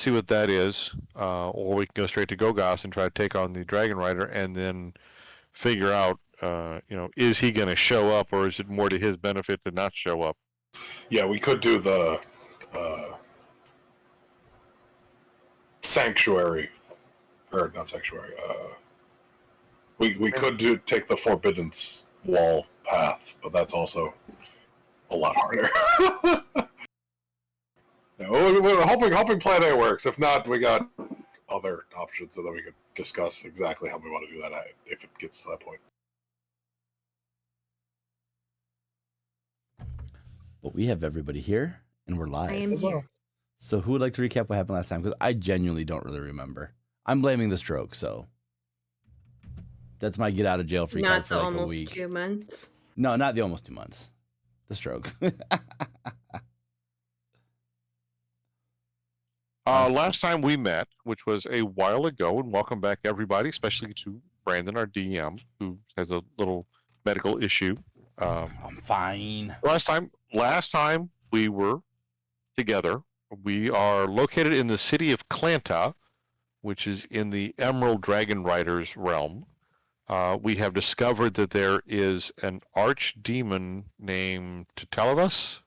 see what that is, or we can go straight to Gogos and try to take on the Dragon Rider, and then figure out, is he going to show up, or is it more to his benefit to not show up? Yeah, we could do the sanctuary, or not sanctuary. We could take the Forbidden Wall path, but that's also a lot harder. Yeah, we're hoping Plan A works. If not, we got other options, so that we could discuss exactly how we want to do that if it gets to that point. But we have everybody here, and we're live. I am here. So who would like to recap what happened last time? Because I genuinely don't really remember. I'm blaming the stroke, so that's my get out of jail free card for like a week. Not the almost 2 months. No, not the almost 2 months. The stroke. Last time we met, which was a while ago, and welcome back everybody, especially to Brandon, our DM, who has a little medical issue. I'm fine. Last time we were together, we are located in the city of Klanta, which is in the Emerald Dragon Rider's realm. We have discovered that there is an archdemon named Tetelivus,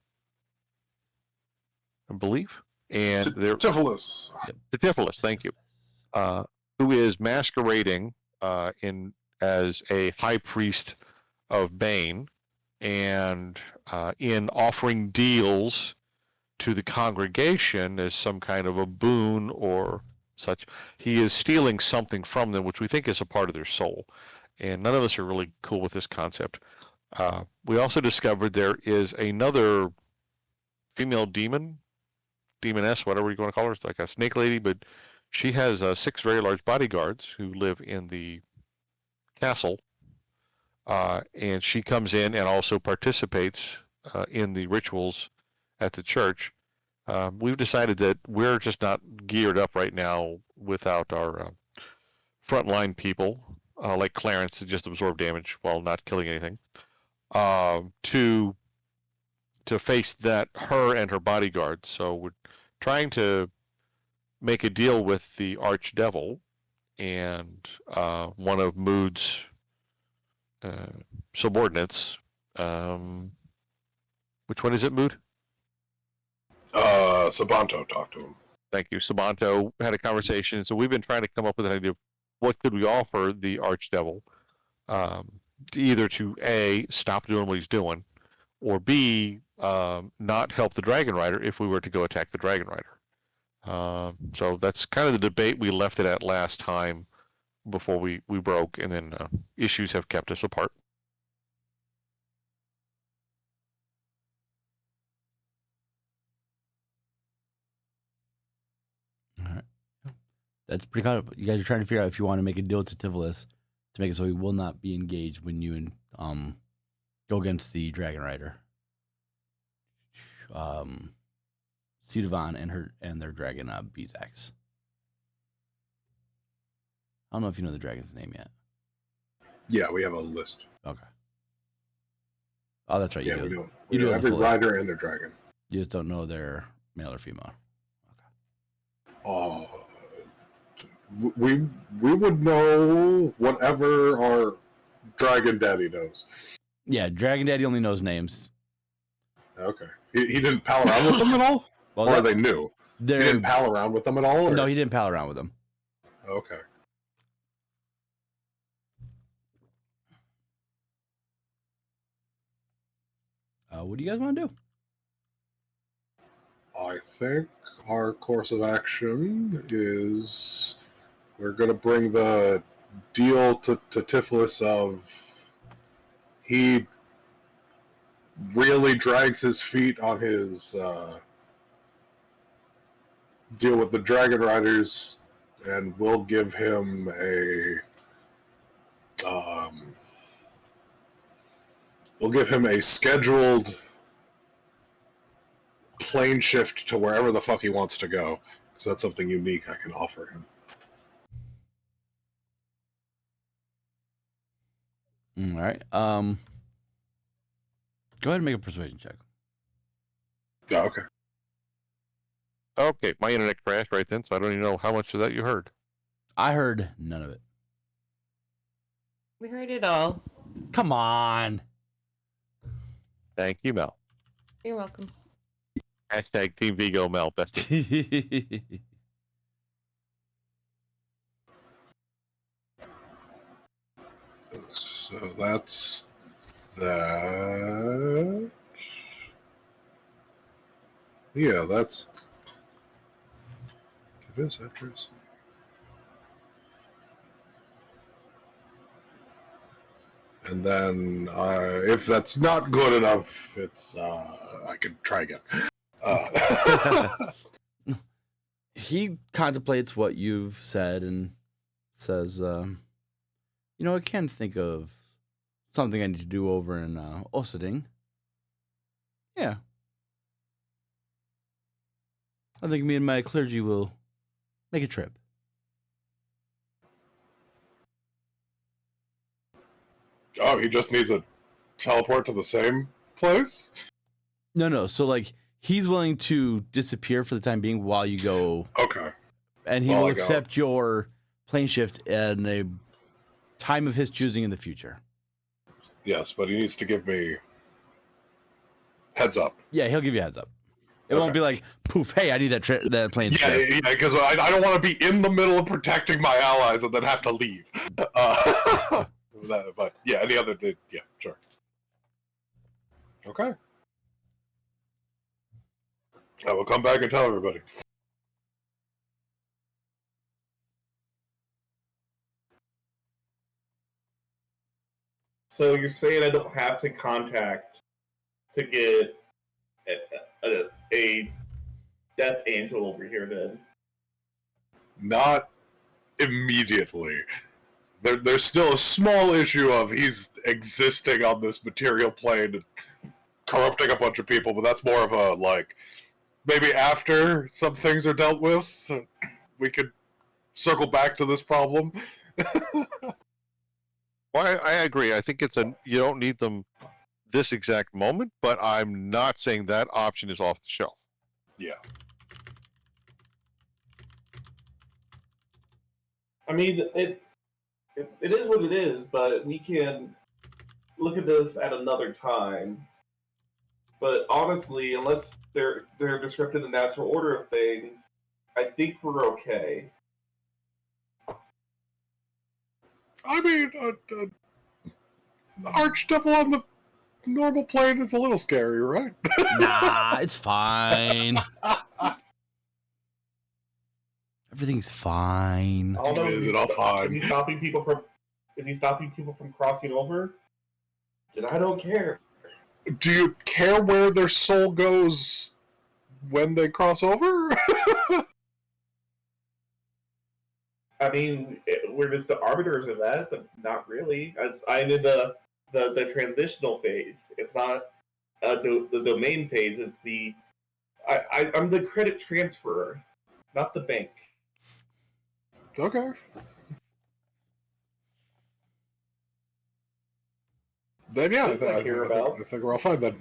I believe. And Tetelivus. Tetelivus, thank you. Who is masquerading as a high priest of Bane, and in offering deals to the congregation as some kind of a boon or such, he is stealing something from them, which we think is a part of their soul. And none of us are really cool with this concept. We also discovered there is another female demoness, whatever you want to call her. It's like a snake lady, but she has 6 very large bodyguards who live in the castle. And she comes in and also participates in the rituals at the church. We've decided that we're just not geared up right now without our frontline people, like Clarence, to just absorb damage while not killing anything, to face her and her bodyguard. So we're trying to make a deal with the archdevil and one of Mood's subordinates. Which one is it, Mood? Sabanto talked to him. Thank you. Sabanto had a conversation. So we've been trying to come up with an idea of what could we offer the archdevil, either to A, stop doing what he's doing, or B, not help the Dragon Rider if we were to go attack the Dragon Rider. So that's kind of the debate we left it at last time before we broke, and then issues have kept us apart. All right. That's pretty kind of, you guys are trying to figure out if you want to make a deal with Tetelivus to make it so he will not be engaged when you go against the Dragon Rider. Sidavan and their dragon Bezax. I don't know if you know the dragon's name yet. Yeah, we have a list. Okay. Oh, that's right. Yeah, we do. You do every rider and their dragon. You just don't know their male or female. Okay. We would know whatever our dragon daddy knows. Yeah, Dragon Daddy only knows names. Okay. He didn't pal around with them at all? Well, or they knew? He didn't pal around with them at all? Or? No, he didn't pal around with them. Okay. What do you guys want to do? I think our course of action is we're going to bring the deal to Tiflis of he really drags his feet on his deal with the Dragon Riders, and we'll give him a scheduled plane shift to wherever the fuck he wants to go, because that's something unique I can offer him. All right. Go ahead and make a persuasion check. Yeah, okay. Okay, my internet crashed right then, so I don't even know how much of that you heard. I heard none of it. We heard it all. Come on. Thank you, Mel. You're welcome. Hashtag Team Vigo Mel, bestie. So that's that. Yeah, that's. It is address. And then, if that's not good enough, it's I can try again. He contemplates what you've said and says, I can't think of something I need to do over in Osiding. Yeah. I think me and my clergy will make a trip. Oh, he just needs a teleport to the same place? No. So, he's willing to disappear for the time being while you go. Okay. And he will accept your plane shift at a time of his choosing in the future. Yes, but he needs to give me heads up. Yeah, he'll give you a heads up. It won't be like, poof, hey, I need that plane shift. Yeah, because I don't want to be in the middle of protecting my allies and then have to leave. But yeah, any other, yeah, sure. Okay. I will come back and tell everybody. So you're saying I don't have to contact to get a death angel over here, then? Not immediately. There's still a small issue of he's existing on this material plane and corrupting a bunch of people, but that's more of a, maybe after some things are dealt with, we could circle back to this problem. Well, I agree. I think you don't need them this exact moment, but I'm not saying that option is off the shelf. Yeah. I mean, it is what it is, but we can look at this at another time. But honestly, unless they're disrupting the natural order of things, I think we're okay. I mean, Archdevil on the normal plane is a little scary, right? Nah, it's fine. Everything's fine. I don't know. Is it all fine? Is he stopping people from crossing over? Then I don't care. Do you care where their soul goes when they cross over? I mean, we're just the arbiters of that, but not really. I'm in the transitional phase. It's not the domain phase. It's I'm the credit transferer, not the bank. Okay. Then yeah, I think we're all fine then.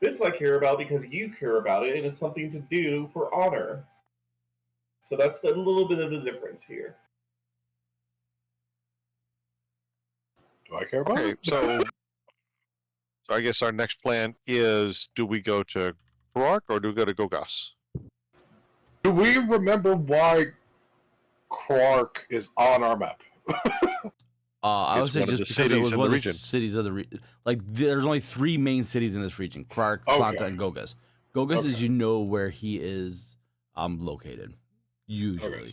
This I care about because you care about it, and it's something to do for honor. So that's a little bit of a difference here. Do I care about Okay, it? so I guess our next plan is: do we go to Quark or do we go to Gogas? Do we remember why Quark is on our map? I would It's say one of just the because it cities was in one the of the region. cities of the region. There's only 3 main cities in this region: Quark, Planta, and Gogas. Gogas is where he is located, usually. Okay.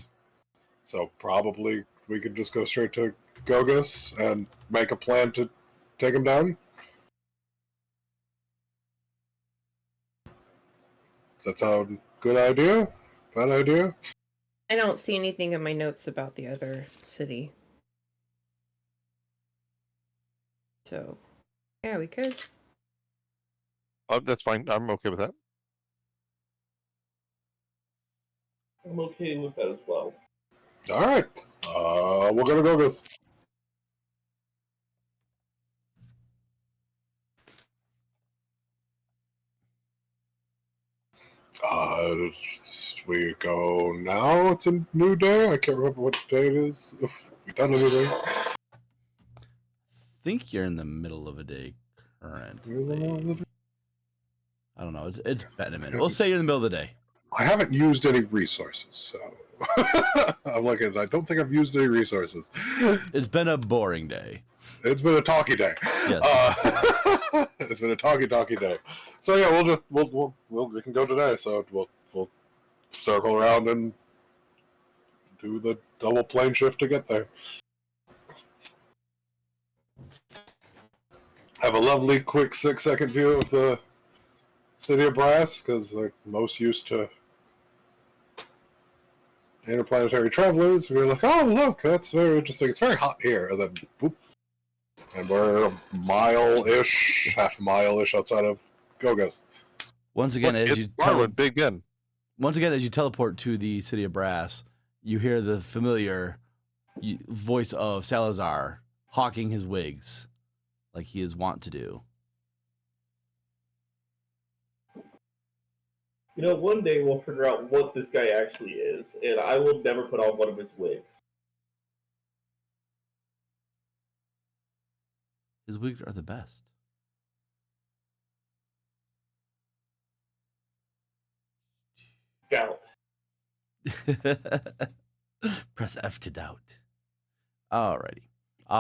So probably we could just go straight to Gogas and make a plan to take him down. Does that sound good idea? Bad idea? I don't see anything in my notes about the other city. So, yeah, we could. Oh, that's fine. I'm okay with that. I'm okay with that as well. All right. We're gonna Gogas. We go now. It's a new day. I can't remember what day it is. If we done anything. I think you're in the middle of a day currently. I don't know. It's been a minute. We'll say you're in the middle of the day. I haven't used any resources, so I'm looking. I don't think I've used any resources. It's been a boring day. It's been a talky day. Yes. It's been a talky day. So yeah, we can go today. So we'll circle around and do the double plane shift to get there. Have a lovely, quick 6-second view of the City of Brass, because they're most used to interplanetary travelers. We're like, oh, look, that's very interesting. It's very hot here. And then, boop. And we're a mile-ish, half a mile-ish outside of Gogas. Once again, as you teleport to the City of Brass, you hear the familiar voice of Salazar hawking his wigs like he is wont to do. You know, one day we'll figure out what this guy actually is, and I will never put on one of his wigs. His wigs are the best. Doubt. Press F to doubt. Alrighty.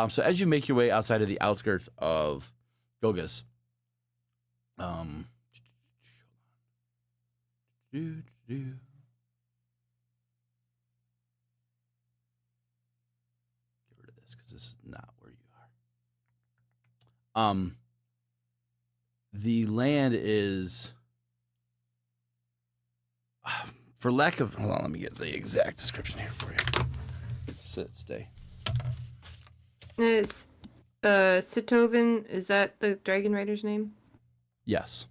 So as you make your way outside of the outskirts of Gogas, get rid of this because this is not where you are. The land is, for lack of, hold on, let me get the exact description here for you. Stay. Is Sitovan, is that the Dragon Rider's name? Yes.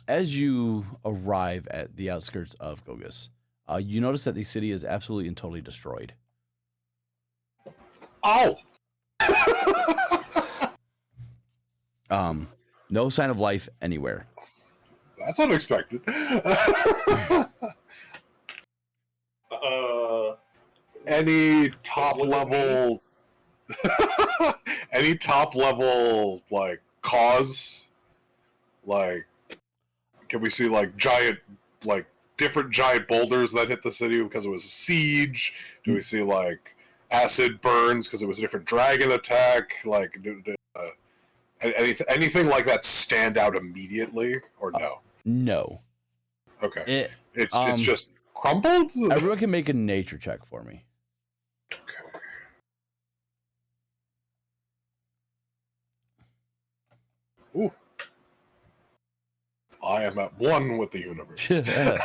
As you arrive at the outskirts of Gogas, you notice that the city is absolutely and totally destroyed. Oh! No sign of life anywhere. That's unexpected. Any top level... any top level, like, cause? Like, can we see, like, giant, like, different giant boulders that hit the city because it was a siege? Do we see, like, acid burns because it was a different dragon attack? Like, anything like that stand out immediately, or no? No. Okay. It's just crumbled? Everyone can make a nature check for me. Okay. Ooh. I am at one with the universe. The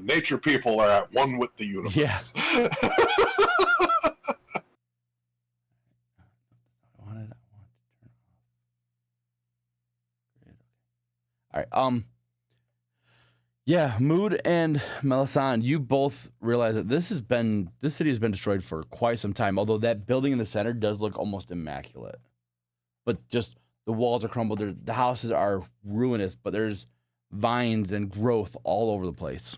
nature people are at one with the universe. Yeah. All right. Yeah, Mood and Melisande, you both realize that this city has been destroyed for quite some time, although that building in the center does look almost immaculate. But just the walls are crumbled, the houses are ruinous, but there's vines and growth all over the place.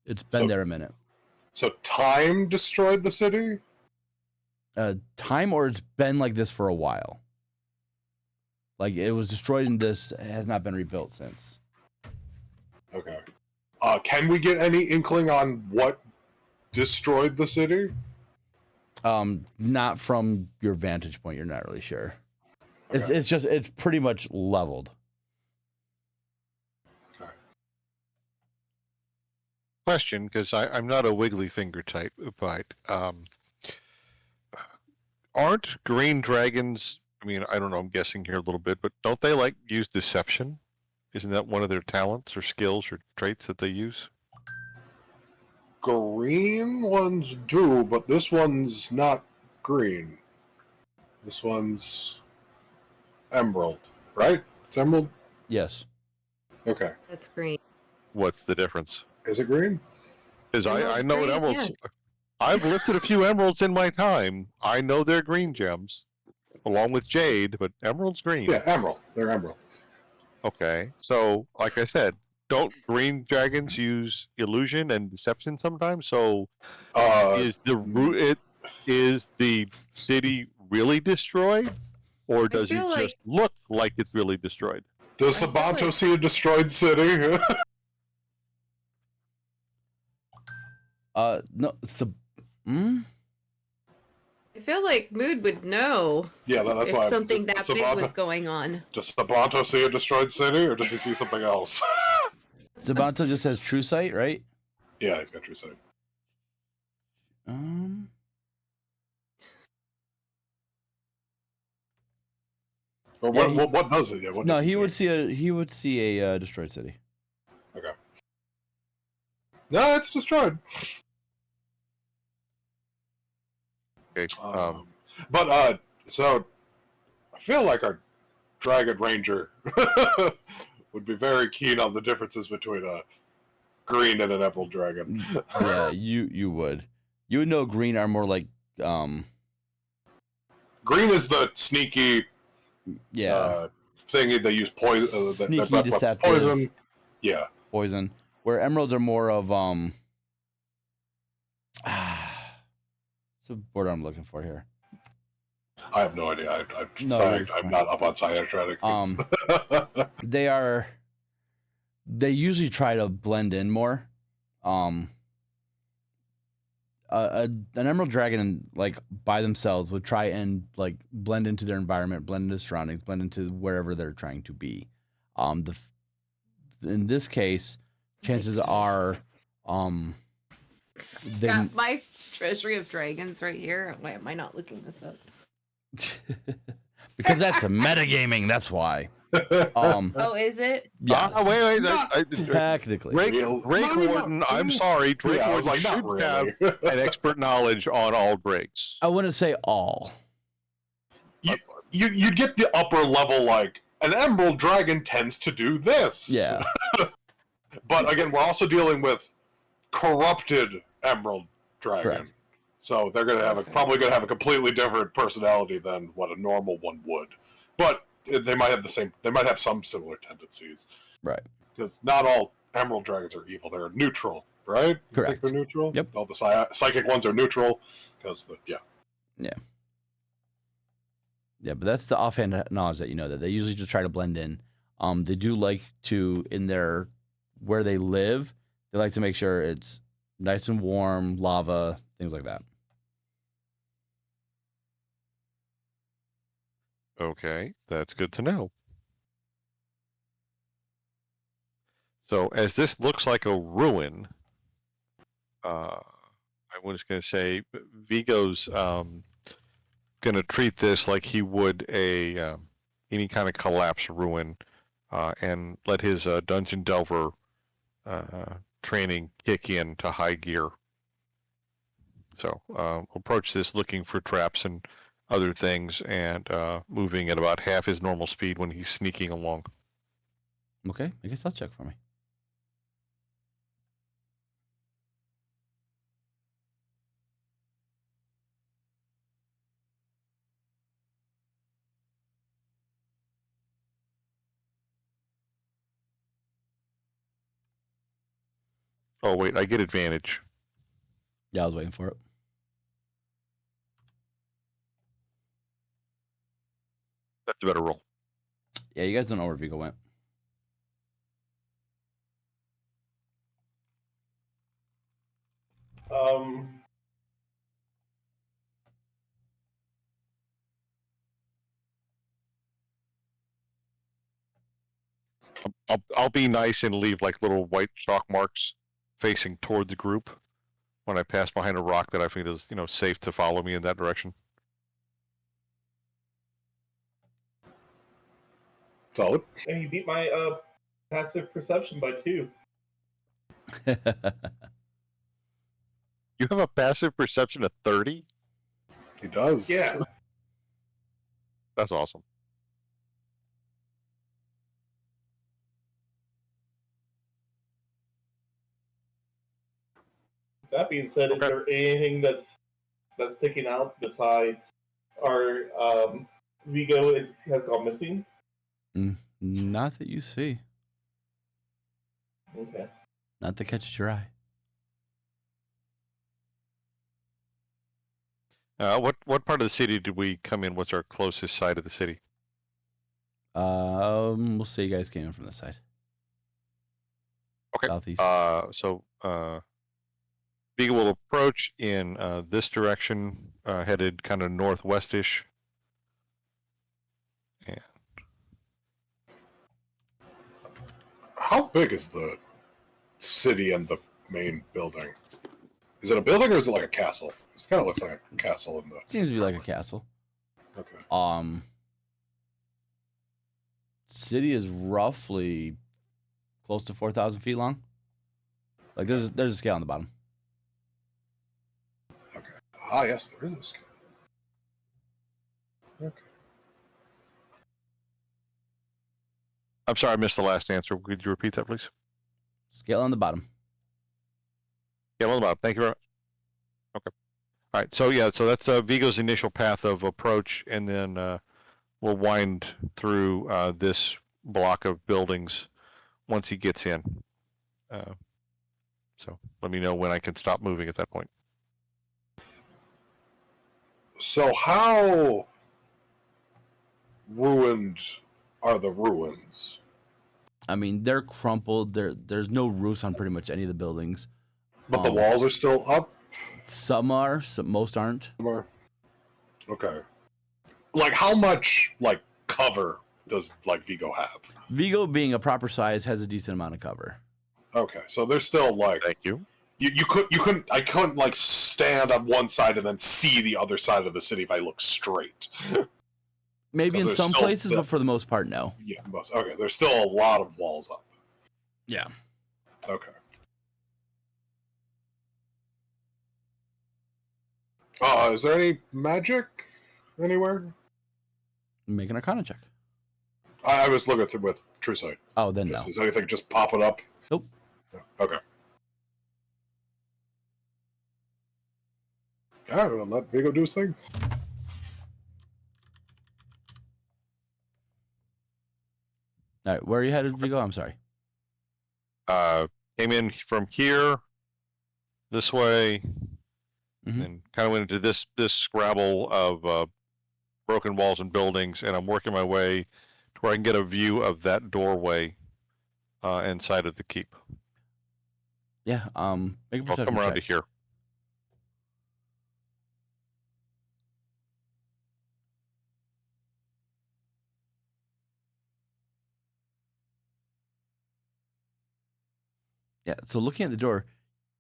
It's been there a minute. So time destroyed the city? Time, or it's been like this for a while. Like, it was destroyed and this has not been rebuilt since. Okay. Can we get any inkling on what destroyed the city? Not from your vantage point. You're not really sure. Okay. It's pretty much leveled. Okay. question because I'm not a wiggly finger type, but aren't green dragons? I mean, I don't know. I'm guessing here a little bit, but don't they like use deception? Isn't that one of their talents or skills or traits that they use? Green ones do, but this one's not green. This one's emerald, right? It's emerald? Yes. Okay. That's green. What's the difference? Is it green? Because I Emerald's know what green, emeralds. yes. I've lifted a few emeralds in my time. I know they're green gems, along with jade, but emerald's green. Yeah, emerald. They're emerald. Okay, so like I said, don't green dragons use illusion and deception sometimes? So is the city really destroyed, or does it feel just look like it's really destroyed? Does I feel Sabanto like- see a destroyed city? No. Hmm? I feel like Mood would know Yeah, that's if why. something that does big Sabanto, was going on. does Sabanto see a destroyed city, or does he see something else? Zabanto just has true sight, right? Yeah, he's got true sight. Or Yeah, what does it? Yeah, what No, does he would see a destroyed city. Okay. No, it's destroyed. Okay, But so I feel like our Dragon Ranger would be very keen on the differences between a green and an emerald dragon. Yeah, you would. You would know green are more like Green is the sneaky thing they use poison. Sneaky, breath weapons. deceptive. Poison. Yeah. poison, where emeralds are more of it's the word I'm looking for here. I have no idea. I'm No, sorry, you're I'm fine. not up on cyanotronic. They usually try to blend in more. An emerald dragon, like by themselves, would try and like blend into their environment, blend into surroundings, blend into wherever they're trying to be. In this case, chances are, they Got my treasury of dragons right here. Why am I not looking this up? because that's a metagaming. That's why. Oh, is it? Yeah, wait. technically. Drake Real- Warden, I'm sorry. Drake Yeah, I was Warden like, not should really. have an expert knowledge on all drakes. I wouldn't say all. You'd get the upper level, like, an emerald dragon tends to do this. Yeah. But again, we're also dealing with corrupted emerald dragon. Correct. So they're gonna have probably gonna have a completely different personality than what a normal one would. But they might have the same. They might have some similar tendencies. Right. Because not all emerald dragons are evil. They're neutral, right? You Correct. think they're neutral? Yep. All the psychic ones are neutral because Yeah, but that's the offhand knowledge that you know that they usually just try to blend in. They do like to where they live. They like to make sure it's nice and warm, lava, things like that. Okay, that's good to know. So as this looks like a ruin, I was going to say Vigo's going to treat this like he would any kind of collapse ruin, and let his dungeon delver training kick in to high gear. So approach this looking for traps and other things, and moving at about half his normal speed when he's sneaking along. Okay, I guess I'll check for me. Oh wait, I get advantage. Yeah, I was waiting for it. That's a better roll. Yeah, you guys don't know where Vigo went. I'll be nice and leave like little white chalk marks facing toward the group when I pass behind a rock that I think is, safe to follow me in that direction. Solid. And you beat my passive perception by 2. You have a passive perception of 30? He does. Yeah. That's awesome. That being said, is Okay. there anything that's sticking out besides our Vigo has gone missing? Not that you see. Okay. Not that catches your eye. What part of the city did we come in? What's our closest side of the city? We'll say you guys came in from this side. Okay. Southeast. So Vigo will approach in this direction, headed kind of northwestish. And How big is the city and the main building? Is it a building or is it like a castle? It kind of looks like a castle in the. Seems to be like a castle. Okay. City is roughly close to 4,000 feet long. Like there's a scale on the bottom. Okay. Ah, yes, there is a scale. Okay. I'm sorry, I missed the last answer. Could you repeat that, please? Scale on the bottom. Yeah, well, Bob. Thank you very much. Okay. All right. So that's Vigo's initial path of approach, and then we'll wind through this block of buildings once he gets in. So let me know when I can stop moving at that point. So how ruined are the ruins? I mean, they're crumpled. There's no roofs on pretty much any of the buildings. But the walls are still up? Some are, most aren't. Some are. Okay. Like, how much, like, cover does, like, Vigo have? Vigo, being a proper size, has a decent amount of cover. Okay, so there's still, like... Thank you. I couldn't, like, stand on one side and then see the other side of the city if I look straight. Maybe in there's some still places, but for the most part, no. Yeah, okay, there's still a lot of walls up. Yeah. Okay. Is there any magic anywhere? Make an Arcana check. I was looking through with True Sight. Oh, then no. Is anything just popping up? Nope. No. Okay. Yeah, we'll let Vigo do his thing. All right, where are you headed, Vigo? I'm sorry. Came in from here, this way, Mhm. and kind of went into this scrabble of broken walls and buildings, and I'm working my way to where I can get a view of that doorway inside of the keep. Yeah. Make a I'll perception come around check. to here. Yeah. So looking at the door,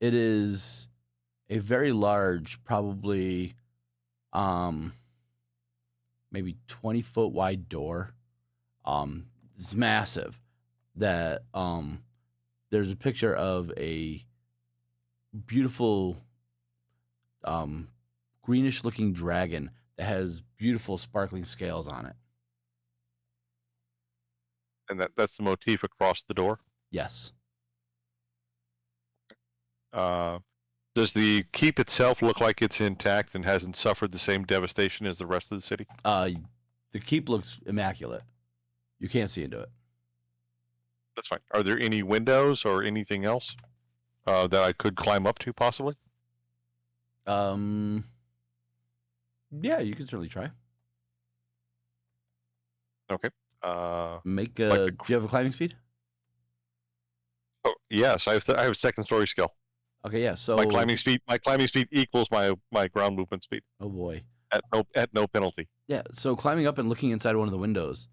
it is a very large, probably, maybe 20-foot wide door. It's massive. That there's a picture of a beautiful, greenish-looking dragon that has beautiful, sparkling scales on it. And that's the motif across the door. Yes. Does the keep itself look like it's intact and hasn't suffered the same devastation as the rest of the city? The keep looks immaculate. You can't see into it. That's fine. Are there any windows or anything else that I could climb up to, possibly? Yeah, you can certainly try. Okay. Make Like do you have a climbing speed? Oh yes, I have second story skill. Okay, yeah. So My climbing speed equals my ground movement speed oh boy. at no penalty. Yeah. So climbing up and looking inside one of the windows,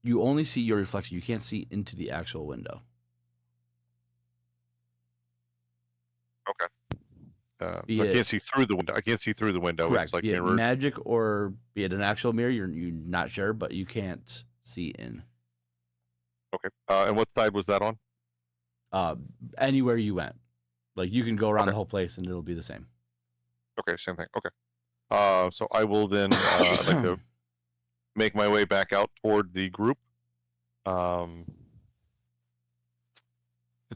you only see your reflection. You can't see into the actual window. Be I it can't see through the window. I can't see through the window. It's correct, like be it mirrored. magic or be it an actual mirror. You're not sure, but you can't see in. Okay. And what side was that on? Anywhere you went, like you can go around Okay. the whole place and it'll be the same. Okay, same thing. Okay. So I will then. I'd like to make my way back out toward the group. Let's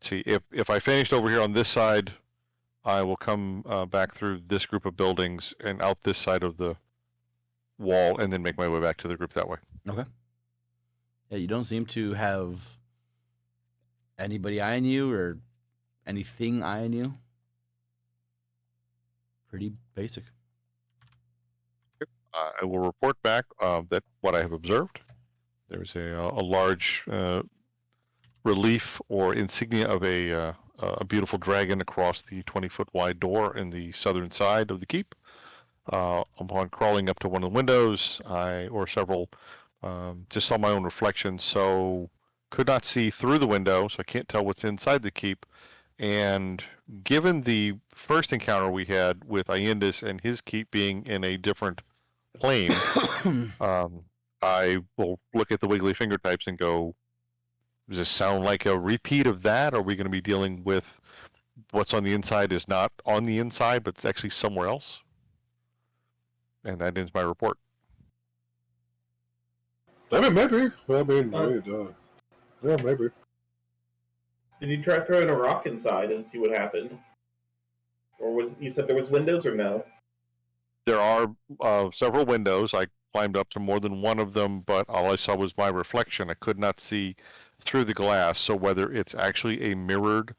see. If I finished over here on this side, I will come back through this group of buildings and out this side of the wall, and then make my way back to the group that way. Okay. Yeah, you don't seem to have anybody eyeing you or anything eyeing you. Pretty basic. I will report back that what I have observed. There's a large relief or insignia of a beautiful dragon across the 20-foot wide door in the southern side of the keep. Upon crawling up to one of the windows, or several, just saw my own reflection, so could not see through the window, so I can't tell what's inside the keep. And given the first encounter we had with Aindis and his keep being in a different plane, I will look at the wiggly finger types and go, does this sound like a repeat of that? Are we going to be dealing with what's on the inside is not on the inside, but it's actually somewhere else? And that ends my report. I mean, maybe. I mean, yeah, maybe. Did you try throwing a rock inside and see what happened? Or you said there was windows or no? There are several windows. I climbed up to more than one of them, but all I saw was my reflection. I could not see through the glass, so whether it's actually a mirrored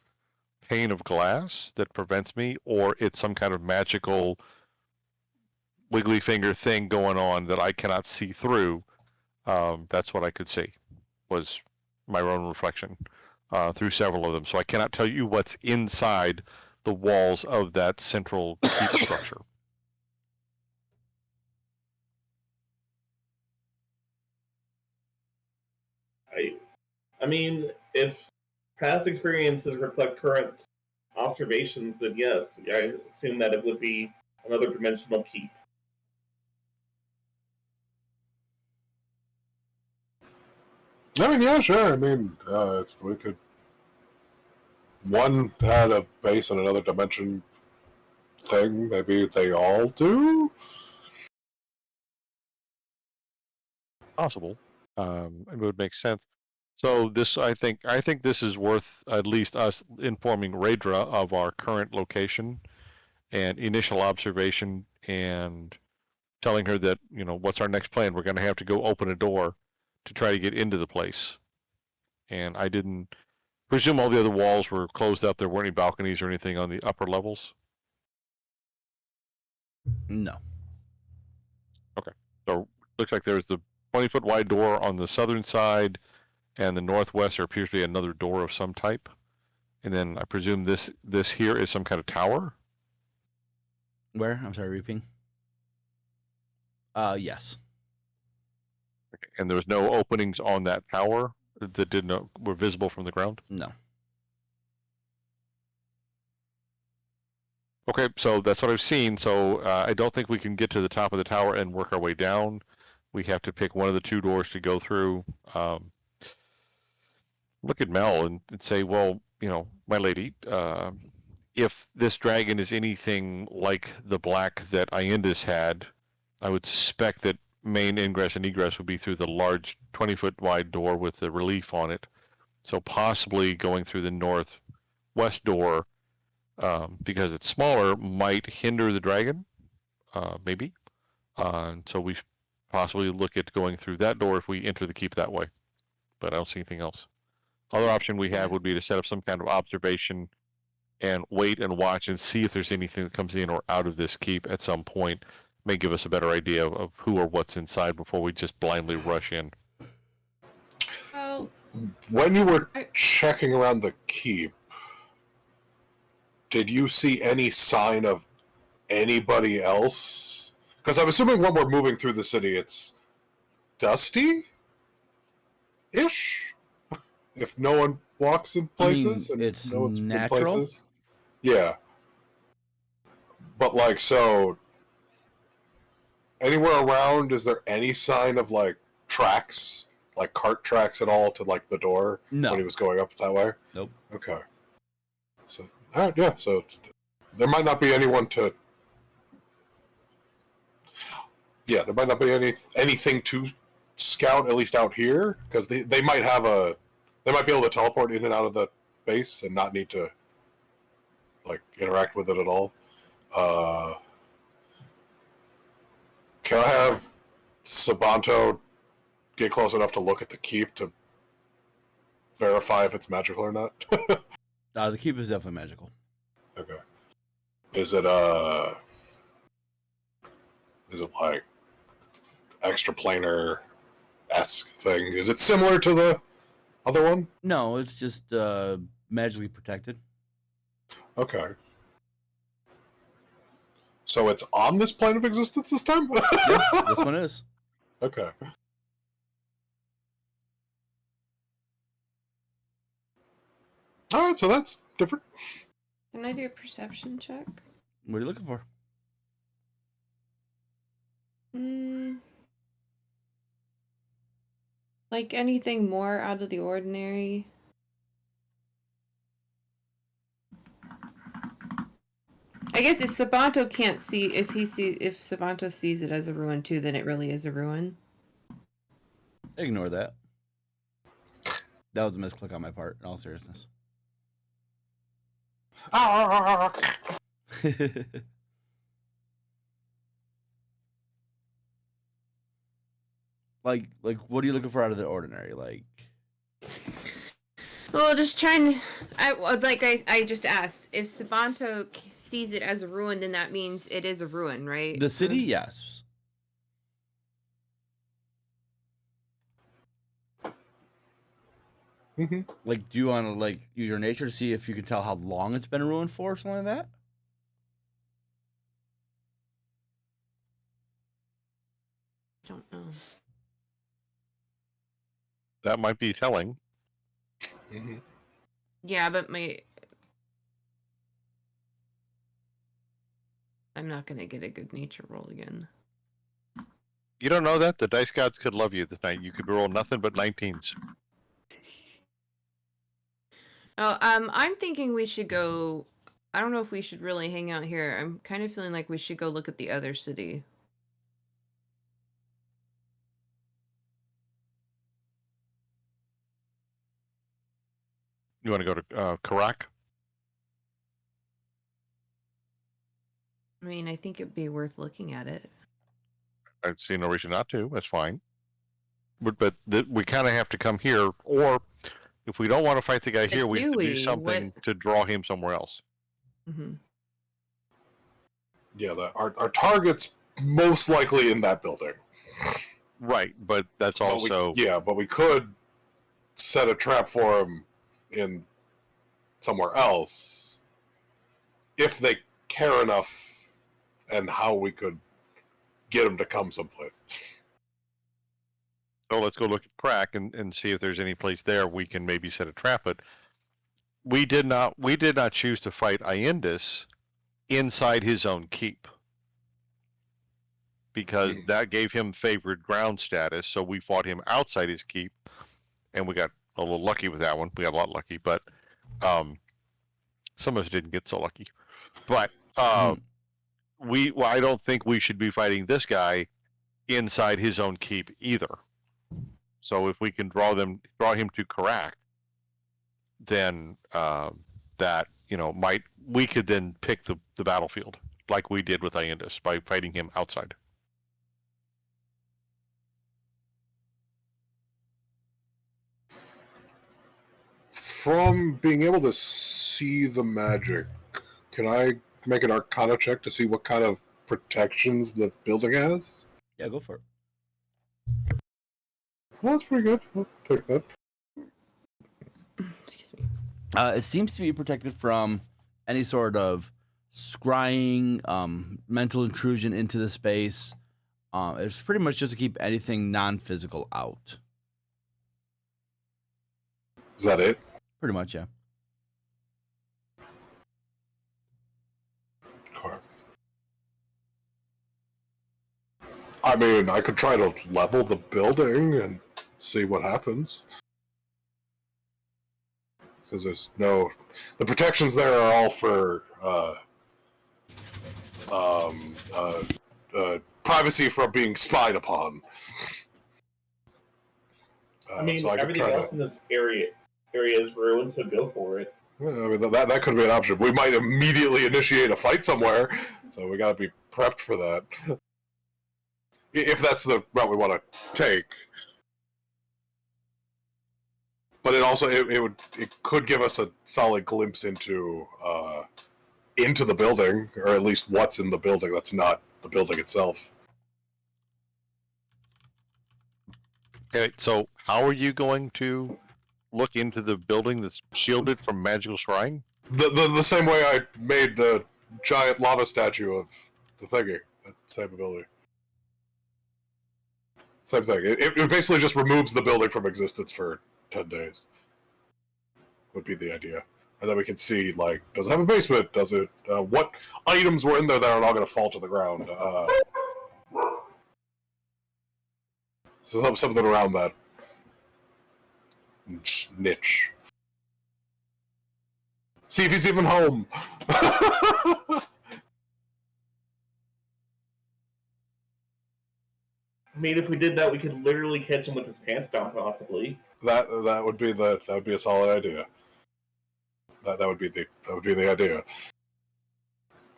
pane of glass that prevents me, or it's some kind of magical wiggly finger thing going on that I cannot see through, that's what I could see, was my own reflection through several of them. So I cannot tell you what's inside the walls of that central keep structure. I mean, if past experiences reflect current observations, then yes, I assume that it would be another dimensional keep. I mean, yeah, sure. I mean, we could. One had a base in another dimension thing. Maybe they all do. Possible. It would make sense. So this, I think this is worth at least us informing Raedra of our current location and initial observation, and telling her that, what's our next plan? We're going to have to go open a door to try to get into the place. And I didn't presume all the other walls were closed up. There weren't any balconies or anything on the upper levels. No. Okay. So looks like there's the 20-foot wide door on the southern side, and the northwest there appears to be another door of some type. And then I presume this here is some kind of tower. Where? I'm sorry, repeating. Yes. Okay. And there was no openings on that tower that were visible from the ground. No. Okay, so that's what I've seen. So I don't think we can get to the top of the tower and work our way down. We have to pick one of the two doors to go through. Look at Mel and say, well, my lady, if this dragon is anything like the black that Aindis had, I would suspect that main ingress and egress would be through the large 20-foot wide door with the relief on it. So possibly going through the northwest door, because it's smaller, might hinder the dragon, maybe. So we possibly look at going through that door if we enter the keep that way. But I don't see anything else. Other option we have would be to set up some kind of observation and wait and watch and see if there's anything that comes in or out of this keep at some point. May give us a better idea of who or what's inside before we just blindly rush in. Well, When you were checking around the keep, did you see any sign of anybody else? Because I'm assuming when we're moving through the city, it's dusty-ish? If no one walks in places, it's no one's been natural. places. Yeah. But like, so anywhere around, is there any sign of like tracks, like cart tracks at all to like the door No. when he was going up that way? Nope. Okay. So, all right, yeah. So there might not be anyone to. Yeah, there might not be anything to scout, at least out here, because they might have they might be able to teleport in and out of the base and not need to like interact with it at all. Can I have Sabanto get close enough to look at the keep to verify if it's magical or not? The keep is definitely magical. Okay. Is it like extraplanar-esque thing? Is it similar to the other one? No, it's just magically protected. Okay. So it's on this plane of existence this time? Yes, this one is. Okay. Alright, so that's different. Can I do a perception check? What are you looking for? Like anything more out of the ordinary? I guess if Sabanto can't see, if Sabanto sees it as a ruin too, then it really is a ruin. Ignore that. That was a misclick on my part, in all seriousness. like, what are you looking for out of the ordinary? Like, Well, just trying to. I just asked if Sabanto sees it as a ruin, then that means it is a ruin, right? the city, yes. Mm-hmm. Like, do you want to like use your nature to see if you can tell how long it's been a ruin for, or something like that? I don't know. That might be telling. Mm-hmm. Yeah, but I'm not gonna get a good nature roll again. You don't know that? The dice gods could love you this night. You could roll nothing but 19s. Oh, I'm thinking we should go. I don't know if we should really hang out here. I'm kind of feeling like we should go look at the other city. You want to go to Karak? I mean, I think it'd be worth looking at it. I'd see no reason not to. That's fine. But we kind of have to come here, or if we don't want to fight the guy here, we have to do something to draw him somewhere else. Mm-hmm. Yeah, our target's most likely in that building. Right, but that's also... But we could set a trap for him in somewhere else if they care enough, and how we could get him to come someplace. So let's go look at Crack and see if there's any place there we can maybe set a trap. But we did not choose to fight Iendis inside his own keep, because that gave him favored ground status. So we fought him outside his keep, and we got a little lucky with that one. We got a lot lucky, but some of us didn't get so lucky. But I don't think we should be fighting this guy inside his own keep either. So if we can draw him to Karak, then that we could then pick the battlefield like we did with Iendis by fighting him outside. From being able to see the magic, can I make an Arcana check to see what kind of protections the building has? Yeah, go for it. Well, that's pretty good. I'll take that. Excuse me. It seems to be protected from any sort of scrying, mental intrusion into the space. It's pretty much just to keep anything non-physical out. Is that it? Pretty much, yeah. Okay. I mean, I could try to level the building and see what happens. Because there's no... The protections there are all for privacy from being spied upon. I mean, so I could everything try else in this area is ruined, so go for it. Well, I mean, that could be an option. We might immediately initiate a fight somewhere, so we gotta be prepped for that. If that's the route we want to take. But it could give us a solid glimpse into the building, or at least what's in the building that's not the building itself. Okay, so how are you going to look into the building that's shielded from magical scrying? The same way I made the giant lava statue of the thingy. That same ability. Same thing. It basically just removes the building from existence for 10 days. Would be the idea. And then we can see, like, does it have a basement? Does it... what items were in there that are not going to fall to the ground? So something around that niche. See if he's even home. I mean, if we did that, we could literally catch him with his pants down, possibly. That would be a solid idea. That would be the idea.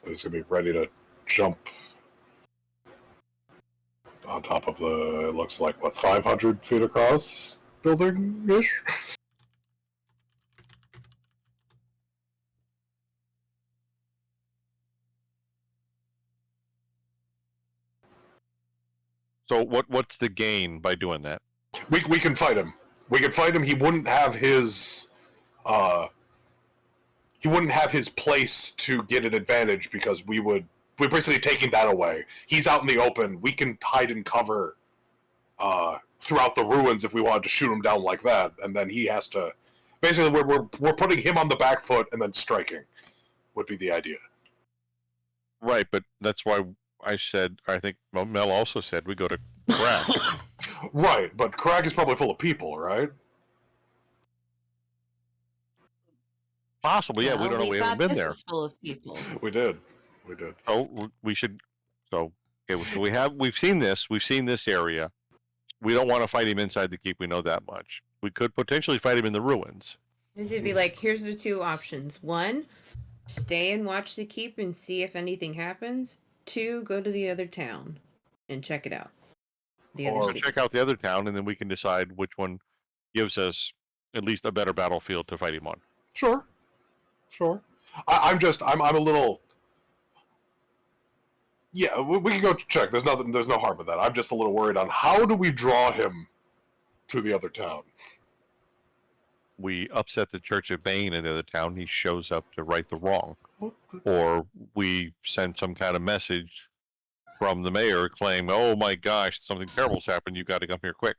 So he's gonna be ready to jump on top of the, it looks like, what, 500 feet across building-ish? So what's the gain by doing that? We can fight him. We can fight him. He wouldn't have his place to get an advantage because we're basically taking that away. He's out in the open. We can hide and cover throughout the ruins if we wanted to shoot him down like that, and then he has to. Basically, we're putting him on the back foot and then striking. Would be the idea. Right, but that's why I said. I think Mel also said we go to Crack. Right, but Crack is probably full of people, right? Possibly, yeah. We don't know. We haven't been there. This is full of people. We did. Oh, we should. So, okay. So we've seen this. We've seen this area. We don't want to fight him inside the keep. We know that much. We could potentially fight him in the ruins. It'd be like, here's the two options. One, stay and watch the keep and see if anything happens. Two, go to the other town and check it out. Or check out the other town, and then we can decide which one gives us at least a better battlefield to fight him on. Sure. I'm a little. Yeah, we can go check. There's no harm in that. I'm just a little worried on how do we draw him to the other town. We upset the Church of Bane in the other town. He shows up to right the wrong, or we send some kind of message from the mayor claiming, "Oh my gosh, something terrible's happened. You got to come here quick."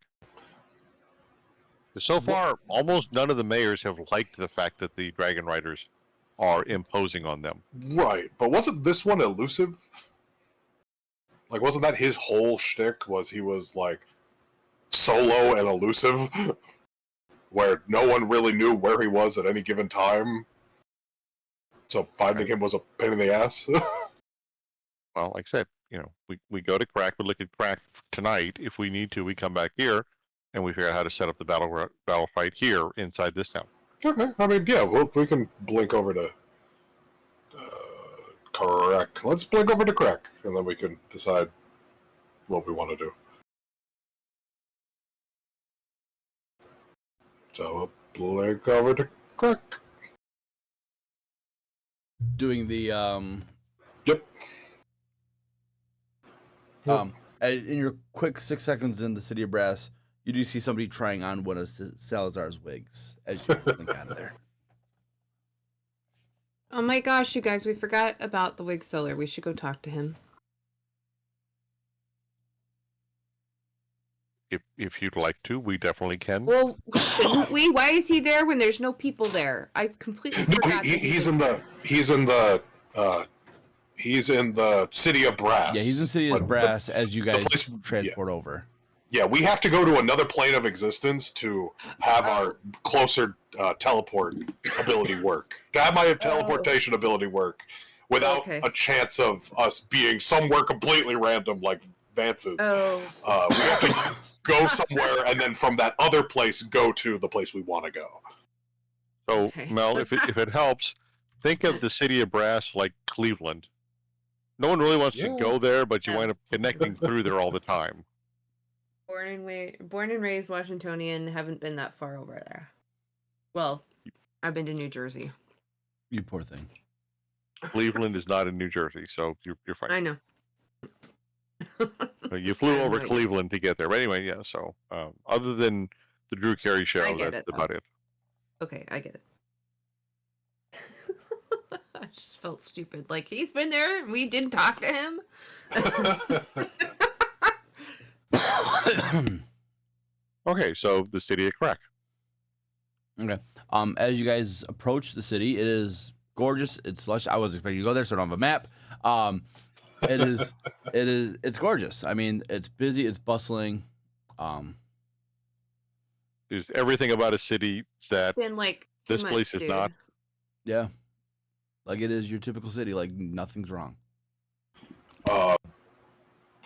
So far, almost none of the mayors have liked the fact that the Dragon Riders are imposing on them. Right, but wasn't this one elusive? Like, wasn't that his whole shtick? Was he was like solo and elusive, where no one really knew where he was at any given time. So finding him was a pain in the ass. Well, like I said, we go to Crack. We look at Crack tonight. If we need to, we come back here and we figure out how to set up the battle fight here inside this town. Okay, I mean, yeah, we can blink over to Crack. Let's blink over to Crack, and then we can decide what we want to do. So we'll blink over to Crack. Doing the Yep. In your quick 6 seconds in the City of Brass, you do see somebody trying on one of Salazar's wigs as you blink out of there. Oh my gosh, you guys, we forgot about the wig seller. We should go talk to him. If you'd like to, we definitely can. Well, shouldn't we? Why is he there when there's no people there? I completely forgot. He's in He's in the City of Brass. Yeah, he's in City of Brass as you guys transport over. Yeah, we have to go to another plane of existence to have our closer teleport ability work. To have my teleportation ability work without a chance of us being somewhere completely random like Vance's. We have to go somewhere and then from that other place go to the place we want to go. So, Mel, if it helps, think of the City of Brass like Cleveland. No one really wants to go there, but you wind up connecting through there all the time. Born and raised Washingtonian, haven't been that far over there. Well, I've been to New Jersey. You poor thing. Cleveland is not in New Jersey, so you're fine. I know. You flew over Cleveland to get there. But anyway, yeah, so other than the Drew Carey show, that's about it. Okay, I get it. I just felt stupid. Like, he's been there and we didn't talk to him. Okay, so the City of Crack. Okay. As you guys approach the city, it is gorgeous. It's lush. I wasn't expecting you to go there, so I don't have a map. It's gorgeous. I mean, it's busy, it's bustling. There's everything about a city that been like this place is not. Yeah. Like it is your typical city, like nothing's wrong.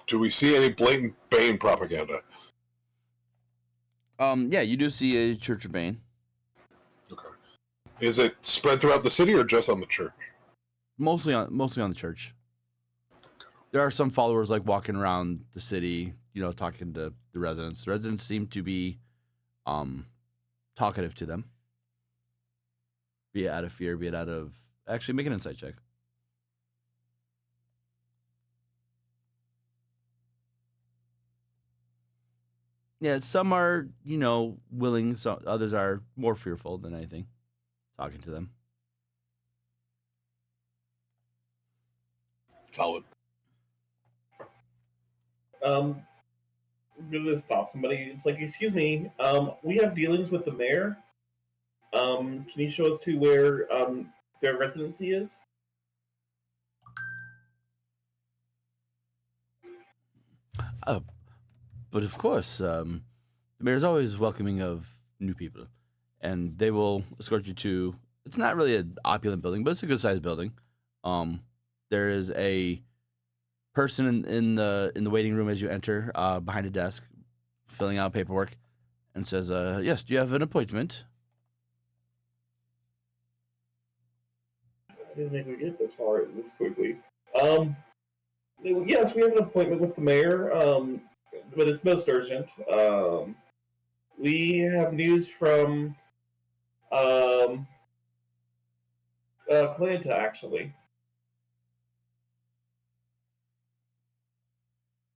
Do we see any blatant Bane propaganda? Yeah, you do see a Church of Bane. Okay. Is it spread throughout the city or just on the church? Mostly on the church. There are some followers like walking around the city, talking to the residents. The residents seem to be talkative to them. Be it out of fear, be it out of actually make an insight check. Yeah, some are, willing, so others are more fearful than anything. Talking to them. Solid. I'm gonna stop somebody. It's like, excuse me, we have dealings with the mayor. Can you show us to where their residency is? But of course, the mayor is always welcoming of new people, and they will escort you to. It's not really an opulent building, but it's a good-sized building. There is a person in the waiting room as you enter, behind a desk, filling out paperwork, and says, "Yes, do you have an appointment?" I didn't think we'd get this far this quickly. Yes, we have an appointment with the mayor, but it's most urgent. We have news from Atlanta, actually.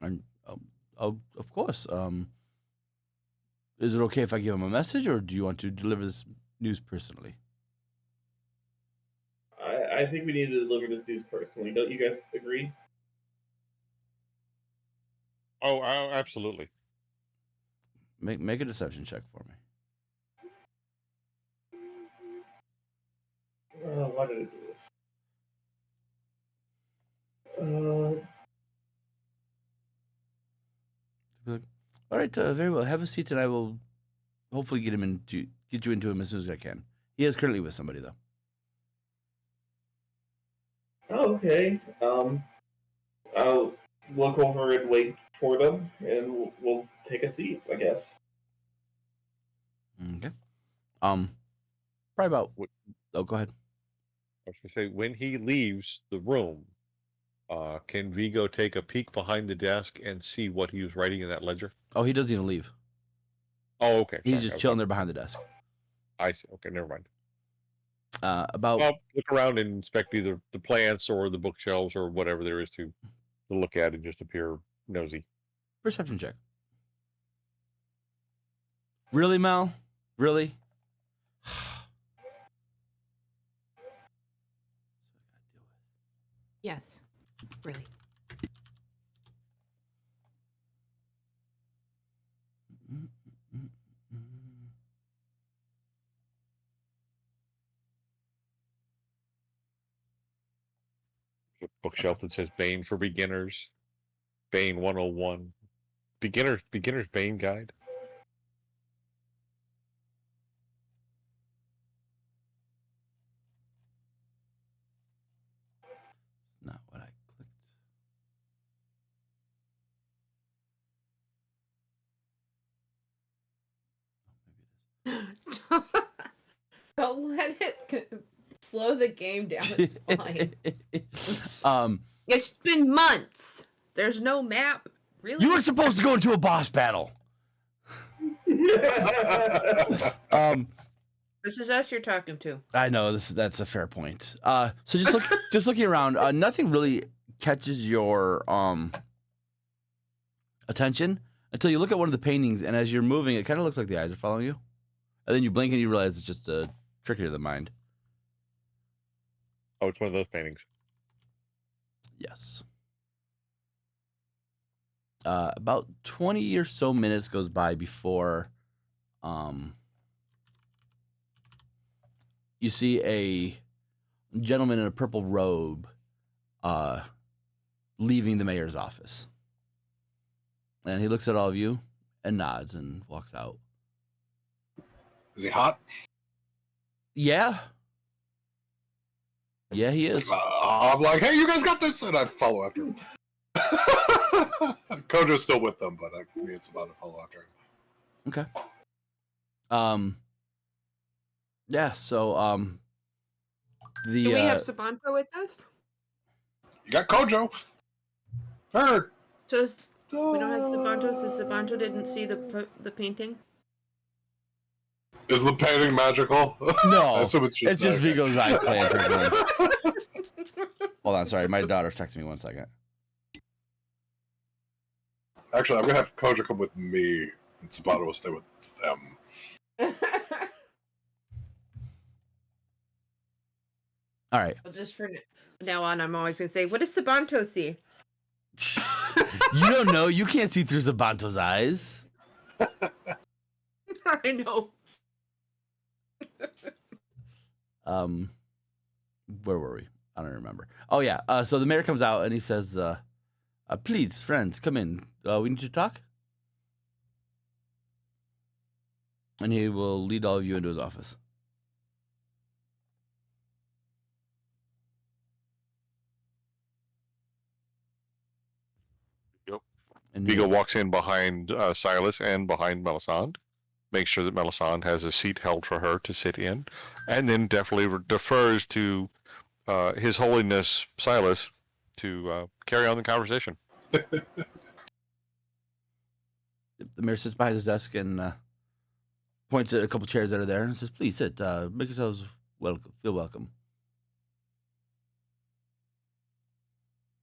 And of course. Is it okay if I give him a message, or do you want to deliver this news personally? I think we need to deliver this news personally. Don't you guys agree? Oh, absolutely. Make a deception check for me. Why did I do this? All right, very well. Have a seat, and I will hopefully get you into him as soon as I can. He is currently with somebody, though. Oh, okay. I'll look over and wait for them, and we'll take a seat, I guess. Okay. Probably about. Oh, go ahead. I was going to say, when he leaves the room, can Vigo take a peek behind the desk and see what he was writing in that ledger? Oh, he doesn't even leave. Oh, okay. He's just chilling there behind the desk. I see. Okay, never mind. Well, look around and inspect either the plants or the bookshelves or whatever there is to look at and just appear nosy. Perception check. Really, Mal? Really? Yes, really. The bookshelf that says Bane for Beginners, Bane 101, Beginner's Bane Guide. Not what I clicked. Don't let it slow the game down. It's fine. It's been months. There's no map. Really? You were supposed to go into a boss battle. This is us you're talking to. I know that's a fair point. So just looking around, nothing really catches your attention until you look at one of the paintings, and as you're moving, it kind of looks like the eyes are following you, and then you blink and you realize it's just a trickery of the mind. Oh, it's one of those paintings. Yes. About 20 or so minutes goes by before you see a gentleman in a purple robe leaving the mayor's office. And he looks at all of you and nods and walks out. Is he hot? Yeah. Yeah, he is. I'm like, hey, you guys got this, and I follow after him. Kojo's still with them, but it's about to follow after him. Okay. Yeah, so the Do we have Sabanto with us? You got Kojo. Her. So we don't have Sabanto, so Sabanto didn't see the painting? Is the painting magical? No, I assume it's just Vigo's eyes playing. Hold on, sorry, my daughter's texting me 1 second. Actually, I'm gonna have Kojo come with me, and Sabato will stay with them. All right. Well, just for now on, I'm always gonna say, what does Sabanto see? You don't know. You can't see through Zabanto's eyes. I know. Where were we? I don't remember. Oh yeah. So the mayor comes out and he says, "Please, friends, come in. We need to talk." And he will lead all of you into his office. Yep. And Vigo walks in behind Silas and behind Melisande, makes sure that Melisande has a seat held for her to sit in, and then definitely defers to His Holiness Silas to carry on the conversation. The mayor sits behind his desk and points at a couple chairs that are there and says, "Please sit. Make yourselves welcome. Feel welcome.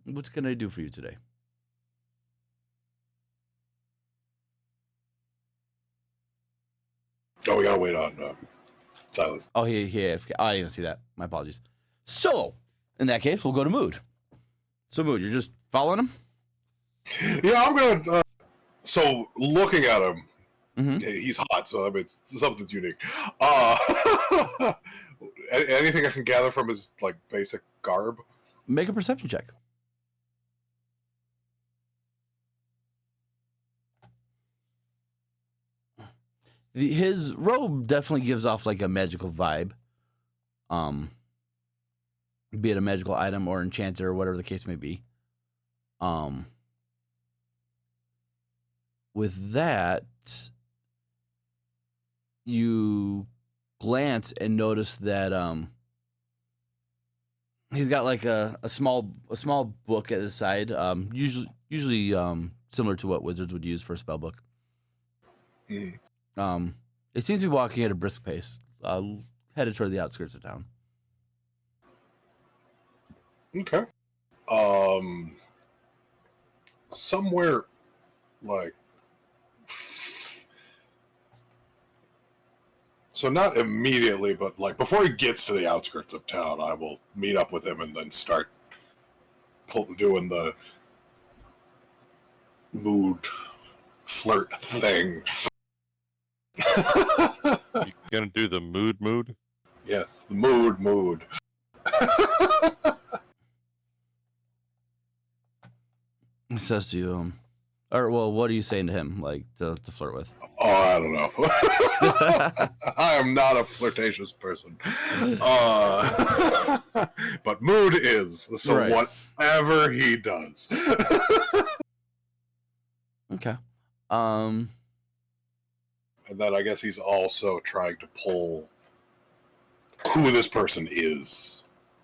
What can I do for you today?" Oh, we gotta wait on Silas. Oh, I didn't see that. My apologies. So, in that case, we'll go to Mood. So, Mood, you're just following him? Yeah, I'm gonna. So, looking at him, Mm-hmm. he's hot, so I mean, it's something's unique. Anything I can gather from his like basic garb? Make a perception check. His robe definitely gives off like a magical vibe. Be it a magical item or enchanter or whatever the case may be. With that, you glance and notice that he's got like a small book at his side, usually similar to what wizards would use for a spell book. Mm. It seems to be walking at a brisk pace, headed toward the outskirts of town. Okay. Somewhere like. So not immediately, but like before he gets to the outskirts of town, I will meet up with him and then start doing the mood flirt thing. You gonna do the mood? Yes, the mood. He says to you, or well, what are you saying to him, like to flirt with? Oh, I don't know. I am not a flirtatious person. But Mood is. So Right. whatever he does. Okay. And then I guess he's also trying to pull who this person is.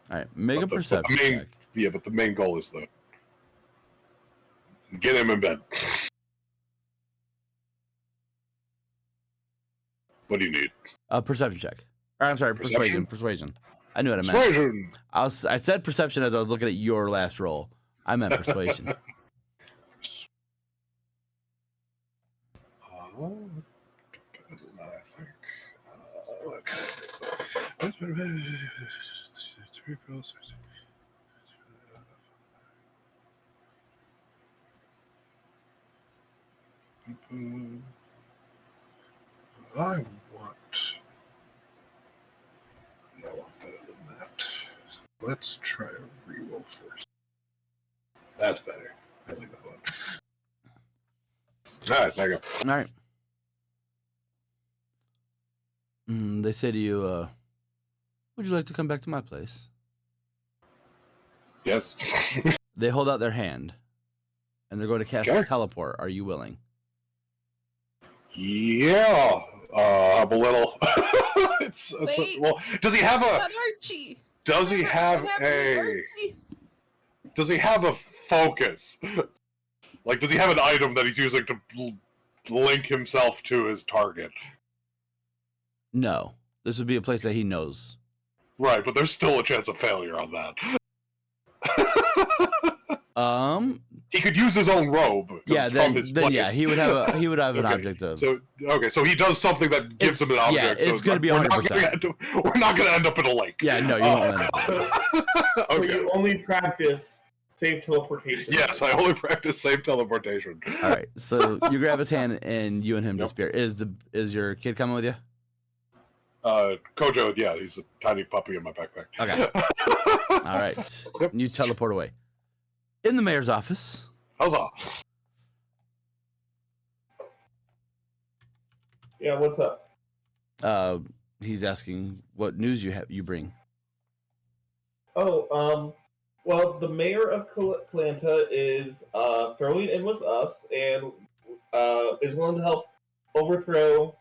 All right. Make a But the perception main- check. Yeah, but the main goal is to get him in bed. What do you need? Perception check. Or, I'm sorry, Perception? persuasion. I knew what I meant. Persuasion! I said perception as I was looking at your last roll. I meant persuasion. I think. I want better than that. Let's try a reroll first. That's better. I like that one. All right, there you go. All right. They say to you, would you like to come back to my place? Yes. They hold out their hand, and they're going to cast Okay. a teleport. Are you willing? Yeah. I'm a little. Well, does he have a? Not Archie. Does he have What happened to a? Archie? Does he have a focus? Like, does he have an item that he's using to link himself to his target? No. This would be a place that he knows. Right, but there's still a chance of failure on that. He could use his own robe. 'cause Yeah, it's then, from his then place. yeah, he would have an Okay, object of. So so he does something that gives him an Yeah, object. it's so gonna be we're not 100%. We're not gonna end up in a lake. Yeah, no, you won't end up. So Okay. you only practice safe teleportation. Yes, I only practice safe teleportation. All right, so you grab his hand and you and him Yep. disappear. Is your kid coming with you? Kojo, yeah, he's a tiny puppy in my backpack. Okay. All right. Yep. You teleport away. In the mayor's office, Huzzah! Yeah, what's up? he's asking what news you bring. Oh, well, the mayor of Calanta is throwing in with us and is willing to help overthrow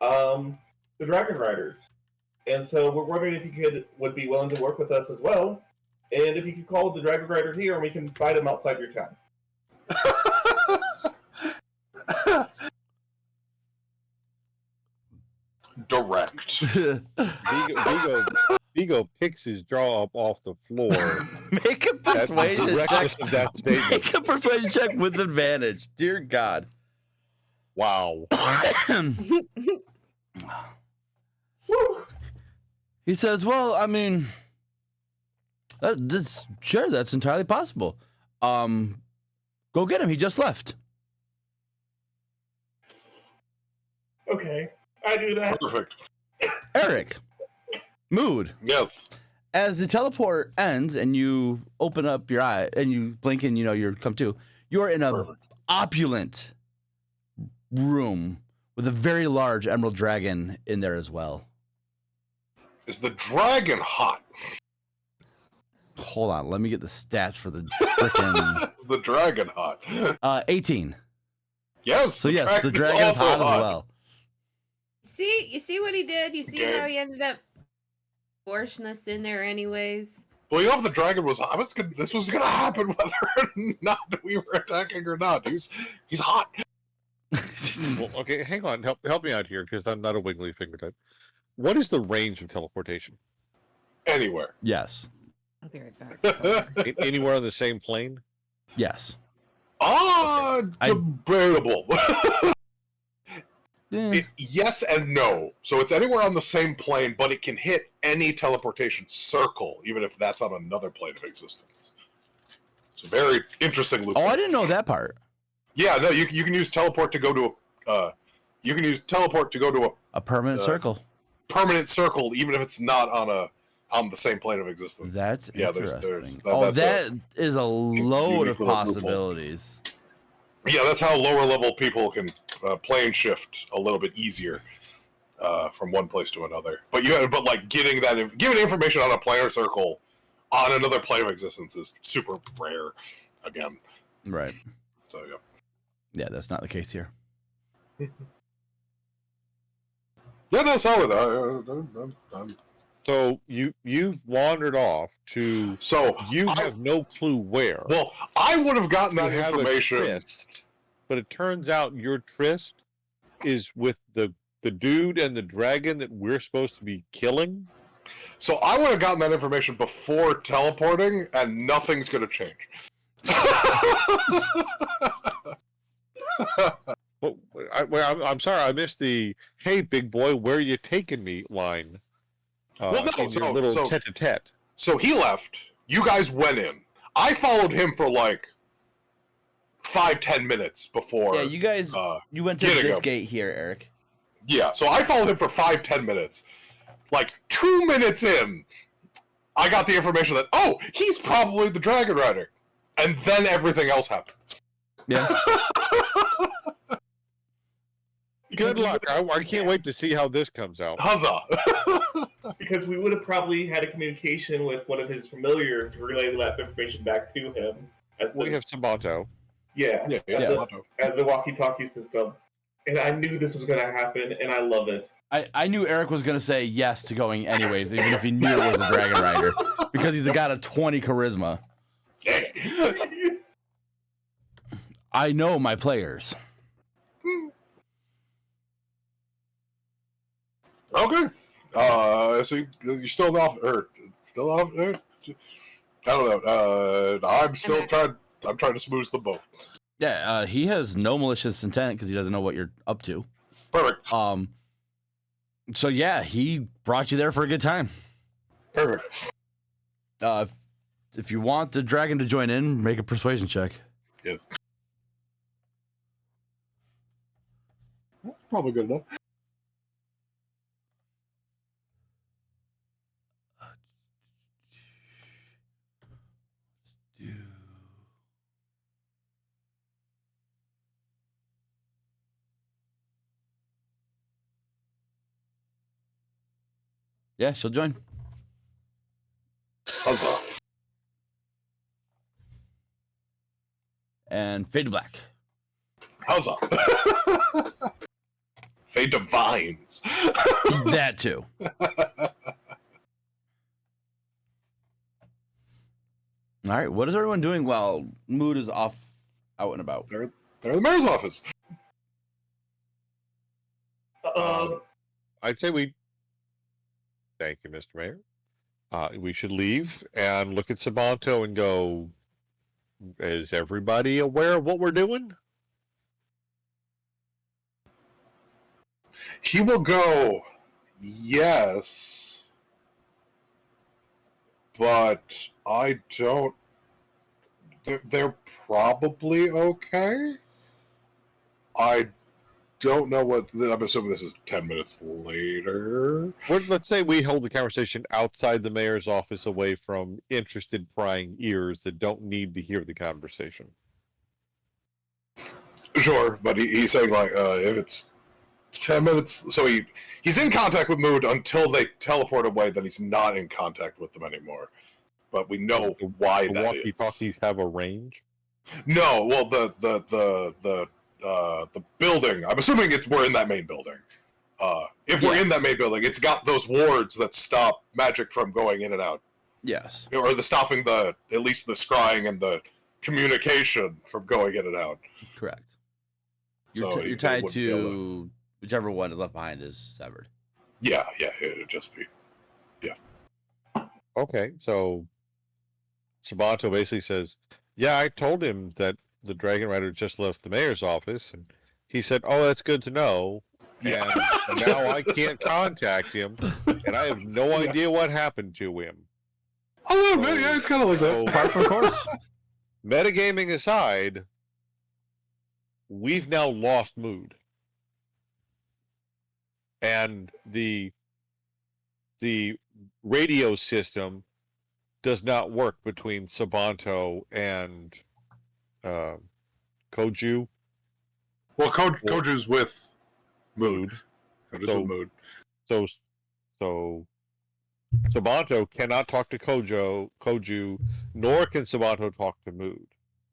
the Dragon Riders. And so we're wondering if you would be willing to work with us as well, and if you could call the Dragon Riders here and we can fight them outside your town. Direct. Vigo picks his jaw up off the floor. Make a at the persuasion directness check. of that statement. Make a persuasion check with advantage. Dear God. Wow. Woo! He says, "Well, I mean, sure, that's entirely possible. Go get him. He just left." Okay, I do that. Perfect. Eric, mood. Yes. As the teleport ends and you open up your eye and you blink and you're come to, you're in a Perfect. opulent room with a very large emerald dragon in there as well. Is the dragon hot? Hold on, let me get the stats for the freaking Is the dragon hot? 18. Yes. So yes, the dragon's hot as well. You see what he did? You see Okay. how he ended up forcing us in there anyways? Well, if the dragon was hot, this was gonna happen whether or not we were attacking or not. He's hot. Well, okay, hang on. Help me out here because I'm not a wiggly finger type. What is the range of teleportation? Anywhere. Yes. I'll be right back. Anywhere on the same plane? Yes. Debatable. Eh. Yes and no. So it's anywhere on the same plane, but it can hit any teleportation circle, even if that's on another plane of existence. It's a very interesting loop. Oh, I didn't know that part. Yeah, no, you can use teleport to go to A permanent circle. permanent circle, even if it's not on on the same plane of existence. That's interesting. There's that is a load of unique little loophole. possibilities. Yeah, that's how lower level people can plane shift a little bit easier from one place to another. But like giving information on a planar circle on another plane of existence is super rare. Again, Right. so yeah. Yeah, that's not the case here. Yeah, no, solid. I'm So you've wandered off to. So You have no clue where. Well, I would have gotten that You have a information. tryst, but it turns out your tryst is with the dude and the dragon that we're supposed to be killing. So I would have gotten that information before teleporting, and nothing's going to change. Well, I'm sorry, I missed the "Hey, big boy, where you taking me?" line. Well, no, in your little tete-a-tete. So he left. You guys went in. I followed him for like 5-10 minutes before. Yeah, you guys, you went to this gate here, Eric. Yeah, so I followed him for 5-10 minutes. Like 2 minutes in, I got the information that, oh, he's probably the Dragon Rider. And then everything else happened. Yeah. Good luck. I can't wait to see how this comes out. Huzzah! Because we would have probably had a communication with one of his familiars to relay that information back to him. We have Sabato. Yeah, as the walkie-talkie system. And I knew this was going to happen, and I love it. I knew Eric was going to say yes to going anyways, even if he knew it was a Dragon Rider, because he's got a 20 charisma. I know my players. Okay. So you're still off, or still off? I don't know. I'm trying to smooth the boat. Yeah, he has no malicious intent because he doesn't know what you're up to. Perfect. So yeah, he brought you there for a good time. Perfect. If you want the dragon to join in, make a persuasion check. Yes. Probably good enough. Yeah, she'll join. Huzzah. And fade to black. Huzzah. Fade to vines. That too. All right, what is everyone doing while Mood is off out and about? They're in the mayor's office. I'd say we. Thank you, Mr. Mayor. We should leave and look at Sabato and go, is everybody aware of what we're doing? He will go, yes, but I don't. They're probably okay. I don't know what. I'm assuming this is 10 minutes later. Let's say we hold the conversation outside the mayor's office, away from interested prying ears that don't need to hear the conversation. Sure, but he's saying like if it's 10 minutes, so he's in contact with Mood until they teleport away. Then he's not in contact with them anymore. But we know why that is. Walkie-talkies have a range? No, well the building. I'm assuming we're in that main building. If we're in that main building, it's got those wards that stop magic from going in and out. Yes. Or stopping at least the scrying and the communication from going in and out. Correct. So you're tied to whichever one is left behind is severed. Yeah, it'd just be. Yeah. Okay, so Sabato basically says, yeah, I told him that the Dragon Rider just left the mayor's office, and he said, oh, that's good to know. Yeah. And now I can't contact him, and I have no idea what happened to him. A little bit, yeah, it's kind of like that. Par for course. Metagaming aside, we've now lost Mood. And the radio system does not work between Sabanto and Koju. Well, Koju's with Mood. Koju's So- with Mood. So Sabanto cannot talk to Koju, nor can Sabanto talk to Mood.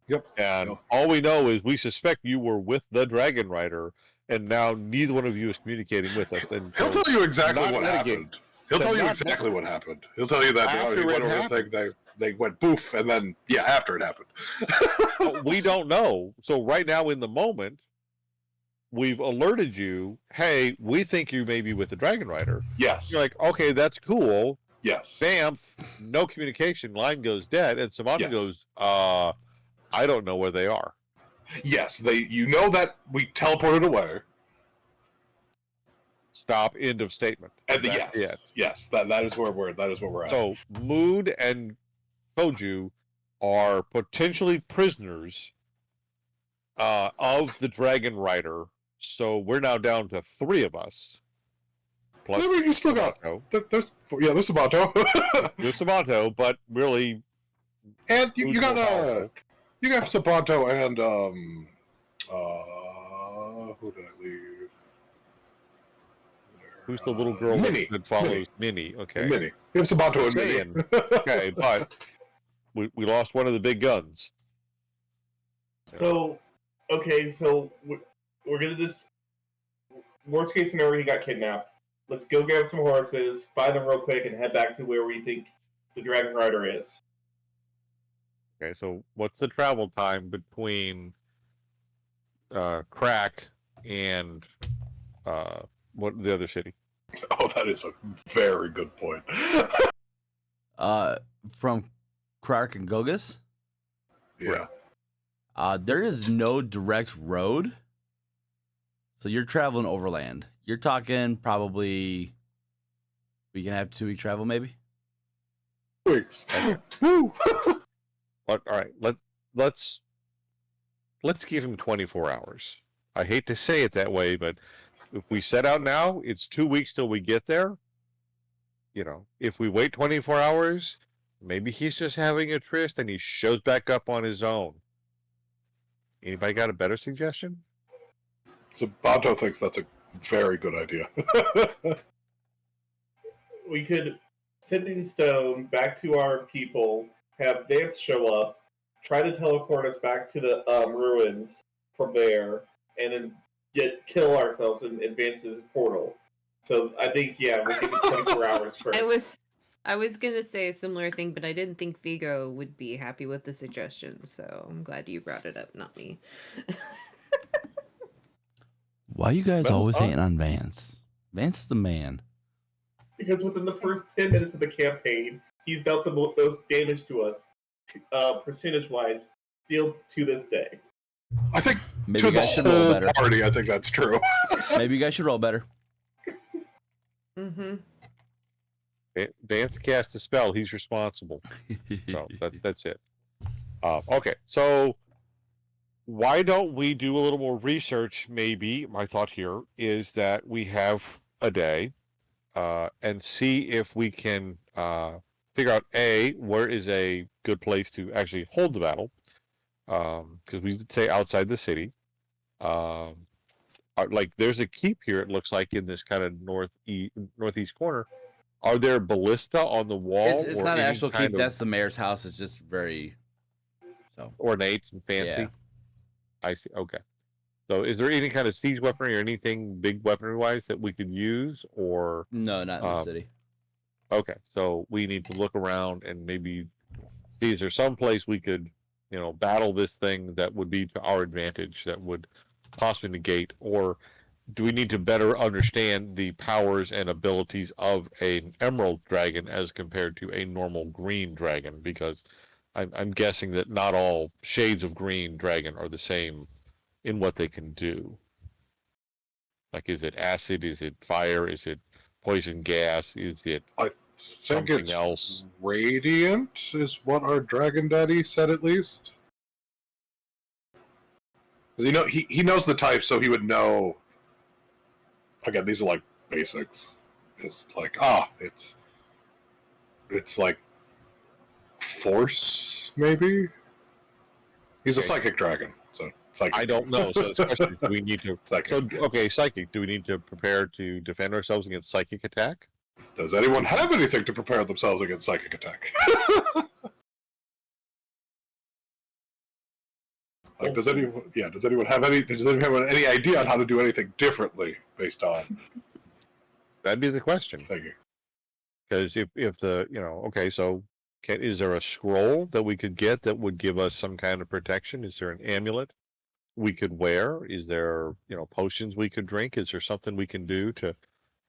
Yep. And No. all we know is we suspect you were with the Dragon Rider, and now neither one of you is communicating with us. And He'll so tell you exactly not what litigate. happened. He'll But tell you not- exactly what happened. He'll tell you that he After went it over the happened. thing, they went boof, and then, after it happened. we don't know. So right now in the moment, we've alerted you, hey, we think you may be with the Dragon Rider. Yes. You're like, okay, that's cool. Yes. Bamf, no communication, line goes dead, and Sabanto Yes. goes, I don't know where they are. Yes. You know that we teleported away. Stop, end of statement. And the That's yes. it. Yes. That is where we're at. So Mood and Koju are potentially prisoners of the Dragon Rider. So we're now down to 3 of us. Plus I mean, you still got Sabanto. there's Sabato. There's Sabanto, but really, And you Mood's got more powerful. you got Sabato and who did I leave? Who's the little girl Minnie. that follows Minnie? Okay. Minnie. You have Sabato and Saying, Minnie. okay, but we lost one of the big guns. So, okay, so we're gonna this worst case scenario. He got kidnapped. Let's go grab some horses, buy them real quick, and head back to where we think the Dragon Rider is. Okay, so what's the travel time between Crack and what the other city? Oh, that is a very good point. From Krark and Gogus, Yeah. there is no direct road, so you're traveling overland. You're talking probably we can have 2-week travel, maybe. Weeks. Woo! But all right, let's give him 24 hours. I hate to say it that way, but if we set out now, it's 2 weeks till we get there. You know, if we wait 24 hours, maybe he's just having a tryst and he shows back up on his own. Anybody got a better suggestion? Sabato thinks that's a very good idea. We could send in stone back to our people, have Vance show up, try to teleport us back to the ruins from there, and then kill ourselves in Vance's portal. So I think, we'll give it 24 hours first. I was gonna say a similar thing, but I didn't think Vigo would be happy with the suggestion, so I'm glad you brought it up, not me. Why you guys Well, always hating on Vance? Vance is the man. Because within the first 10 minutes of the campaign, he's dealt the most damage to us, percentage-wise, still to this day. I think Maybe to you the guys should roll whole better. party, I think that's true. Maybe you guys should roll better. Mm-hmm. Vance cast a spell. He's responsible. So that's it. Okay, so why don't we do a little more research? Maybe my thought here is that we have a day and see if we can figure out where is a good place to actually hold the battle, because we did say outside the city. Like there's a keep here. It looks like in this kind of northeast corner. Are there ballista on the wall? It's or not an any actual kind keep. of That's the mayor's house. It's just very ornate and fancy. Yeah. I see. Okay. So, is there any kind of siege weaponry or anything big weaponry-wise that we could use, or No, not in the city. okay? So we need to look around and maybe see is there some place we could, battle this thing that would be to our advantage that would possibly negate, or do we need to better understand the powers and abilities of an emerald dragon as compared to a normal green dragon? Because I'm guessing that not all shades of green dragon are the same in what they can do. Like, is it acid? Is it fire? Is it poison gas? Is it I think something it's else? radiant, is what our dragon daddy said, at least. 'Cause he knows the type, so he would know. Again, these are like basics. It's like, it's It's like force, maybe? He's a Okay. psychic dragon, so psychic. I don't know. So the question: do we need to? Psychic. So okay, psychic. Do we need to prepare to defend ourselves against psychic attack? Does anyone have anything to prepare themselves against psychic attack? Like, does anyone have any idea on how to do anything differently based on That'd be the question. thinking? Because if the okay, so is there a scroll that we could get that would give us some kind of protection? Is there an amulet we could wear? Is there potions we could drink? Is there something we can do to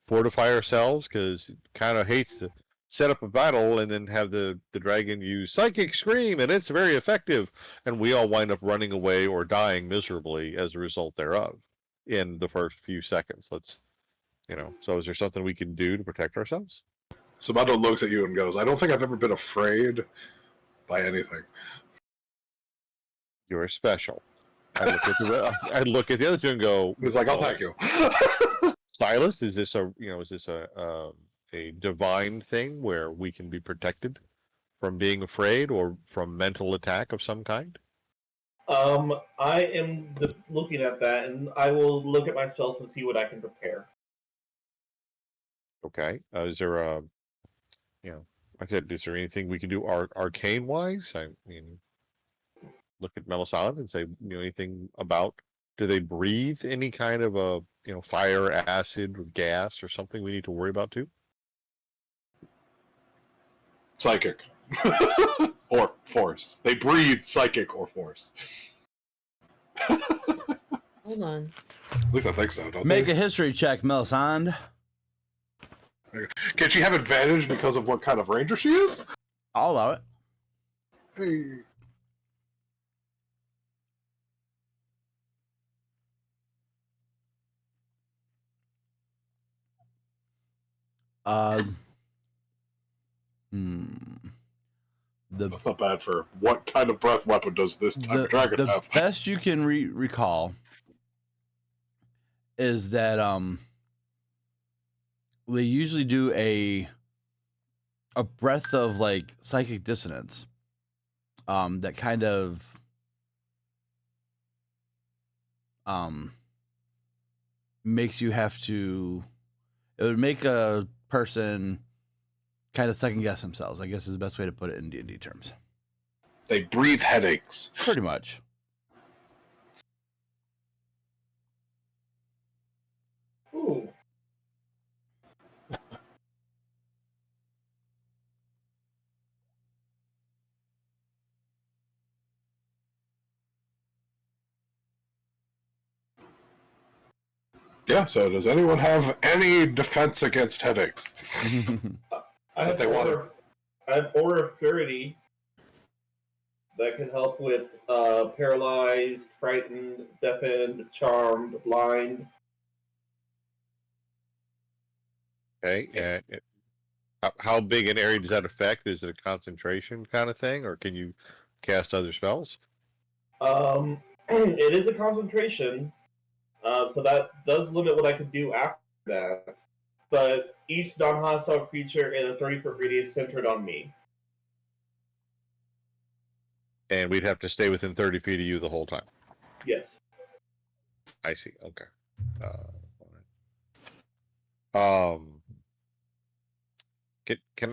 fortify ourselves? Because it kind of hates to set up a battle and then have the dragon use psychic scream and it's very effective, and we all wind up running away or dying miserably as a result thereof in the first few seconds. So is there something we can do to protect ourselves? Sabato looks at you and goes, I don't think I've ever been afraid by anything. You're special. I look at the other two and go. He's like, "Oh, thank you." Silas, is this a divine thing where we can be protected from being afraid or from mental attack of some kind? I am looking at that, and I will look at my spells to see what I can prepare. Okay. Is there like I said, is there anything we can do arcane wise? I mean, look at Melisande and say, anything about, do they breathe any kind of a, fire, acid, or gas or something we need to worry about too? Psychic. Or force. They breathe psychic or force. Hold on. At least I think so, don't Make they? a history check, Melisande. Can she have advantage because of what kind of ranger she is? I'll allow it. Hey. That's not bad for what kind of breath weapon does this type of dragon the have? best you can recall is that they usually do a breath of like psychic dissonance that kind of makes you have to, it would make a person kind of second guess themselves, I guess is the best way to put it in D&D terms. They breathe headaches. Pretty much. Ooh. Yeah, so does anyone have any defense against headaches? I have Order of Purity that can help with paralyzed, frightened, deafened, charmed, blind. Okay. How big an area does that affect? Is it a concentration kind of thing, or can you cast other spells? It is a concentration, so that does limit what I can do after that. But each non-hostile creature in a 30-foot radius centered on me. And we'd have to stay within 30 feet of you the whole time. Yes. I see. Okay. Can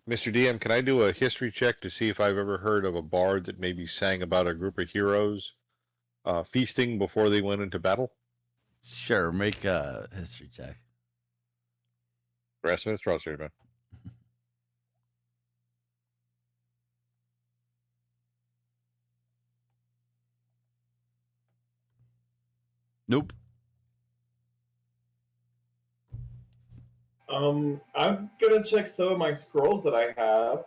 Mr. DM, can I do a history check to see if I've ever heard of a bard that maybe sang about a group of heroes feasting before they went into battle? Sure, make a history check. Rasmus, trust here, man. Nope. I'm gonna check some of my scrolls that I have.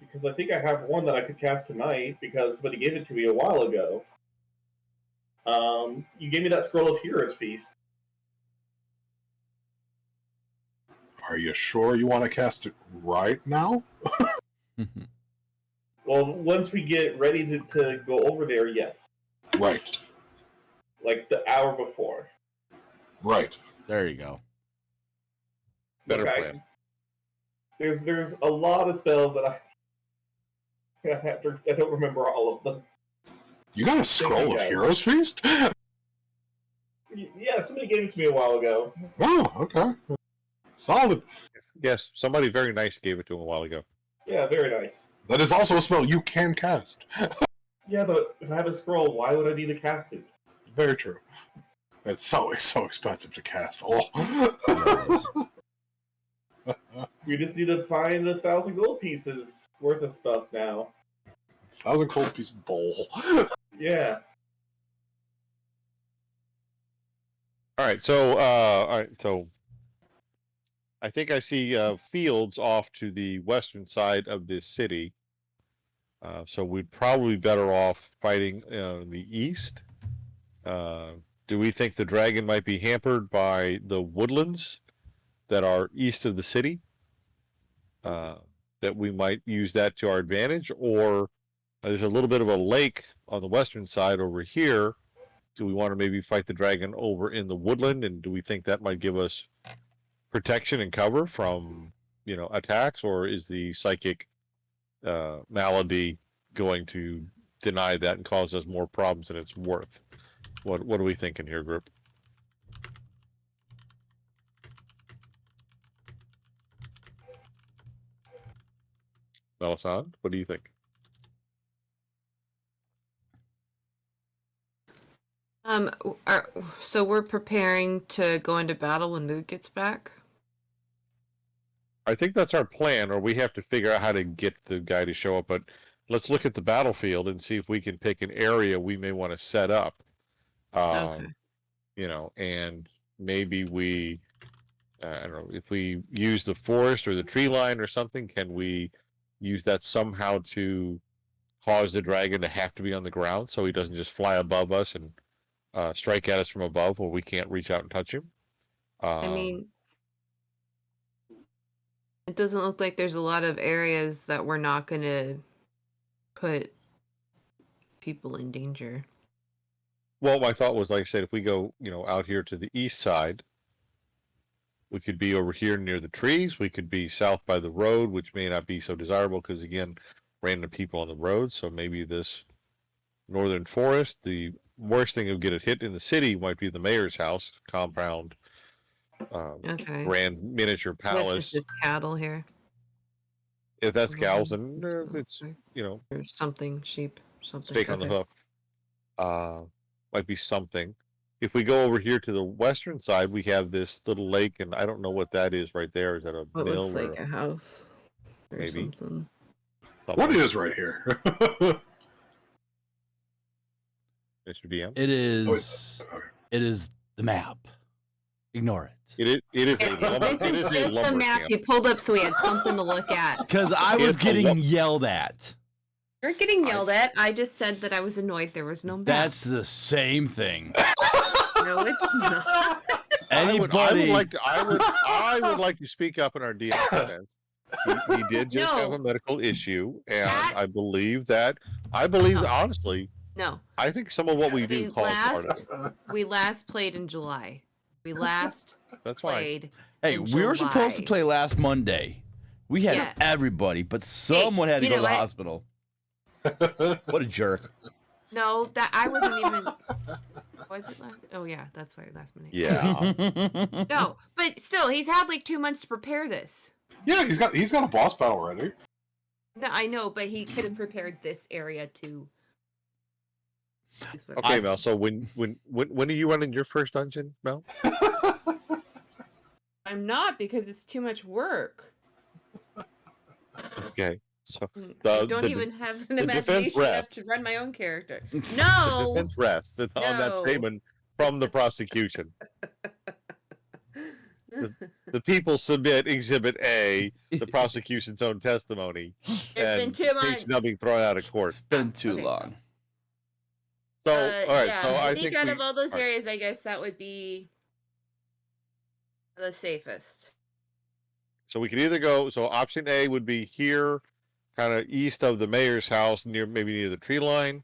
Because I think I have one that I could cast tonight because somebody gave it to me a while ago. You gave me that scroll of Heroes Feast. Are you sure you want to cast it right now? Well, once we get ready to go over there, yes. Right. Like the hour before. Right. There you go. Better Okay. plan. There's a lot of spells that I don't remember all of them. You got a scroll of Heroes Feast? Yeah, somebody gave it to me a while ago. Oh, okay. Solid. Yes, somebody very nice gave it to him a while ago. Yeah, very nice. That is also a spell you can cast. Yeah, but if I have a scroll, why would I need to cast it? Very true. It's so expensive to cast. Oh. We just need to find 1,000 gold pieces worth of stuff now. 1,000 gold piece bowl. Yeah. All right, so I think I see fields off to the western side of this city. So we'd probably be better off fighting in the east. Do we think the dragon might be hampered by the woodlands that are east of the city? That we might use that to our advantage, or there's a little bit of a lake on the western side over here. Do we want to maybe fight the dragon over in the woodland, and do we think that might give us protection and cover from, attacks, or is the psychic malady going to deny that and cause us more problems than it's worth? What are we thinking here, group? Melisande, what do you think? So we're preparing to go into battle when Mood gets back? I think that's our plan, or we have to figure out how to get the guy to show up. But let's look at the battlefield and see if we can pick an area we may want to set up. Okay. And maybe we, I don't know, if we use the forest or the tree line or something, can we use that somehow to cause the dragon to have to be on the ground so he doesn't just fly above us and strike at us from above where we can't reach out and touch him? I mean, it doesn't look like there's a lot of areas that we're not going to put people in danger. Well, my thought was, like I said, if we go, out here to the east side, we could be over here near the trees. We could be south by the road, which may not be so desirable because, again, random people on the road. So maybe this northern forest. The worst thing of get it hit in the city might be the mayor's house, compound, Okay. grand miniature palace. This is just cattle here. If that's cows, then it's, or something, sheep, something. Steak on the hoof. Might be something. If we go over here to the western side, we have this little lake, and I don't know what that is right there. Is that a It mill? looks like a house or maybe something. What is right here? Mr. DM? It is. It is the map. Ignore it. It is a lumber. This is just the map you pulled up so we had something to look at. Because I was getting yelled at. You're getting yelled at. I just said that I was annoyed there was no map. That's the same thing. No, it's not. Anybody? I would like to speak up in our DM defense. He did just have a medical issue, and I believe honestly. No. I think some of what we do calls part of it. We last played in July. We last That's played. Hey, we were supposed to play last Monday. We had everybody, but someone had to go to the hospital. What a jerk. No, that I wasn't even. Was it last? Oh yeah, that's why last Monday. Yeah. No, but still, he's had like 2 months to prepare this. Yeah, he's got a boss battle ready. No, I know, but he could have prepared this area too. Okay, Mel. So when are you running your first dungeon, Mel? I'm not because it's too much work. Okay. So I don't even have an imagination enough to run my own character. No. The defense rests. It's on that statement from the prosecution. The people submit Exhibit A, the prosecution's own testimony. It's been 2 months. Now being thrown out of court. It's been too long. So, all right. Yeah, so I think out of all those areas, I guess that would be the safest. So we could either go. So option A would be here, kind of east of the mayor's house, maybe near the tree line.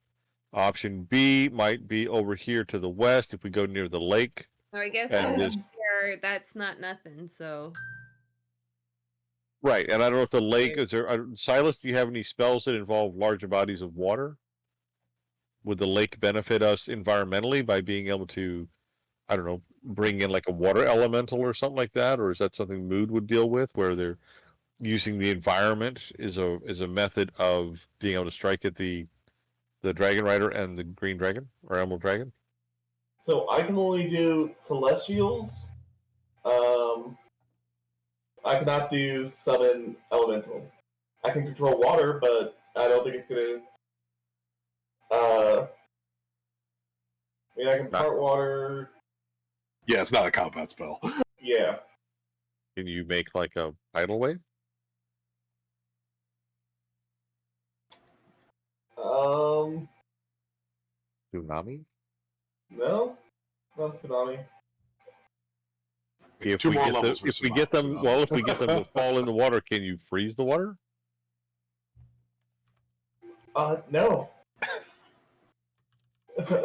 Option B might be over here to the west if we go near the lake. Or I guess And over there, that's not nothing. So. Right, and I don't know if the lake is there. Silas, do you have any spells that involve larger bodies of water? Would the lake benefit us environmentally by being able to, I don't know, bring in like a water elemental or something like that, or is that something Mood would deal with, where they're using the environment is a method of being able to strike at the dragon rider and the green dragon or emerald dragon? So I can only do celestials. I cannot do summon elemental. I can control water, but I don't think it's gonna. I mean, I can part water. Yeah, it's not a combat spell. Yeah. Can you make like a tidal wave? Tsunami? No, not tsunami. If Two we more get levels. if we get them, well, if we get them to fall in the water, can you freeze the water? No.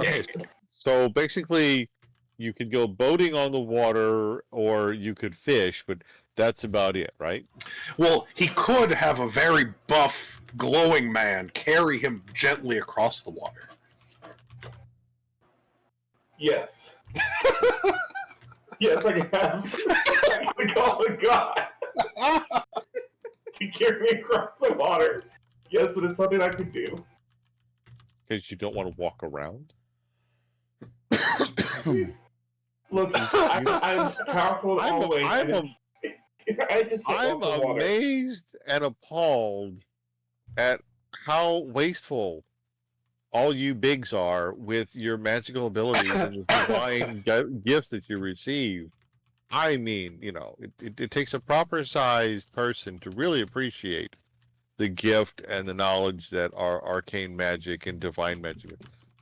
Yes. So basically, you could go boating on the water, or you could fish, but that's about it, right? Well, he could have a very buff, glowing man carry him gently across the water. Yes. Yes, I can have. I can call a god to carry me across the water. Yes, it is something I can do. Because you don't want to walk around. Look, I'm powerful always. I just I'm walk on water. amazed and appalled at how wasteful all you bigs are with your magical abilities and the divine gifts that you receive. I mean, you know, it takes a proper sized person to really appreciate the gift and the knowledge that are arcane magic and divine magic.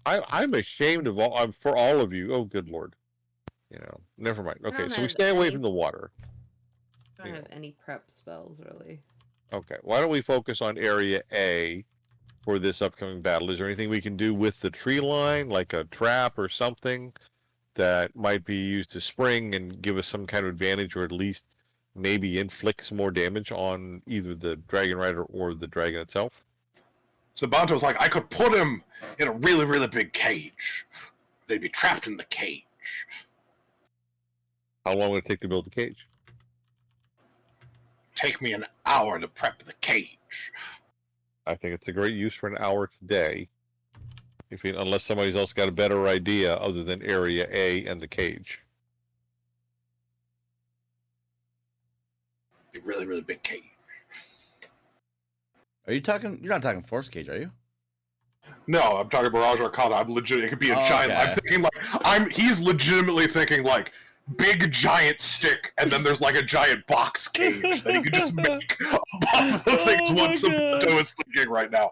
I'm ashamed of all. I'm for all of you. Oh, good Lord. You know, never mind. Okay, don't so we have stay away any- from the water. I don't have any prep spells really. Okay, why don't we focus on Area A for this upcoming battle? Is there anything we can do with the tree line, like a trap or something that might be used to spring and give us some kind of advantage, or at least maybe inflict some more damage on either the dragon rider or the dragon itself? Sabanto's like, I could put him in a really, really big cage. They'd be trapped in the cage. How long would it take to build the cage? Take me an hour to prep the cage. I think it's a great use for an hour today. Unless somebody's else got a better idea other than Area A and the cage. A really, really big cage. Are you talking? You're not talking Force Cage, are you? No, I'm talking Mirage Arcana. I'm legit. It could be a giant. Okay. I'm thinking like he's legitimately thinking like big giant stick, and then there's like a giant box cage that he could just make above the things what Sabanto is thinking right now.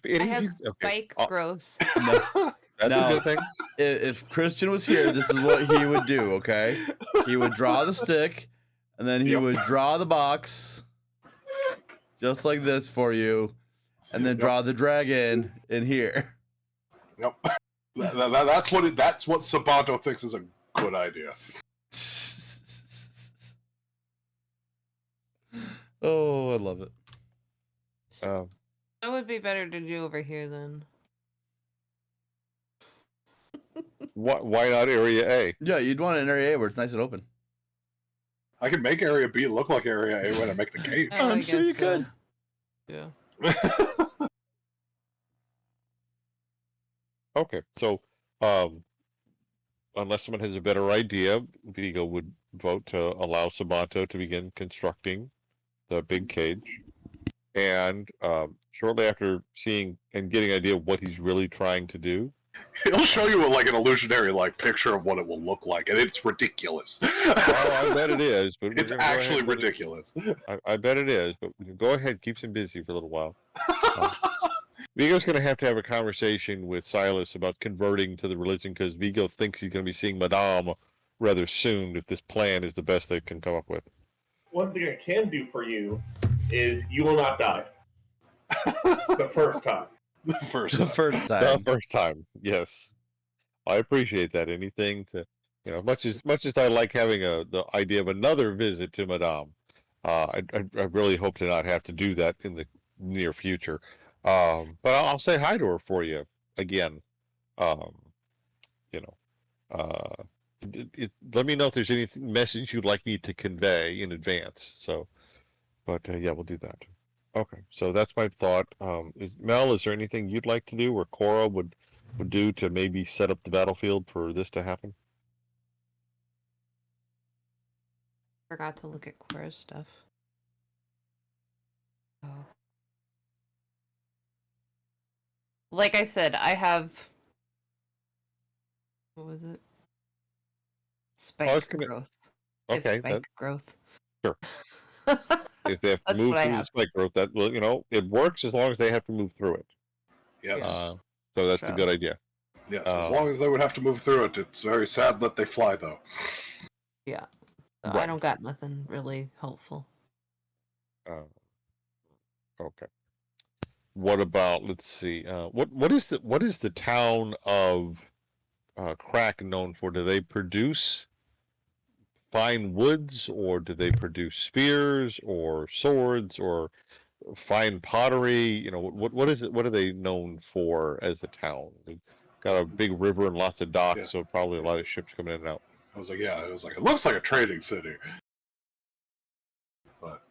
I have spike growth. No. That's Now- a good thing. If Christian was here, this is what he would do, okay? He would draw the stick, and then he Yep. would draw the box, just like this for you, and then draw the dragon in here. Yep. That's what Sabanto thinks is a good idea. Oh, I love it. That would be better to do over here then. Why not Area A? Yeah, you'd want an area where it's nice and open. I can make Area B look like Area A when I make the cage. Oh, I I'm sure you guess so. could. Yeah. Okay, so unless someone has a better idea, Vigo would vote to allow Sabanto to begin constructing the big cage. And shortly after seeing and getting an idea of what he's really trying to do, He'll show you like an illusionary picture of what it will look like, and it's ridiculous. I bet it is. But It's actually ridiculous. I bet it is. But go ahead, keeps him busy for a little while. Vigo's going to have a conversation with Silas about converting to the religion, because Vigo thinks he's going to be seeing Madame rather soon if this plan is the best they can come up with. One thing I can do for you is you will not die. The first time. The first The time. first The time. first time, yes. I appreciate that. Anything to You know, much as I like having the idea of another visit to Madame, I really hope to not have to do that in the near future. But I'll say hi to her for you again. Um, you know, let me know if there's any message you'd like me to convey in advance. So, but yeah, we'll do that. Okay, so that's my thought. Is there anything you'd like to do, or Cora would do to maybe set up the battlefield for this to happen? Forgot to look at Cora's stuff. Oh. Like I said, I have. What was it? Spike growth. I have Okay, spike growth. Sure. If they have to move through the spike growth, that will, it works as long as they have to move through it. Yes. So that's a good idea. Yes, as long as they would have to move through it. It's very sad that they fly, though. Yeah. So Right. I don't got nothing really helpful. Okay. What about, let's see, what is the town of Crack known for? Do they produce fine woods, or do they produce spears or swords or fine pottery? You know, what is it? What are they known for as a town? They've got a big river and lots of docks, so probably a lot of ships coming in and out. I was like, yeah, it looks like a trading city. But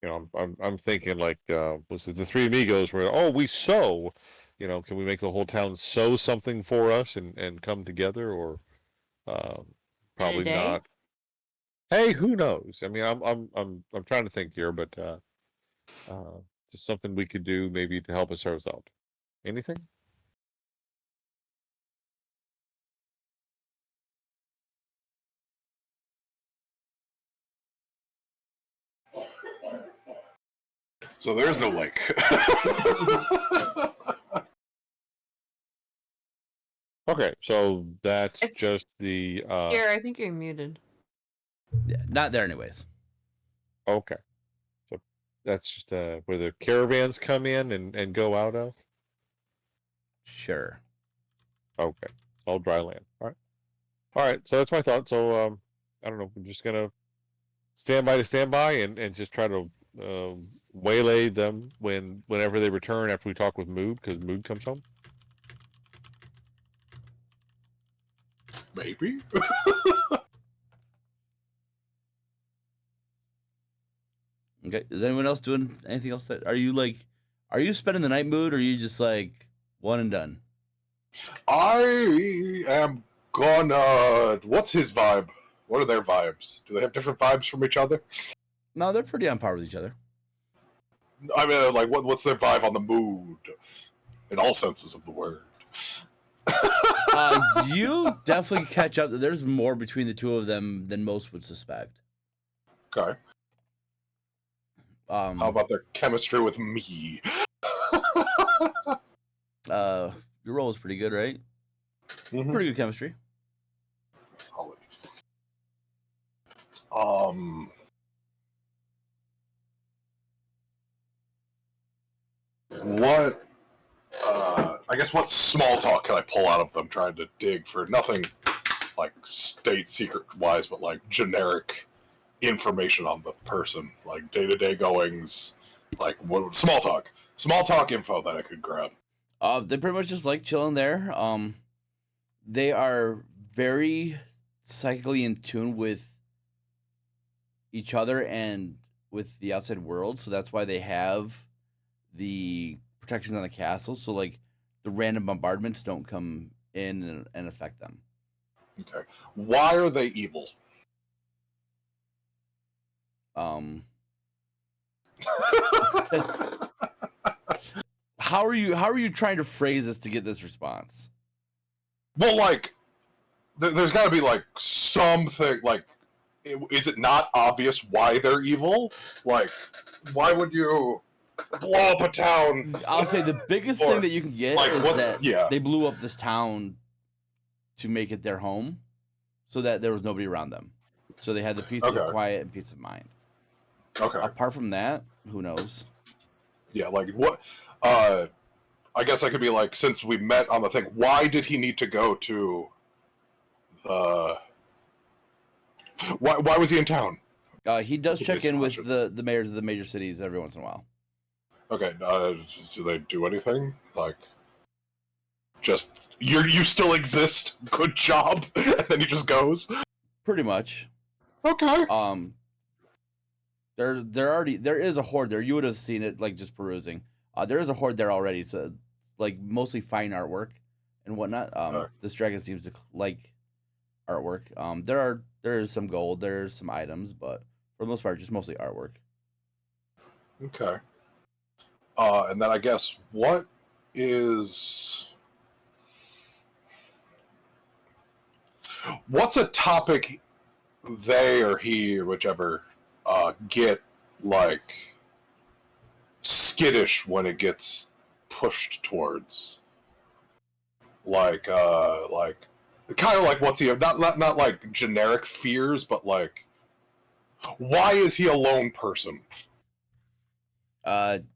you know, I'm thinking like, was it the Three Amigos where, we sew, can we make the whole town sew something for us and come together, or probably not. Hey, who knows? I mean, I'm trying to think here, but just something we could do maybe to help us out. Anything? So there is no lake. Okay, so that's just the. Here, I think you're muted. Yeah, not there anyways. Okay, so that's just where the caravans come in and go out of. Sure. Okay, all dry land. All right. So that's my thought. So I don't know. We're just gonna stand by and just try to waylay them whenever they return after we talk with Mood, because Mood comes home. Maybe. Okay. Is anyone else doing anything else? Are you spending the night mood, or are you just like one and done? I am gonna. What's his vibe? What are their vibes? Do they have different vibes from each other? No, they're pretty on par with each other. I mean, like, what's their vibe on the mood? In all senses of the word. You definitely catch up. There's more between the two of them than most would suspect. Okay. How about their chemistry with me? Your role is pretty good, right? Mm-hmm. Pretty good chemistry. Solid. What? I guess what small talk can I pull out of them? Trying to dig for nothing like state secret wise, but like generic information on the person, like day-to-day goings, like what small talk info that I could grab. They pretty much just like chilling there. They are very psychically in tune with each other and with the outside world, so that's why they have the protections on the castle. So like the random bombardments don't come in and affect them. Okay, why are they evil? How are you trying to phrase this to get this response? Well, like, there's got to be like something. Like, is it not obvious why they're evil? Like, why would you blow up a town? I'll say the biggest thing that you can get is that they blew up this town to make it their home, so that there was nobody around them. So they had the peace of quiet and peace of mind. Okay. Apart from that, who knows? Yeah, like what? I guess I could be like, since we met on the thing, why did he need to go to Why was he in town? He does That's a check decent in with question. the mayors of the major cities every once in a while. Okay, do they do anything? Like, just you still exist? Good job, and then he just goes. Pretty much. Okay. There is a horde there. You would have seen it like just perusing. There is a horde there already. So like mostly fine artwork and whatnot. This dragon seems to like artwork. There is some gold. There's some items, but for the most part, just mostly artwork. Okay. And then I guess what's a topic they or he or whichever get like skittish when it gets pushed towards? Like kind of like what's he not like generic fears, but like why is he a lone person?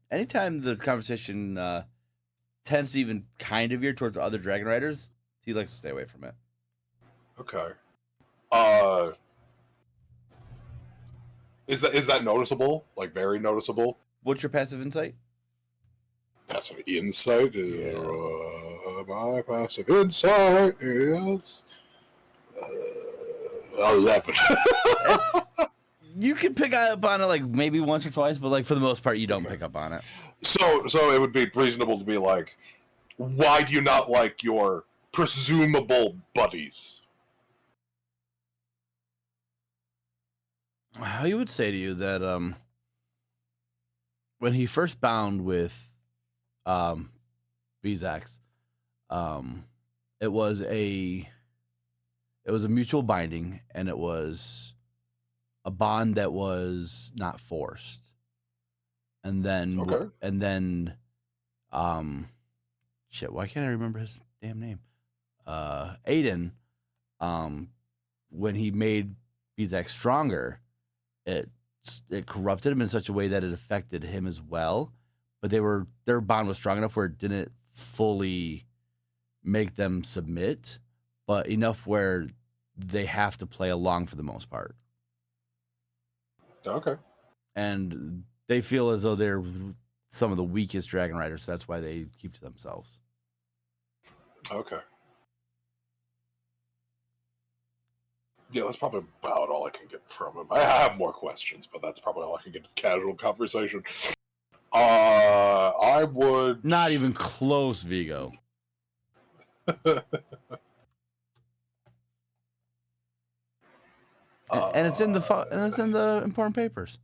Anytime the conversation tends to even kind of veer towards other dragon riders, he likes to stay away from it. Okay. Is that noticeable? Like very noticeable? What's your passive insight? Passive insight is Yeah. My passive insight is 11. You can pick up on it like maybe once or twice, but like for the most part, you don't pick up on it. So it would be reasonable to be like, why do you not like your presumable buddies? He would say to you that when he first bound with Vzax, it was a mutual binding, and it was a bond that was not forced. And then shit, why can't I remember his damn name? Aiden, when he made Vzax stronger, it corrupted him in such a way that it affected him as well. But their bond was strong enough where it didn't fully make them submit, but enough where they have to play along for the most part. Okay. And they feel as though they're some of the weakest dragon riders, so that's why they keep to themselves. Okay. Yeah, that's probably about all I can get from him. I have more questions, but that's probably all I can get to casual conversation. I would Not even close, Vigo. And it's in the important papers.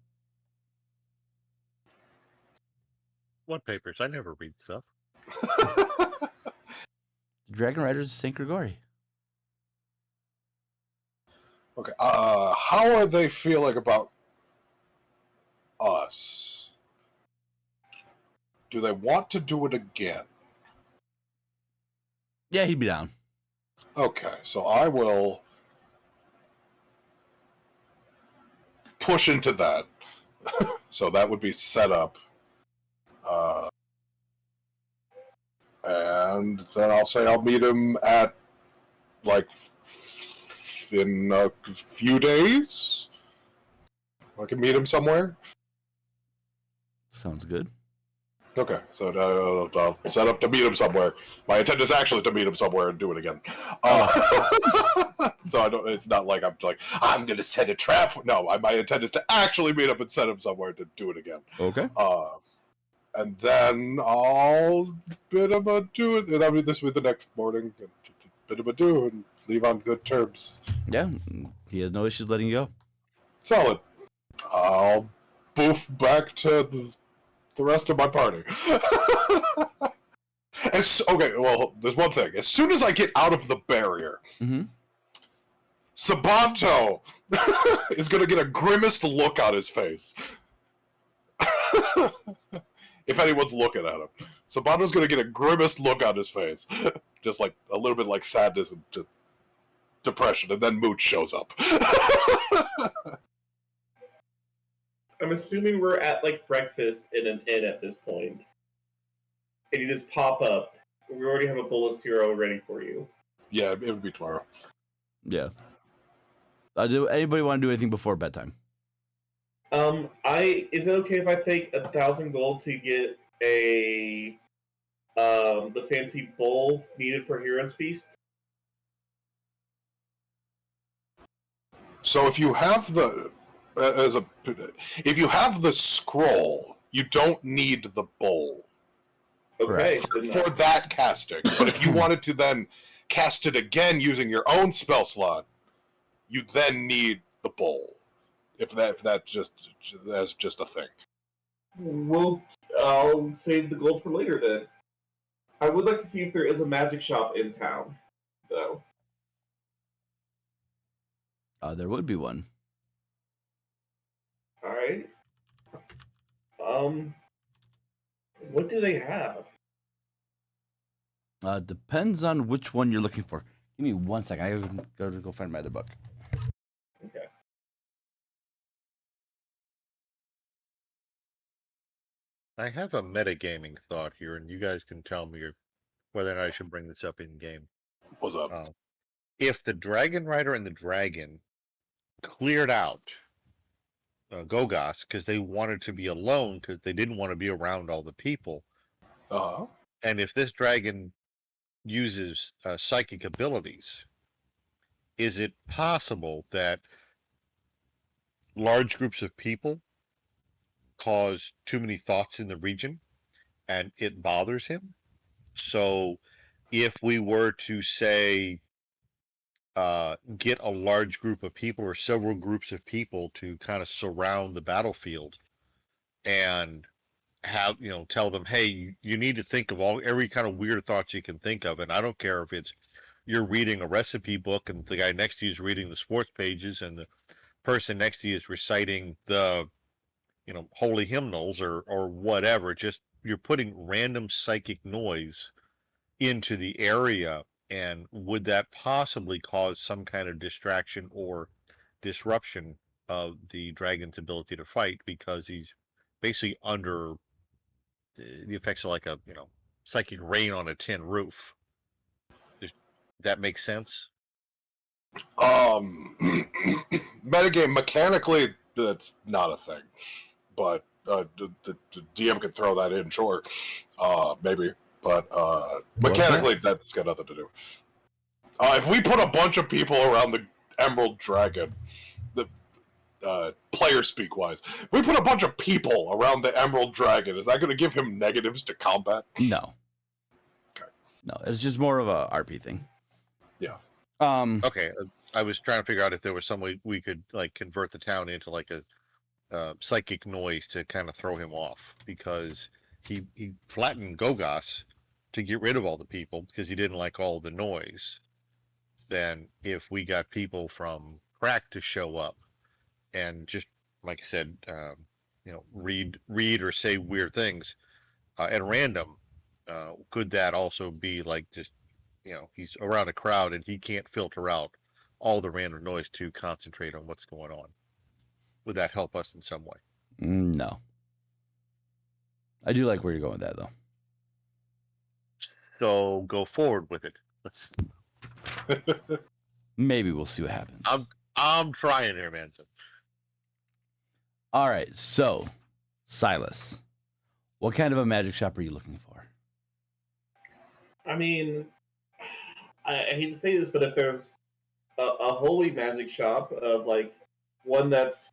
What papers? I never read stuff. Dragon Riders of Saint Gregorie. Okay. How are they feeling about us? Do they want to do it again? Yeah, he'd be down. Okay, so I will push into that. So that would be set up. And then I'll say I'll meet him at, like, in a few days. I can meet him somewhere. Sounds good. Okay, so I'll set up to meet him somewhere. My intent is actually to meet him somewhere and do it again. So I don't. It's not like I'm going to set a trap. No, my intent is to actually meet him and set him somewhere to do it again. Okay. And then I'll bid him adieu. And I mean, this will be the next morning. Bid him adieu and leave on good terms. Yeah, he has no issues letting you go. Solid. I'll boof back to the rest of my party. Okay, well, there's one thing. As soon as I get out of the barrier, Sabanto is going to get a grimaced look on his face. If anyone's looking at him. Sabanto's going to get a grimaced look on his face. Just like a little bit like sadness and just depression. And then Mooch shows up. I'm assuming we're at like breakfast in an inn at this point. And you just pop up. We already have a bowl of cereal ready for you. Yeah, it would be tomorrow. Yeah. Do anybody want to do anything before bedtime? Is it okay if I take 1,000 gold to get the fancy bowl needed for Heroes Feast? So if you have if you have the scroll, you don't need the bowl Okay, Right. then for that casting. But if you wanted to then cast it again using your own spell slot, you then need the bowl. If that's just a thing. I'll save the gold for later then. I would like to see if there is a magic shop in town, though. There would be one. All right. What do they have? Depends on which one you're looking for. Give me 1 second. I gotta go find my other book. Okay. I have a metagaming thought here, and you guys can tell me whether or not I should bring this up in game. What's up? If the Dragon Rider and the Dragon cleared out Gogos because they wanted to be alone because they didn't want to be around all the people, and if this dragon uses psychic abilities, is it possible that large groups of people cause too many thoughts in the region and it bothers him? So if we were to say get a large group of people or several groups of people to kind of surround the battlefield and have, tell them, hey, you need to think of every kind of weird thoughts you can think of, and I don't care if it's you're reading a recipe book and the guy next to you is reading the sports pages and the person next to you is reciting the holy hymnals or whatever. Just you're putting random psychic noise into the area, and would that possibly cause some kind of distraction or disruption of the dragon's ability to fight because he's basically under the effects of like a psychic rain on a tin roof? Does that make sense? Metagame mechanically, that's not a thing, but the DM can throw that in, sure, maybe, but mechanically that's got nothing to do. If we put a bunch of people around the Emerald Dragon, the player speak wise, if we put a bunch of people around the Emerald Dragon, is that going to give him negatives to combat? No. Okay. No, it's just more of a RP thing. Yeah. Okay, I was trying to figure out if there was some way we could like convert the town into like a psychic noise to kind of throw him off, because he flattened Gogos to get rid of all the people because he didn't like all the noise. Then if we got people from Crack to show up and just like I said, read or say weird things at random, could that also be like just he's around a crowd and he can't filter out all the random noise to concentrate on what's going on? Would that help us in some way? No. I do like where you're going with that, though. So go forward with it. Let's. Maybe we'll see what happens. I'm trying here, man. All right, so Silas, what kind of a magic shop are you looking for? I mean, I hate to say this, but if there's a holy magic shop of like one that's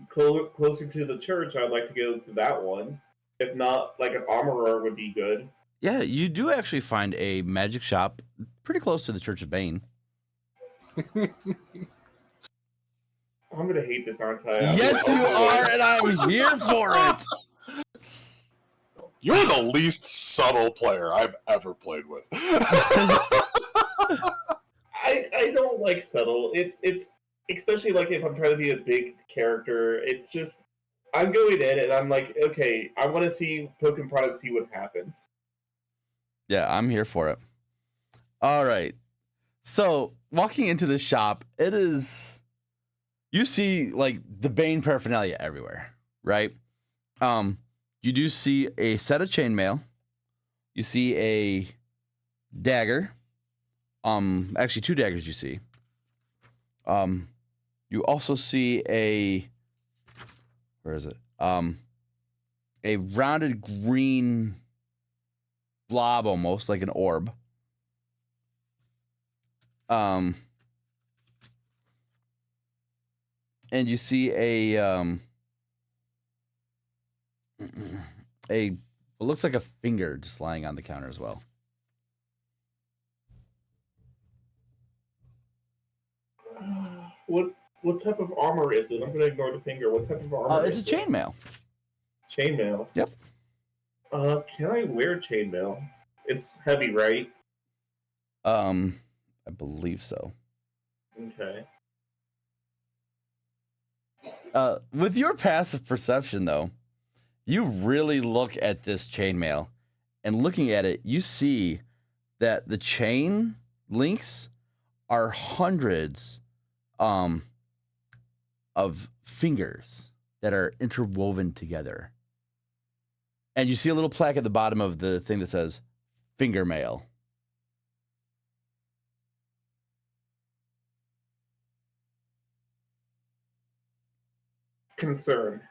closer to the church, I'd like to go to that one. If not, like an armorer would be good. Yeah, you do actually find a magic shop pretty close to the Church of Bane. I'm gonna hate this, aren't I? Yes, you are, and I'm here for it. You're the least subtle player I've ever played with. I don't like subtle. It's especially like if I'm trying to be a big character. It's just I'm going in and I'm like, okay, I want to see poke and prod and see what happens. Yeah, I'm here for it. All right. So, walking into the shop, you see like the Bane paraphernalia everywhere, right? You do see a set of chainmail. You see a dagger, Actually, 2 daggers you see. You also see where is it? A rounded green blob, almost like an orb. And you see what looks like a finger just lying on the counter as well. What type of armor is it? I'm gonna ignore the finger. What type of armor It's is a chainmail. Chainmail. Yep. Can I wear chainmail? It's heavy, right? I believe so. Okay. With your passive perception, though, you really look at this chainmail, and looking at it, you see that the chain links are hundreds of fingers that are interwoven together. And you see a little plaque at the bottom of the thing that says finger mail. Concerned.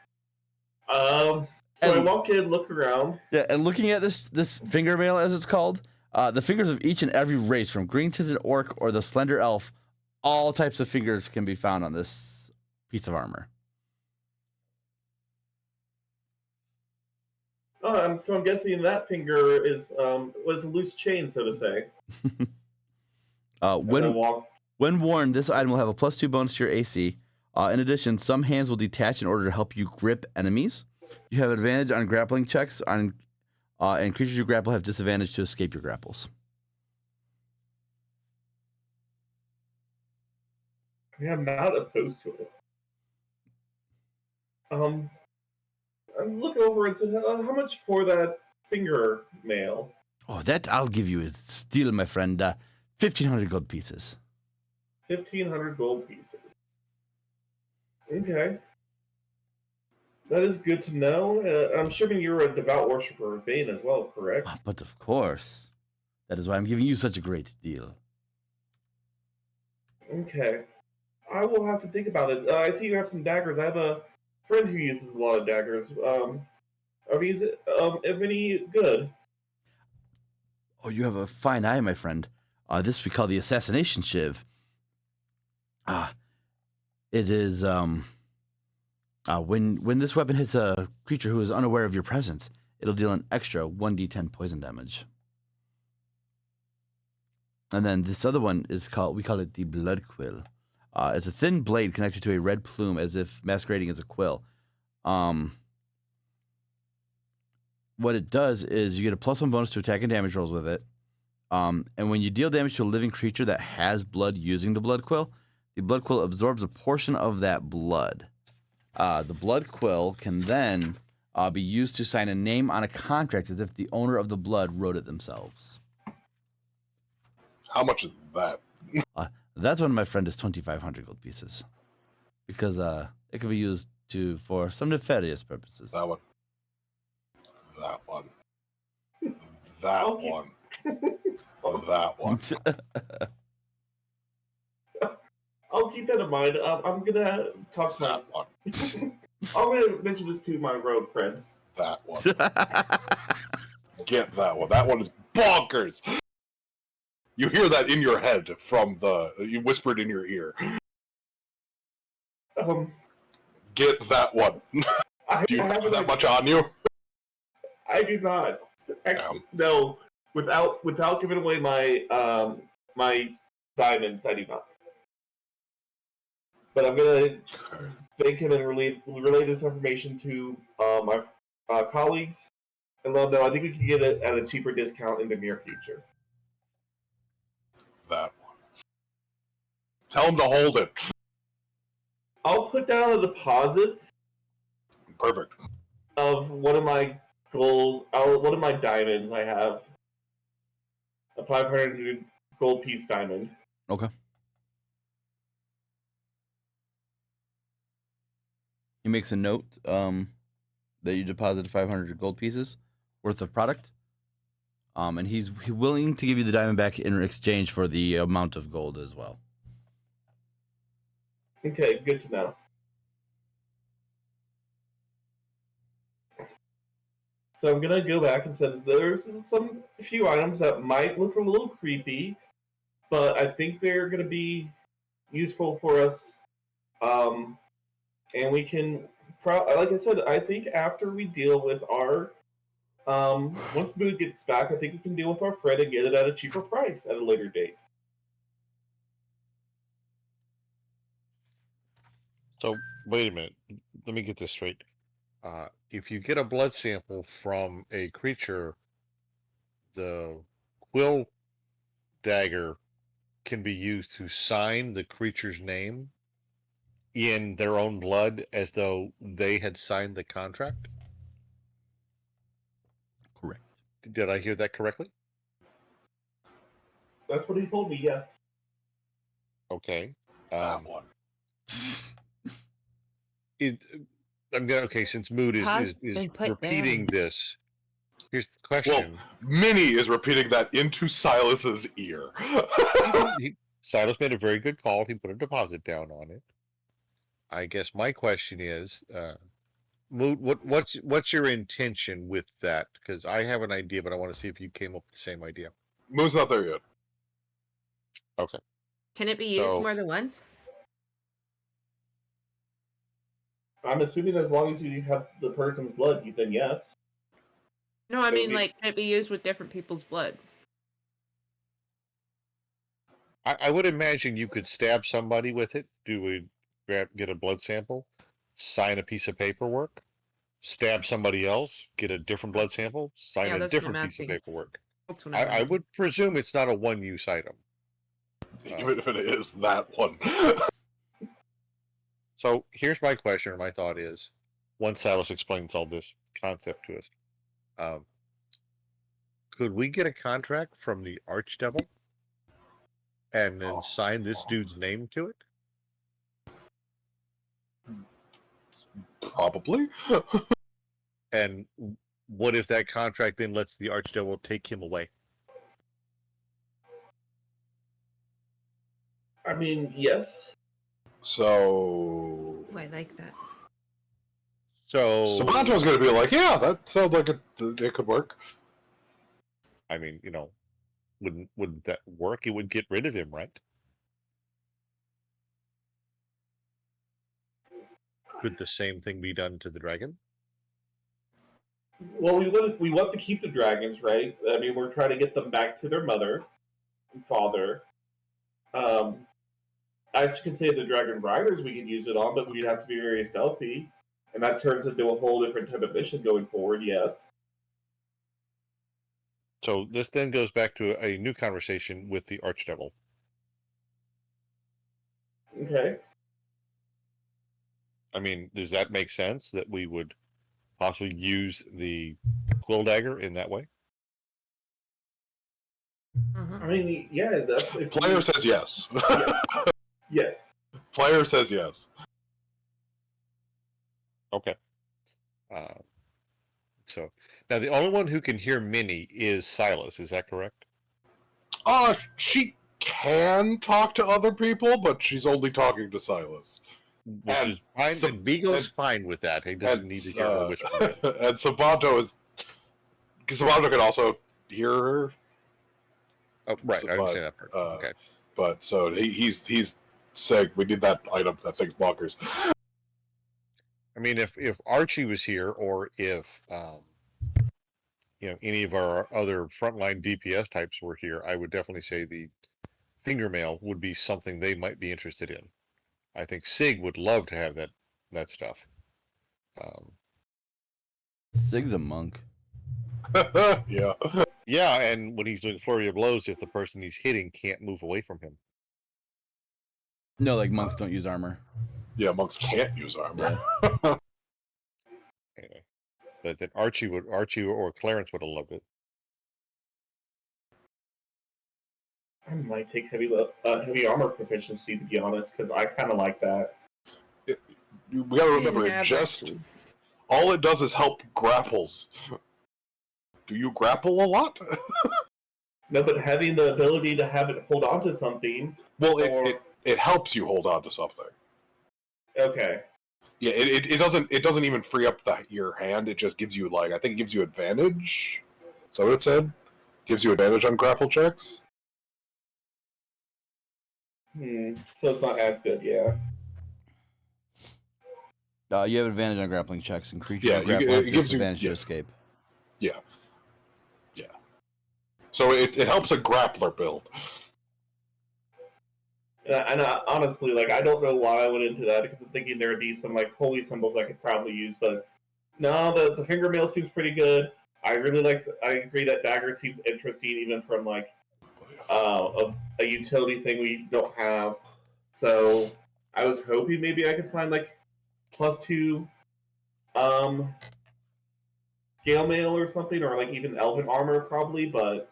So I walk in, look around. Yeah, and looking at this finger mail, as it's called, the fingers of each and every race, from green-tinted orc or the slender elf, all types of fingers can be found on this piece of armor. So I'm guessing that finger was a loose chain, so to say. When worn, this item will have a +2 bonus to your AC. In addition, some hands will detach in order to help you grip enemies. You have advantage on grappling checks, and creatures you grapple have disadvantage to escape your grapples. Yeah, I'm not opposed to it. I'm looking over and said, how much for that finger mail? Oh, that I'll give you a steal, my friend. 1,500 gold pieces. 1,500 gold pieces. Okay. That is good to know. I'm assuming you're a devout worshiper of Bane as well, correct? But of course. That is why I'm giving you such a great deal. Okay. I will have to think about it. I see you have some daggers. I have a friend who uses a lot of daggers. Are these, if any, good? Oh, you have a fine eye, my friend. This we call the assassination shiv. It is, when this weapon hits a creature who is unaware of your presence, it'll deal an extra 1d10 poison damage. And then this other one we call it the blood quill. It's a thin blade connected to a red plume as if masquerading as a quill. What it does is you get a +1 bonus to attack and damage rolls with it. And when you deal damage to a living creature that has blood using the blood quill, the blood quill absorbs a portion of that blood. The blood quill can then be used to sign a name on a contract as if the owner of the blood wrote it themselves. How much is that? That's one of my friend is 2,500 gold pieces, because it can be used for some nefarious purposes. That one. That one. That one. That one. I'll keep that in mind. I'm gonna talk to That one. I'm gonna mention this to my rogue friend. That one. Get that one. That one is bonkers. You hear that in your head from you whispered in your ear. Get that one. Do you have that much on you? I do not. Actually, no. Without giving away my my diamonds, I do not. But I'm gonna thank him and relay this information to my colleagues and let them know. I think we can get it at a cheaper discount in the near future. That one. Tell him to hold it. I'll put down a deposit. Perfect. Of one of my diamonds I have. A 500 gold piece diamond. Okay. He makes a note that you deposited 500 gold pieces worth of product. And he's willing to give you the diamond back in exchange for the amount of gold as well. Okay, good to know. So I'm gonna go back and say there's a few items that might look a little creepy, but I think they're gonna be useful for us. And we can, like I said, I think after we deal with our, once Mood gets back, I think we can deal with our friend and get it at a cheaper price at a later date. So wait a minute. Let me get this straight. If you get a blood sample from a creature, the quill dagger can be used to sign the creature's name in their own blood as though they had signed the contract. Correct. Did I hear that correctly? That's what he told me, yes. Okay. That one. Okay, since Mood Pause is and put repeating down. this, here's the question. Minnie is repeating that into Silas's ear. Silas made a very good call. He put a deposit down on it. I guess my question is, Mood, what's your intention with that? Because I have an idea, but I want to see if you came up with the same idea. Moo's not there yet. Okay. Can it be used So- more than once? I'm assuming as long as you have the person's blood, then yes. No, I mean, Maybe. like, can it be used with different people's blood? I would imagine you could stab somebody with it. Get a blood sample, sign a piece of paperwork, stab somebody else, get a different blood sample, sign Yeah, a that's what I'm different piece of asking. paperwork. That's what I'm I would presume it's not a one-use item. Even if it is that one. So here's my question, or my thought is, once Silas explains all this concept to us, could we get a contract from the Archdevil and then sign this dude's name to it? Probably. And what if that contract then lets the Archdevil take him away? I mean, yes. So I like that. So Sabanto's going to be like, yeah, that sounds like it could work. I mean, wouldn't that work? It would get rid of him, right? Could the same thing be done to the dragon? Well, we want to keep the dragons, right? I mean, we're trying to get them back to their mother and father. I can say the dragon riders we can use it on, but we'd have to be very stealthy, and that turns into a whole different type of mission going forward. Yes. So this then goes back to a new conversation with the Archdevil. Okay. I mean, does that make sense that we would possibly use the quill dagger in that way? I mean, yeah. That's Player says yes. Yes. Player says yes. Okay. So now the only one who can hear Minnie is Silas. Is that correct? She can talk to other people, but she's only talking to Silas. Which is fine. so- and Beagle's and- fine with that. He doesn't need to hear her whisper. And Sabanto is... Because Sabanto can also hear her. Oh, right. So, I but, understand that part. Okay. But so he's saying we need that item. That thing's bonkers. I mean, if Archie was here, or if any of our other frontline DPS types were here, I would definitely say the fingermail would be something they might be interested in. I think Sig would love to have that stuff. Sig's a monk. Yeah. Yeah, and when he's doing flurry of blows, if the person he's hitting can't move away from him. No, like monks don't use armor. Yeah, monks can't use armor. Anyway, but then Archie or Clarence would have loved it. I might take heavy armor proficiency, to be honest, because I kind of like that. We gotta remember, Yeah, all it does is help grapples. Do you grapple a lot? No, but having the ability to have it hold on to something. Well, or... it helps you hold on to something. Okay. Yeah, it doesn't even free up your hand. It just gives you I think it gives you advantage. Is that what it said? Gives you advantage on grapple checks. So it's not as good, yeah. You have advantage on grappling checks, and creatures Yeah, you grapple have it gives you disadvantage to escape. Yeah. So it helps a grappler build. And honestly, I don't know why I went into that, because I'm thinking there would be some holy symbols I could probably use, but no, the fingernail seems pretty good. I agree that dagger seems interesting, even from a utility thing we don't have. So I was hoping maybe I could find +2 scale mail or something, or even elven armor probably, but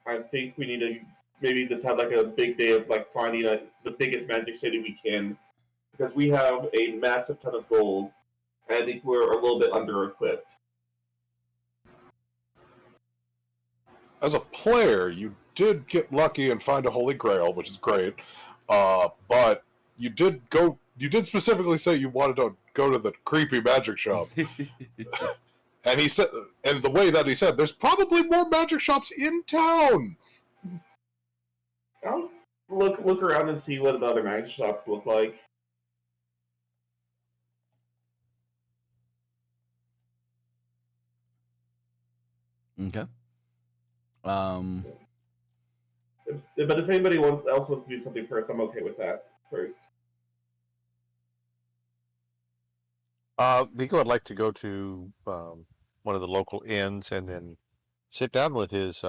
I think we need to maybe just have a big day of finding the biggest magic city we can, because we have a massive ton of gold, and I think we're a little bit under equipped. As a player, you did get lucky and find a holy grail, which is great. But you did specifically say you wanted to go to the creepy magic shop. And he said, and the way that he said, there's probably more magic shops in town. I'll look around and see what the other magic shops look like. Okay. But if anybody else wants to do something first, I'm okay with that first. Vigo would like to go to one of the local inns and then sit down with his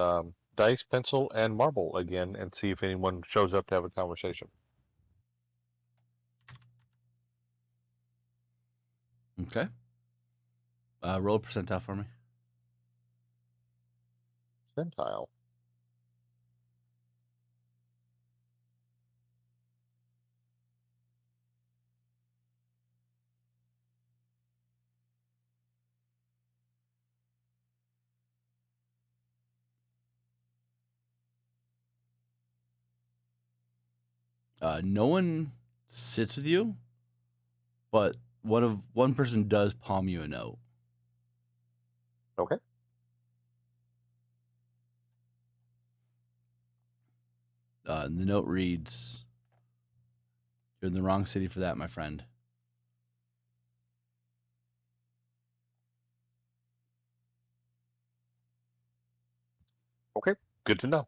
dice, pencil, and marble again and see if anyone shows up to have a conversation. Okay. Roll a percentile for me. Percentile. No one sits with you, but one person does palm you a note. Okay. The note reads, "You're in the wrong city for that, my friend." Okay. Good to know.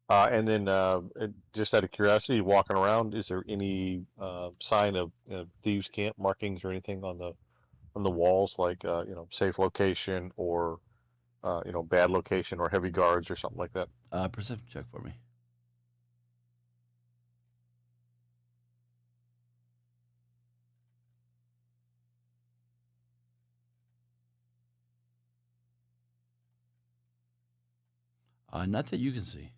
And then, just out of curiosity, walking around, is there any sign of thieves' camp markings or anything on the walls, like safe location or bad location or heavy guards or something like that? Perception check for me. Not that you can see.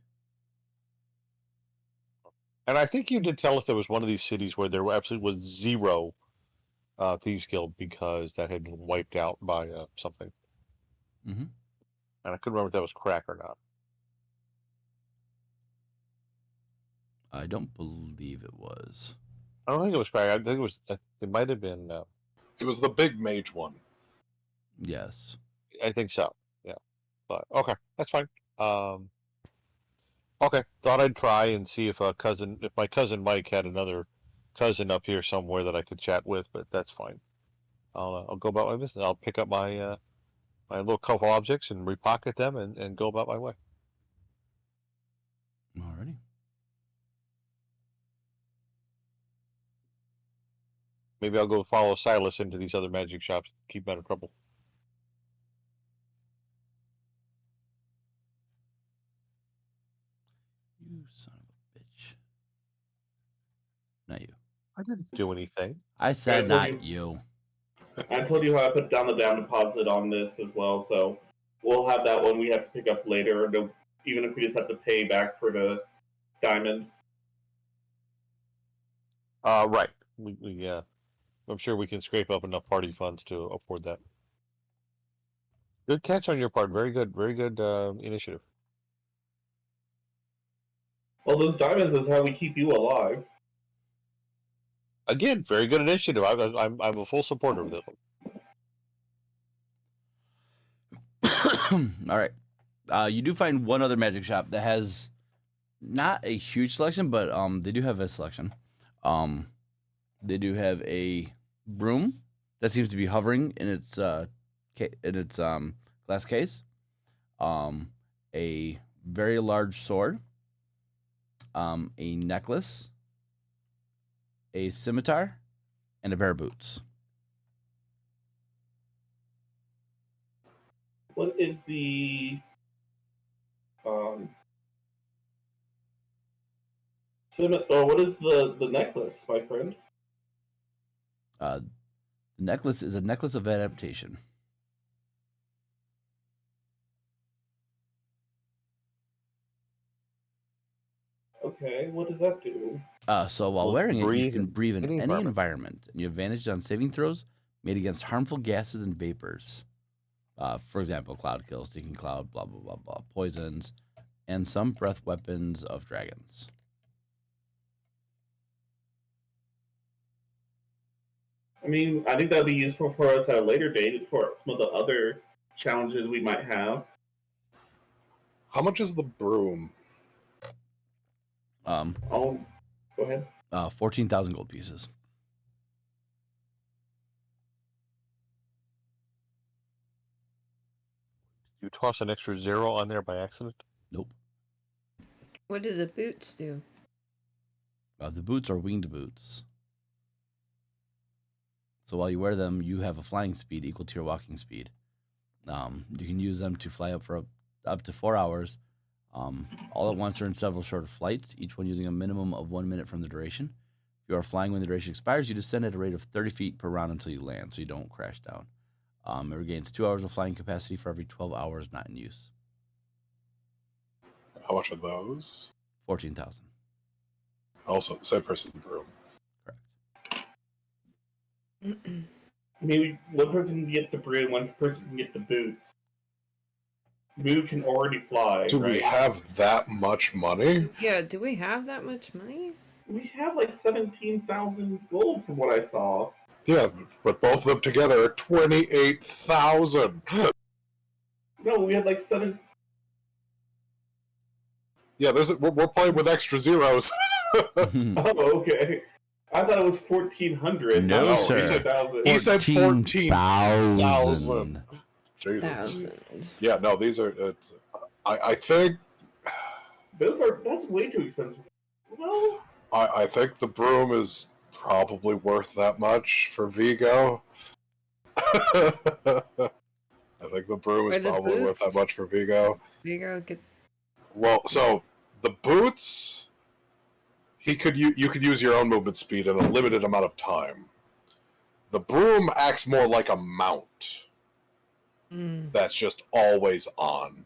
And I think you did tell us there was one of these cities where there absolutely was zero thieves guild because that had been wiped out by something. Mm-hmm. And I couldn't remember if that was crack or not. I don't believe it was. I don't think it was crack. I think it was. It might have been. It was the big mage one. Yes. I think so. Yeah. But okay, that's fine. Okay, thought I'd try and see if my cousin Mike had another cousin up here somewhere that I could chat with, but that's fine. I'll go about my business. I'll pick up my my little couple objects and repocket them and go about my way. Alrighty. Maybe I'll go follow Silas into these other magic shops, keep him out of trouble. You son of a bitch. Not you. I didn't do anything. I said I not told you. I told you how I put down the down deposit on this as well, so we'll have that one we have to pick up later, even if we just have to pay back for the diamond. Right. I'm sure we can scrape up enough party funds to afford that. Good catch on your part. Very good initiative. Well, those diamonds is how we keep you alive. Again, very good initiative. I'm a full supporter of this one. All right. You do find one other magic shop that has not a huge selection, but they do have a selection. They do have a broom that seems to be hovering in its glass case. A very large sword. A necklace. A scimitar, and a pair of boots. What is the what is the necklace, my friend? The necklace is a necklace of adaptation. Okay, what does that do? So while Well, wearing it, you breathe can in breathe in any any environment, and you have advantage on saving throws made against harmful gases and vapors. For example, cloud kills, stinking cloud, blah blah blah blah, poisons, and some breath weapons of dragons. I mean, I think that'd be useful for us at a later date for some of the other challenges we might have. How much is the broom? Oh, go ahead. 14,000 gold pieces. You toss an extra 0 on there by accident? Nope. What do the boots do? The boots are winged boots. So while you wear them, you have a flying speed equal to your walking speed. You can use them to fly up for up to 4 hours, all at once or in several short flights, each one using a minimum of 1 minute from the duration. If you are flying when the duration expires, you descend at a rate of 30 feet per round until you land, so you don't crash down. It regains 2 hours of flying capacity for every 12 hours not in use. How much are those? 14,000. Also, the same person's broom. Correct. Maybe one person can get the broom, one person can get the boots. Boot can already fly. Do right? we have that much money? Yeah, do we have that much money? We have like 17,000 gold from what I saw. Yeah, but both of them together are 28,000. No, we had like 7. Yeah, we're playing with extra zeros. Oh, okay. I thought it was 1,400. No, not sir. 14,000. He said 14,000. 14,000. Jesus. 1,000. Yeah, no, these are. I think. That's way too expensive. Well, I think the broom is probably worth that much for Vigo. I think the broom Or is the probably worth boots? that much for Vigo. Vigo, get Well, so the boots, you could use your own movement speed in a limited amount of time. The broom acts more like a mount that's just always on.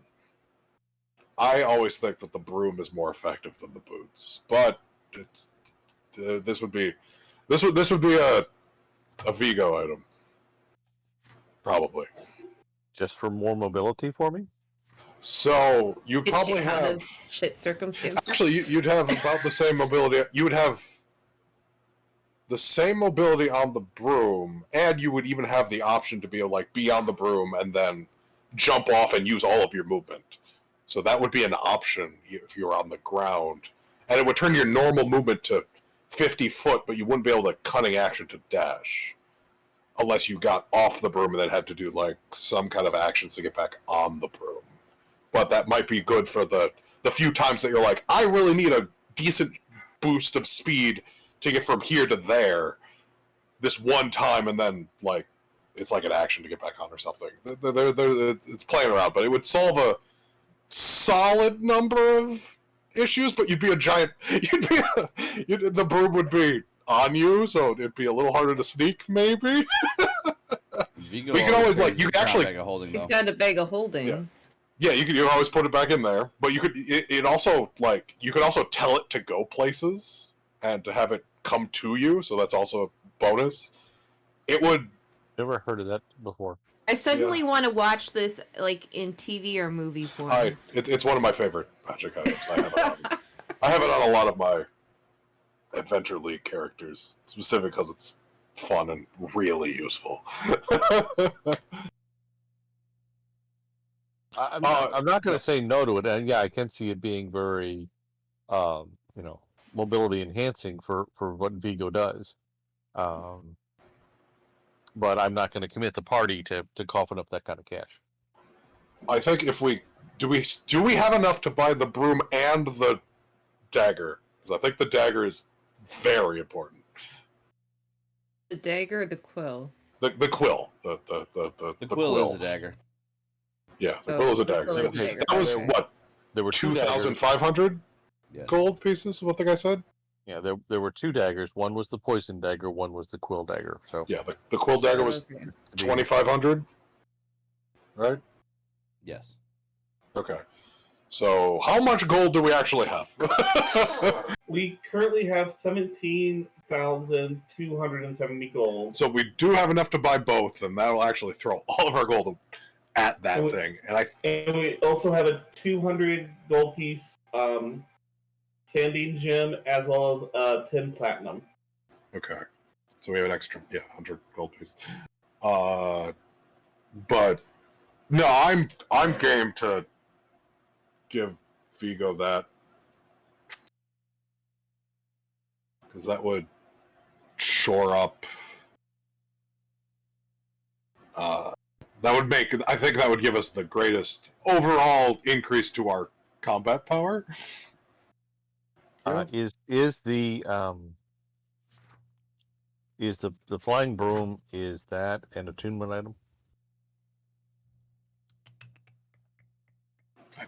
I always think that the broom is more effective than the boots, but this would be a Vigo item, probably. Just for more mobility for me? So you get probably you out have of shit circumstances. actually you'd have about the same mobility. You would have the same mobility on the broom, and you would even have the option to be on the broom and then jump off and use all of your movement. So that would be an option if you were on the ground, and it would turn your normal movement to 50 foot, but you wouldn't be able to cunning action to dash unless you got off the broom and then had to do like some kind of actions to get back on the broom. But that might be good for the few times that you're like, I really need a decent boost of speed to get from here to there this one time, and then like it's like an action to get back on or something. It's playing around, but it would solve a solid number of issues, but you'd be a giant. The broom would be on you, so it'd be a little harder to sneak, maybe. Vigo We can always, like, carries you a can actually- bag of holding, He's though. got a bag of holding. Yeah. Yeah, you could always put it back in there, but you could. It also like you could also tell it to go places and to have it come to you, so that's also a bonus. It would Never heard of that before. I suddenly want to watch this like in TV or movie form. It's one of my favorite magic items. I have it on a lot of my Adventure League characters, specifically because it's fun and really useful. I'm not going to say no to it, and yeah, I can see it being very, mobility enhancing for what Vigo does. But I'm not going to commit the party to coughing up that kind of cash. I think if we do we have enough to buy the broom and the dagger? Because I think the dagger is very important. The dagger or the quill? The quill. The quill is a dagger. Yeah, the quill is a dagger. That was what? There were 2,500 gold pieces. What the guy said? Yeah, there were two daggers. One was the poison dagger. One was the quill dagger. So yeah, the quill dagger was 2,500. Right? Yes. Okay. So how much gold do we actually have? We currently have 17,270 gold. So we do have enough to buy both, and that'll actually throw all of our gold at that thing. And we also have a 200 gold piece sanding gem as well as 10 platinum. Okay. So we have an extra 100 gold pieces. But no, I'm game to give Vigo that, because that would shore up. That would make. I think that would give us the greatest overall increase to our combat power. Is the flying broom, is that an attunement item? I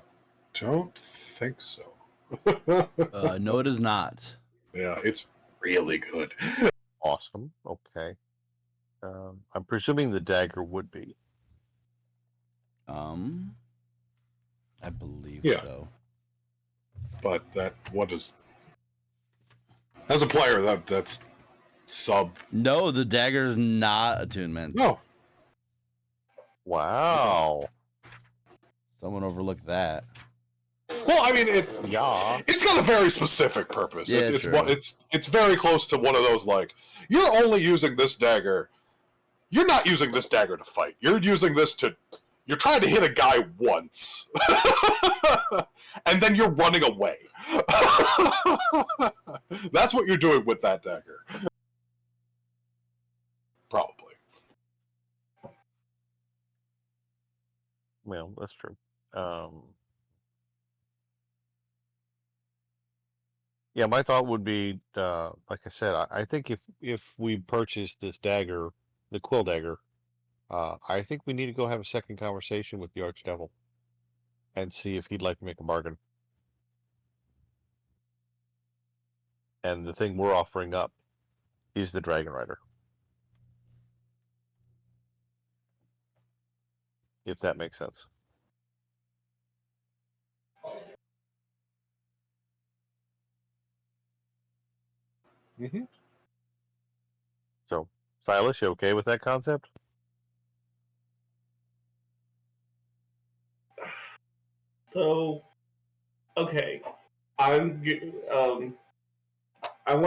don't think so. No, it is not. Yeah, it's really good. Awesome. Okay. I'm presuming the dagger would be. I believe so. But what is? As a player, that's sub. No, the dagger's not attunement. No. Wow. Someone overlooked that. Well, I mean, it's got a very specific purpose. Yeah, it's very close to one of those, like, you're only using this dagger. You're not using this dagger to fight. You're using this you're trying to hit a guy once. And then you're running away. That's what you're doing with that dagger. Probably. Well, that's true. Yeah, my thought would be, like I said, I think if we purchase this dagger, the quill dagger, I think we need to go have a second conversation with the Archdevil and see if he'd like to make a bargain. And the thing we're offering up is the Dragon Rider. If that makes sense. Mm-hmm. So, Silas, you okay with that concept? So, okay, I want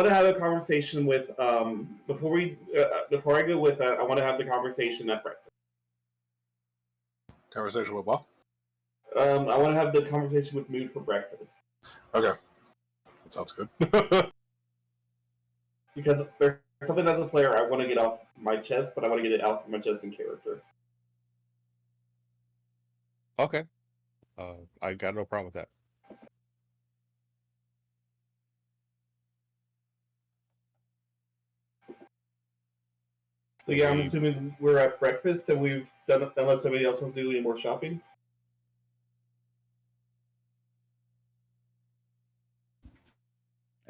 to have a conversation with before I go with that. I want to have the conversation at breakfast. Conversation with what? I want to have the conversation with Mood for breakfast. Okay, that sounds good. Because there's something as a player I want to get off my chest, but I want to get it out from my chest in character. Okay. I got no problem with that. So yeah, I'm assuming we're at breakfast and we've done it, unless somebody else wants to do any more shopping.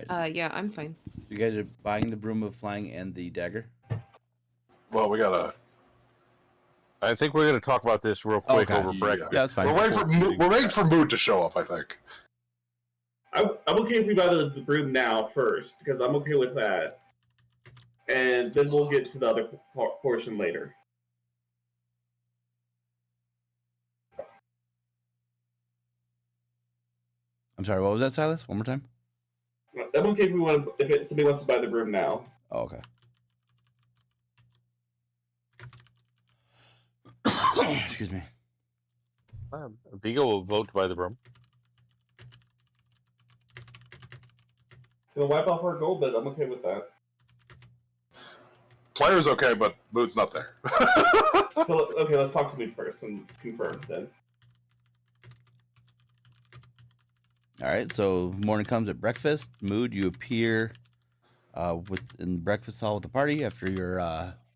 Yeah, I'm fine. You guys are buying the broom of flying and the dagger? Well, we gotta. I think we're going to talk about this real quick over breakfast. Yeah, that's fine. We're waiting for Mood to show up, I think. I'm okay if we buy the broom now first, because I'm okay with that. And then we'll get to the other portion later. I'm sorry, what was that, Silas? One more time? I'm okay if somebody wants to buy the broom now. Oh, okay. Excuse me. Vigo will vote to buy the broom. It's gonna wipe off our gold, but I'm okay with that. Player's okay, but Mood's not there. So, okay, let's talk to Mood first and confirm then. All right, so morning comes at breakfast. Mood, you appear in the breakfast hall with the party after your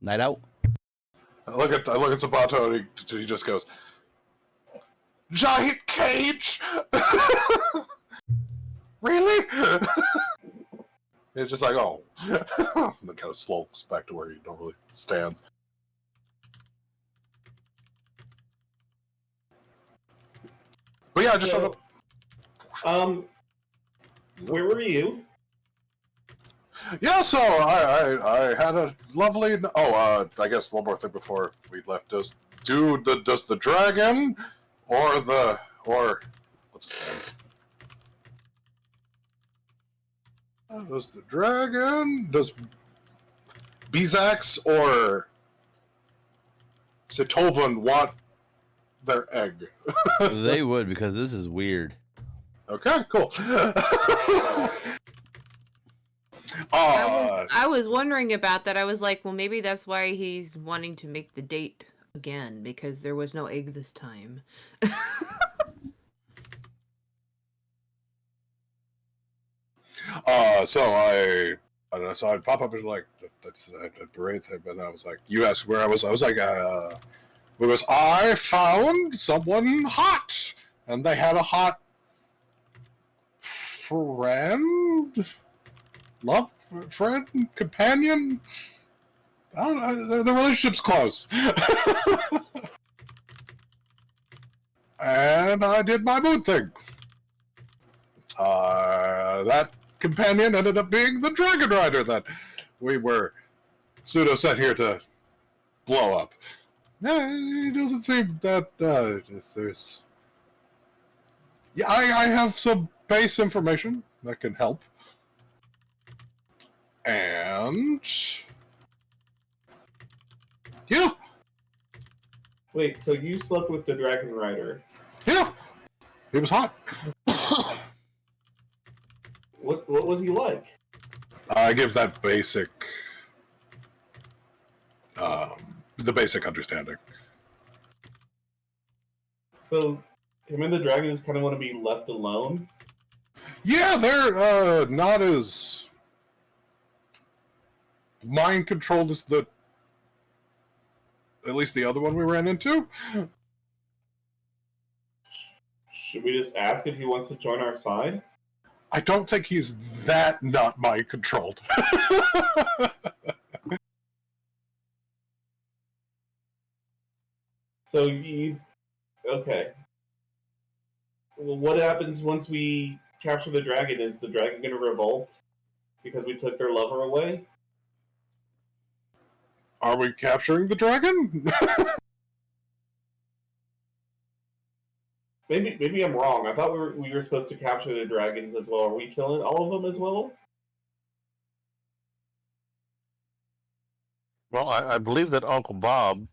night out. I look at Sabato, and he just goes, "Giant cage? Really?" It's just like, oh. And then kind of slopes back to where he normally stands. But yeah, I just showed up. Where were you? Yeah, so I had a lovely. Oh, I guess one more thing before we left. Does the dragon or what's his name? Does the dragon, does Bezax or Sitovan want their egg? They would, because this is weird. Okay, cool. I was wondering about that. I was like, well, maybe that's why he's wanting to make the date again, because there was no egg this time. So I'd pop up and like, that's a parade thing, but then I was like, you asked where I was like, because I found someone hot, and they had a hot friend, companion. I don't know. The relationship's close. And I did my mood thing. That companion ended up being the dragon rider that we were pseudo sent here to blow up. Yeah, it doesn't seem that there's. Yeah, I have some base information that can help. And yeah. Wait, so you slept with the dragon rider? Yeah. He was hot. What was he like? I give that basic, the basic understanding. So, him and the dragons kind of want to be left alone? Yeah, they're not as mind controlled as at least the other one we ran into. Should we just ask if he wants to join our side? I don't think he's that not mind controlled. So okay. Well, what happens once we capture the dragon? Is the dragon going to revolt because we took their lover away? Are we capturing the dragon? Maybe I'm wrong. I thought we were supposed to capture the dragons as well. Are we killing all of them as well? Well, I believe that Uncle Bob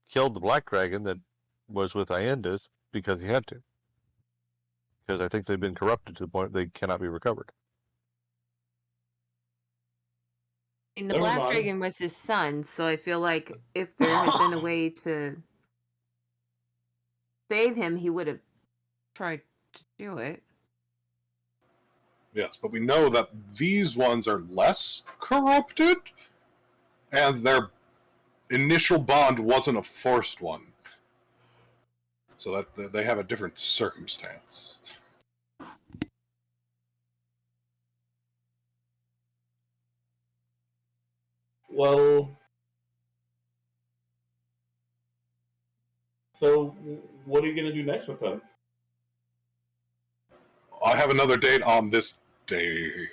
killed the black dragon that was with Aenda's because he had to. Because I think they've been corrupted to the point they cannot be recovered. And the Never black mind. dragon was his son, so I feel like if there had been a way to save him, he would have tried to do it. Yes, but we know that these ones are less corrupted, and their initial bond wasn't a forced one. So that they have a different circumstance. Well, so what are you going to do next with them? I have another date on this day.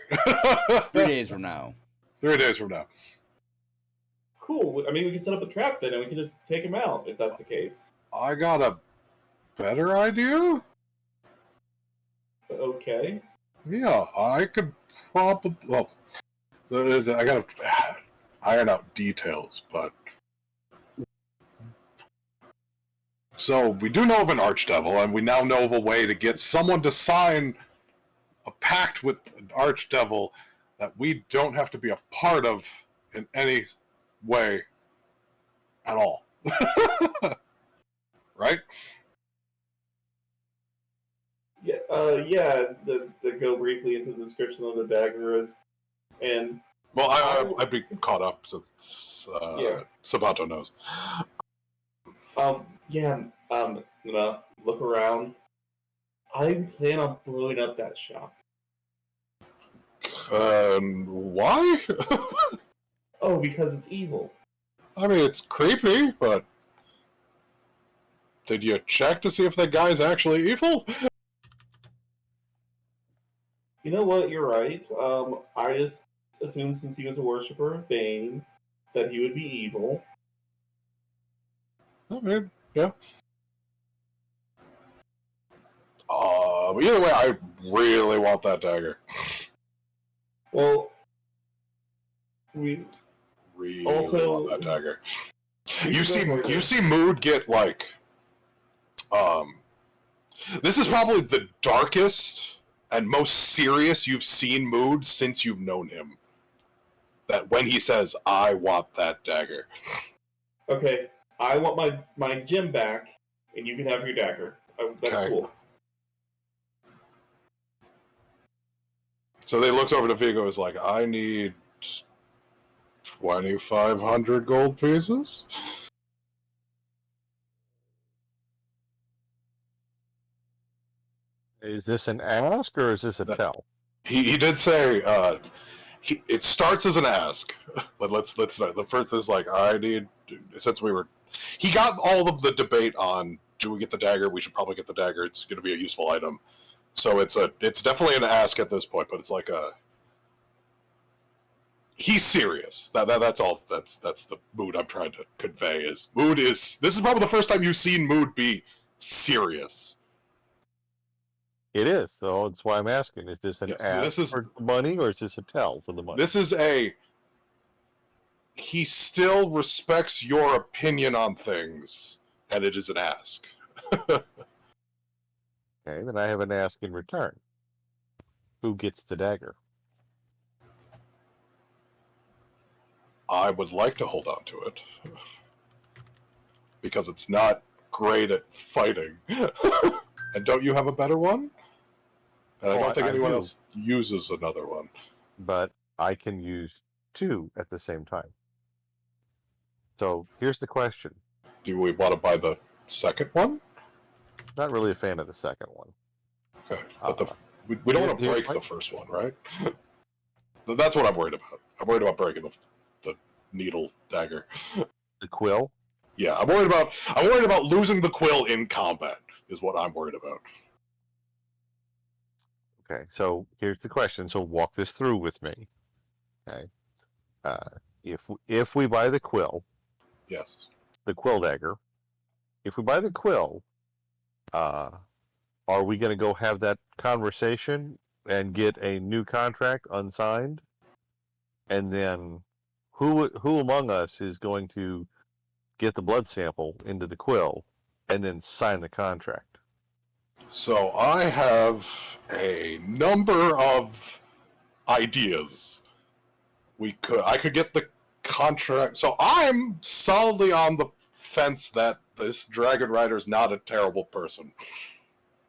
3 days from now. 3 days from now. Cool. I mean, we can set up a trap then, and we can just take him out if that's the case. I got a better idea? Okay. Yeah, I could probably. Well, I gotta iron out details, but. So, we do know of an archdevil, and we now know of a way to get someone to sign a pact with an archdevil that we don't have to be a part of in any way at all. Right? Yeah. To go briefly into the description of the dagger is, and Well, I'd be caught up since Sabato knows. Yeah. Look around. I plan on blowing up that shop. Why? Oh, because it's evil. I mean, it's creepy, but did you check to see if that guy's actually evil? You know what? You're right. I just assumed since he was a worshiper of Bane that he would be evil. I mean, yeah. But either way, I really want that dagger. Well, we Really also want that dagger. we You should go see Mood get like this is probably the darkest and most serious you've seen Mood since you've known him. That when he says, I want that dagger. Okay, I want my gem back, and you can have your dagger. That's Okay. cool. So they looks over to Vigo and is like, I need 2,500 gold pieces? Is this an ask or is this a tell? He did say it starts as an ask, but let's start. The first is like, I need, since he got all of the debate on do we get the dagger? We should probably get the dagger. It's going to be a useful item. So it's definitely an ask at this point, but it's like he's serious. That's all. That's the mood I'm trying to convey. This is probably the first time you've seen Mood be serious. It is, so that's why I'm asking. Is this an ask for money or is this a tell for the money? This is he still respects your opinion on things, and it is an ask. Okay, then I have an ask in return. Who gets the dagger? I would like to hold on to it. Because it's not great at fighting. And don't you have a better one? And I don't think anyone else uses another one. But I can use two at the same time. So here's the question. Do we want to buy the second one? Not really a fan of the second one. Okay. But we don't want to break the first one, right? That's what I'm worried about. I'm worried about breaking the needle dagger. The quill? Yeah, I'm worried about losing the quill in combat is what I'm worried about. Okay, so here's the question. So walk this through with me. Okay. If we buy the quill, yes, the quill dagger. If we buy the quill, are we going to go have that conversation and get a new contract unsigned? And then who among us is going to get the blood sample into the quill and then sign the contract? So I have a number of ideas. I could get the contract. So I'm solidly on the fence that this Dragon Rider is not a terrible person.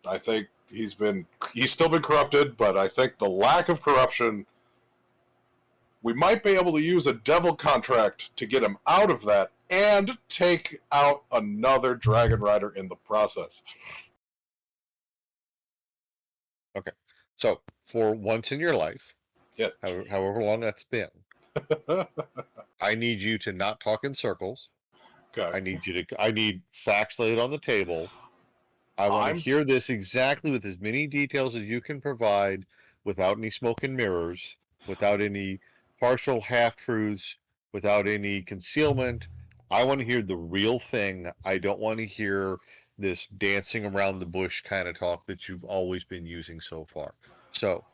I think he's still been corrupted, but I think the lack of corruption, we might be able to use a devil contract to get him out of that and take out another Dragon Rider in the process. Okay, so for once in your life, yes, however long that's been, I need you to not talk in circles. Okay. I need facts laid on the table. I want to hear this exactly with as many details as you can provide, without any smoke and mirrors, without any partial half-truths, without any concealment. I want to hear the real thing. I don't want to hear this dancing around the bush kind of talk that you've always been using so far. So,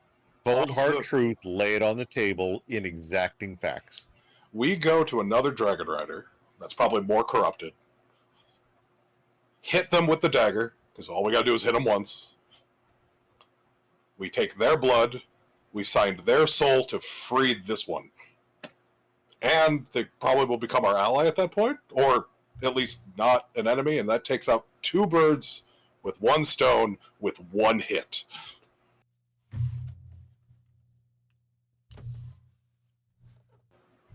cold hard truth, lay it on the table in exacting facts. We go to another Dragon Rider that's probably more corrupted, hit them with the dagger, because all we gotta do is hit them once. We take their blood, we signed their soul to free this one. And they probably will become our ally at that point, or at least not an enemy, and that takes out 2 birds with 1 stone with 1 hit.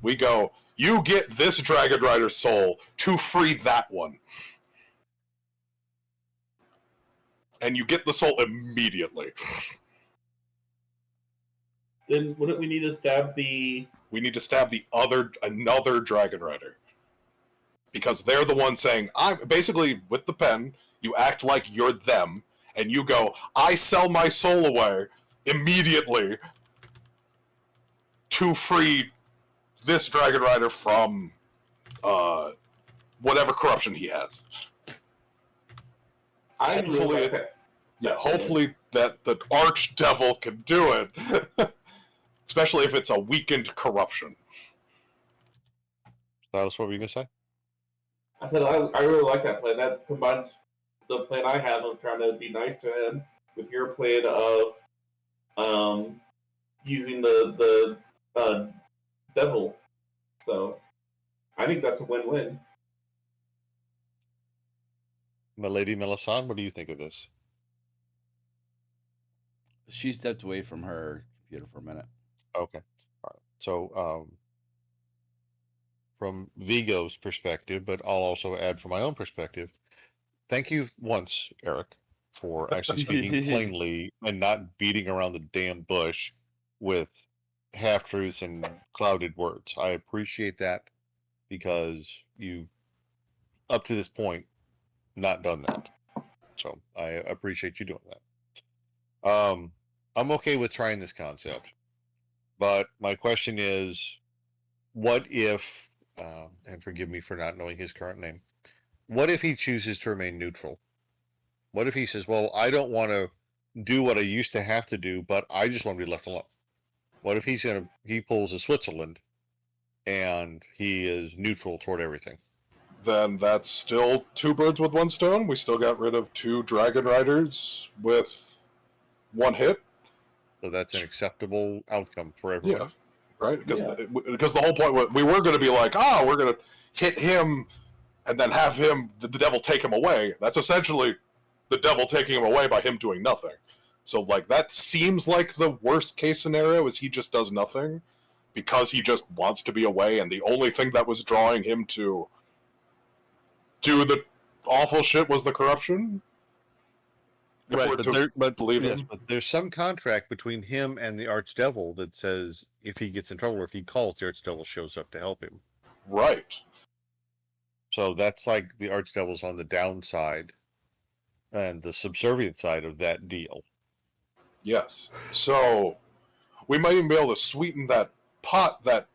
We go, you get this Dragon Rider's soul to free that one. And you get the soul immediately. Then wouldn't we need to stab the... We need to stab another Dragon Rider. Because they're the one saying, I'm basically, with the pen, you act like you're them, and you go, I sell my soul away immediately to free this Dragon Rider from whatever corruption he has. Hopefully that the Archdevil can do it. Especially if it's a weakened corruption. That was what were you going to say? I said I really like that plan. That combines the plan I have of trying to be nice to him with your plan of using the devil. So I think that's a win-win. Milady Melisande, what do you think of this? She stepped away from her computer for a minute. Okay. All right. So, from Vigo's perspective, but I'll also add from my own perspective, thank you once, Eric, for actually speaking plainly and not beating around the damn bush with half-truths and clouded words. I appreciate that because you, up to this point, not done that. So I appreciate you doing that. I'm okay with trying this concept, but my question is, what if, and forgive me for not knowing his current name, what if he chooses to remain neutral? What if he says, well, I don't want to do what I used to have to do, but I just want to be left alone? What if he pulls a Switzerland and he is neutral toward everything? Then that's still 2 birds with 1 stone. We still got rid of 2 Dragon Riders with 1 hit. So that's an acceptable outcome for everyone. Yeah, right? Because the whole point was we were going to be like, we're going to hit him and then have the devil take him away. That's essentially the devil taking him away by him doing nothing. So, like, that seems like the worst case scenario is he just does nothing because he just wants to be away, and the only thing that was drawing him to do the awful shit was the corruption. Right, but there's some contract between him and the Archdevil that says if he gets in trouble or if he calls, the Archdevil shows up to help him. Right. So that's like the Archdevil's on the downside and the subservient side of that deal. Yes. So we might even be able to sweeten that pot that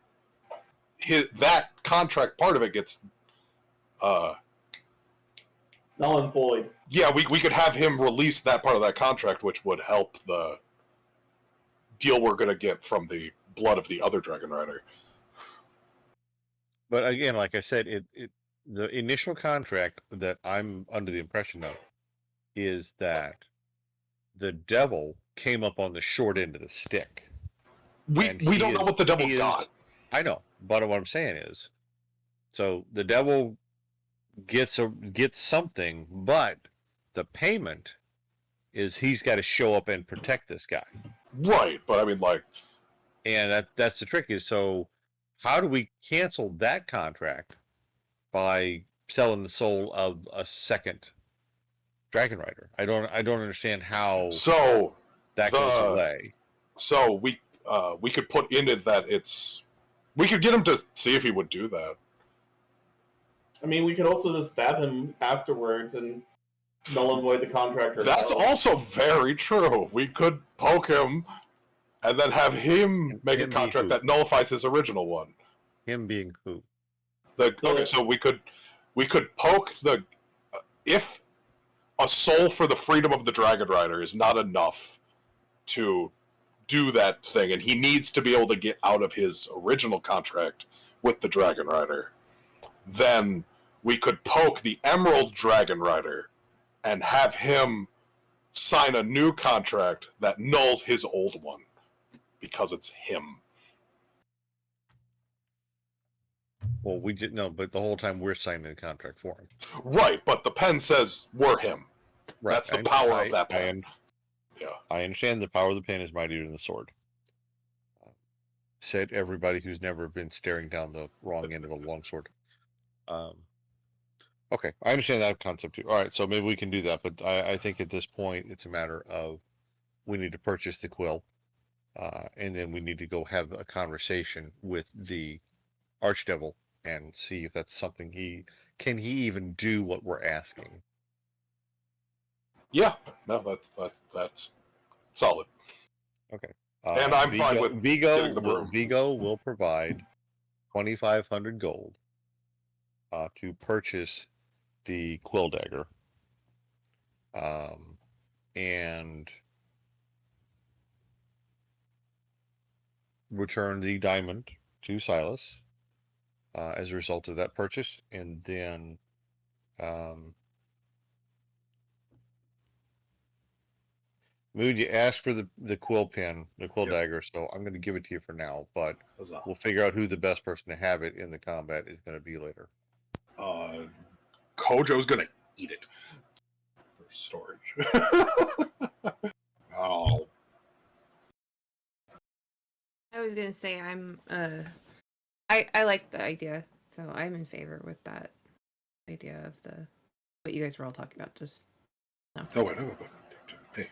contract part of it gets null and void. Yeah, we could have him release that part of that contract, which would help the deal we're going to get from the blood of the other Dragon Rider. But again, like I said, the initial contract that I'm under the impression of is that the devil came up on the short end of the stick. We don't know what the devil got. I know, but what I'm saying is, so the devil gets something, but the payment is he's got to show up and protect this guy. Right, but I mean, like, and that's the trick is, so how do we cancel that contract by selling the soul of a second Dragon Rider? I don't understand how that goes away. So we could put in it that we could get him to see if he would do that. I mean, we could also just stab him afterwards and null and void the contract. That's also very true. We could poke him and then have him make a contract that nullifies his original one. Him being who? So we could poke if a soul for the freedom of the Dragon Rider is not enough to do that thing, and he needs to be able to get out of his original contract with the Dragon Rider. Then we could poke the Emerald Dragon Rider and have him sign a new contract that nulls his old one because it's him. Well, we didn't know, but the whole time we're signing the contract for him. Right, but the pen says we're him. Right. That's the power of that pen. I understand the power of the pen is mightier than the sword. Said everybody who's never been staring down the wrong end of a longsword. Okay, I understand that concept too. All right, so maybe we can do that, but I think at this point it's a matter of we need to purchase the quill, and then we need to go have a conversation with the Archdevil and see if that's something he even do what we're asking. Yeah, no, that's solid. Okay. And I'm fine with getting the broom. Vigo will provide 2,500 gold to purchase the quill dagger, and return the diamond to Silas as a result of that purchase, and then Mood, you asked for the quill pen, the quill dagger, so I'm going to give it to you for now, but we'll figure out who the best person to have it in the combat is going to be later. Kojo's going to eat it for storage. Oh. I was gonna say I like the idea, so I'm in favor with that idea of what you guys were all talking about. Just no. Oh wait. Hey.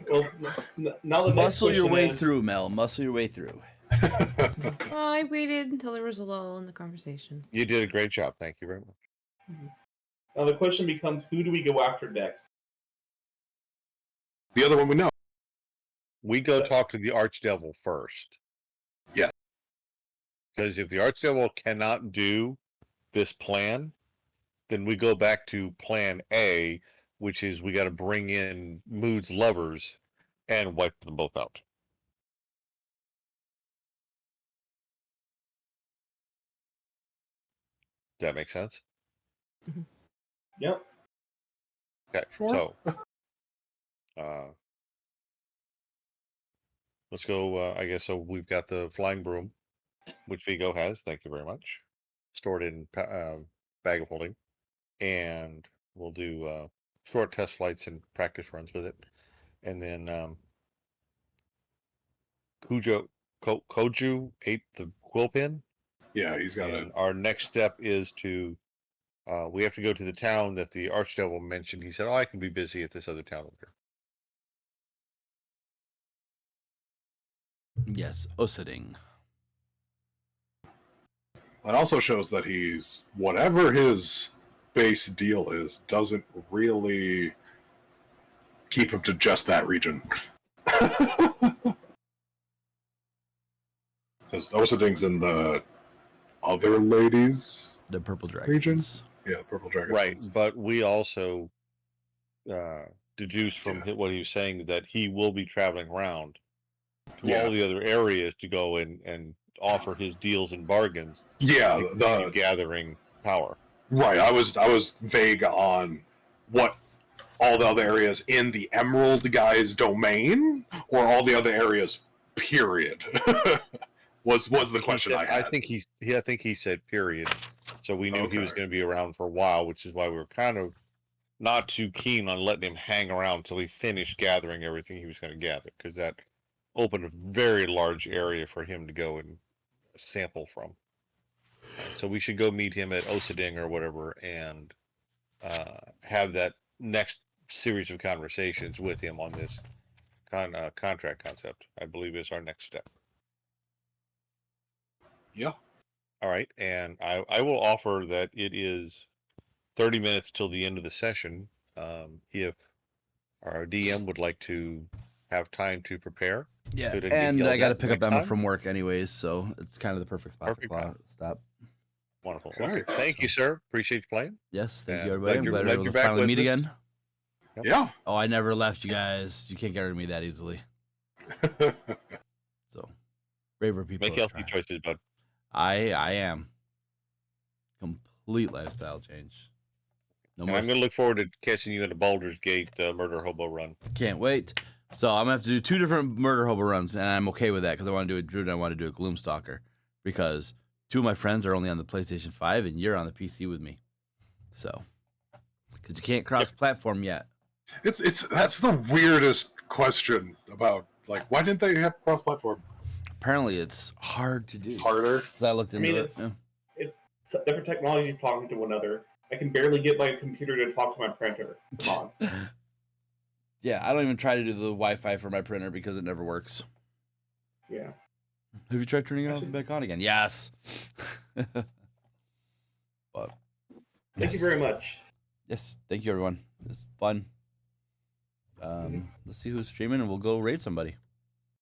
Well, now the muscle your way is... through, Mel. Muscle your way through. I waited until there was a lull in the conversation. You did a great job. Thank you very much. Now the question becomes, who do we go after next? The other one we know. We go talk to the Archdevil first. Yeah. Because if the Archdevil cannot do this plan, then we go back to plan A, which is we got to bring in Mood's lovers and wipe them both out. Does that make sense? Mm-hmm. Yep. Okay, sure. So let's go. I guess so. We've got the flying broom, which Vigo has. Thank you very much. Stored in bag of holding, and we'll do short test flights and practice runs with it, and then Koju ate the quill pen. Yeah, he's got it. Our next step is to we have to go to the town that the Archdevil mentioned. He said, "Oh, I can be busy at this other town over here." Yes, Osiding. It also shows that he's, whatever his base deal is, doesn't really keep him to just that region. Because Osiding's in the other ladies. The Purple Dragons. Regions? Yeah, the Purple Dragons. Right, but we also deduced from what he was saying that he will be traveling around to all the other areas to go and offer his deals and bargains. Yeah, the gathering power. Right, I was vague on what all the other areas in the Emerald guy's domain, or all the other areas. Period. was the question I had. I think he said period. So we knew he was going to be around for a while, which is why we were kind of not too keen on letting him hang around until he finished gathering everything he was going to gather, because that opened a very large area for him to go and sample from. So we should go meet him at Osiding or whatever and have that next series of conversations with him on this contract concept. I believe is our next step. Yeah. All right, and I will offer that it is 30 minutes till the end of the session. If our DM would like to have time to prepare. Yeah, and I got to pick up Emma from work anyways, so it's kind of the perfect spot to stop. Wonderful. Okay. Thank you, sir. Appreciate you playing. Yes, thank you, everybody. I'm glad we're able to finally meet again. Yeah. Oh, I never left you guys. You can't get rid of me that easily. So, braver people. Make have healthy tried. choices, bud. I am. Complete lifestyle change. No And more. I'm going to look forward to catching you in the Baldur's Gate murder hobo run. Can't wait. So I'm gonna have to do 2 different murder hobo runs, and I'm okay with that because I want to do a Druid and I want to do a Gloomstalker because 2 of my friends are only on the PlayStation 5 and you're on the PC with me. So, because you can't cross-platform yet. That's the weirdest question about, like, why didn't they have cross-platform? Apparently, it's hard to do. Harder. 'Cause I looked into it. It's different technologies talking to one another. I can barely get my computer to talk to my printer. Come on. Yeah, I don't even try to do the Wi-Fi for my printer because it never works. Yeah. Have you tried turning it off and back on again? Yes. But Thank you very much. Yes, thank you everyone. It's fun. Let's see who's streaming and we'll go raid somebody.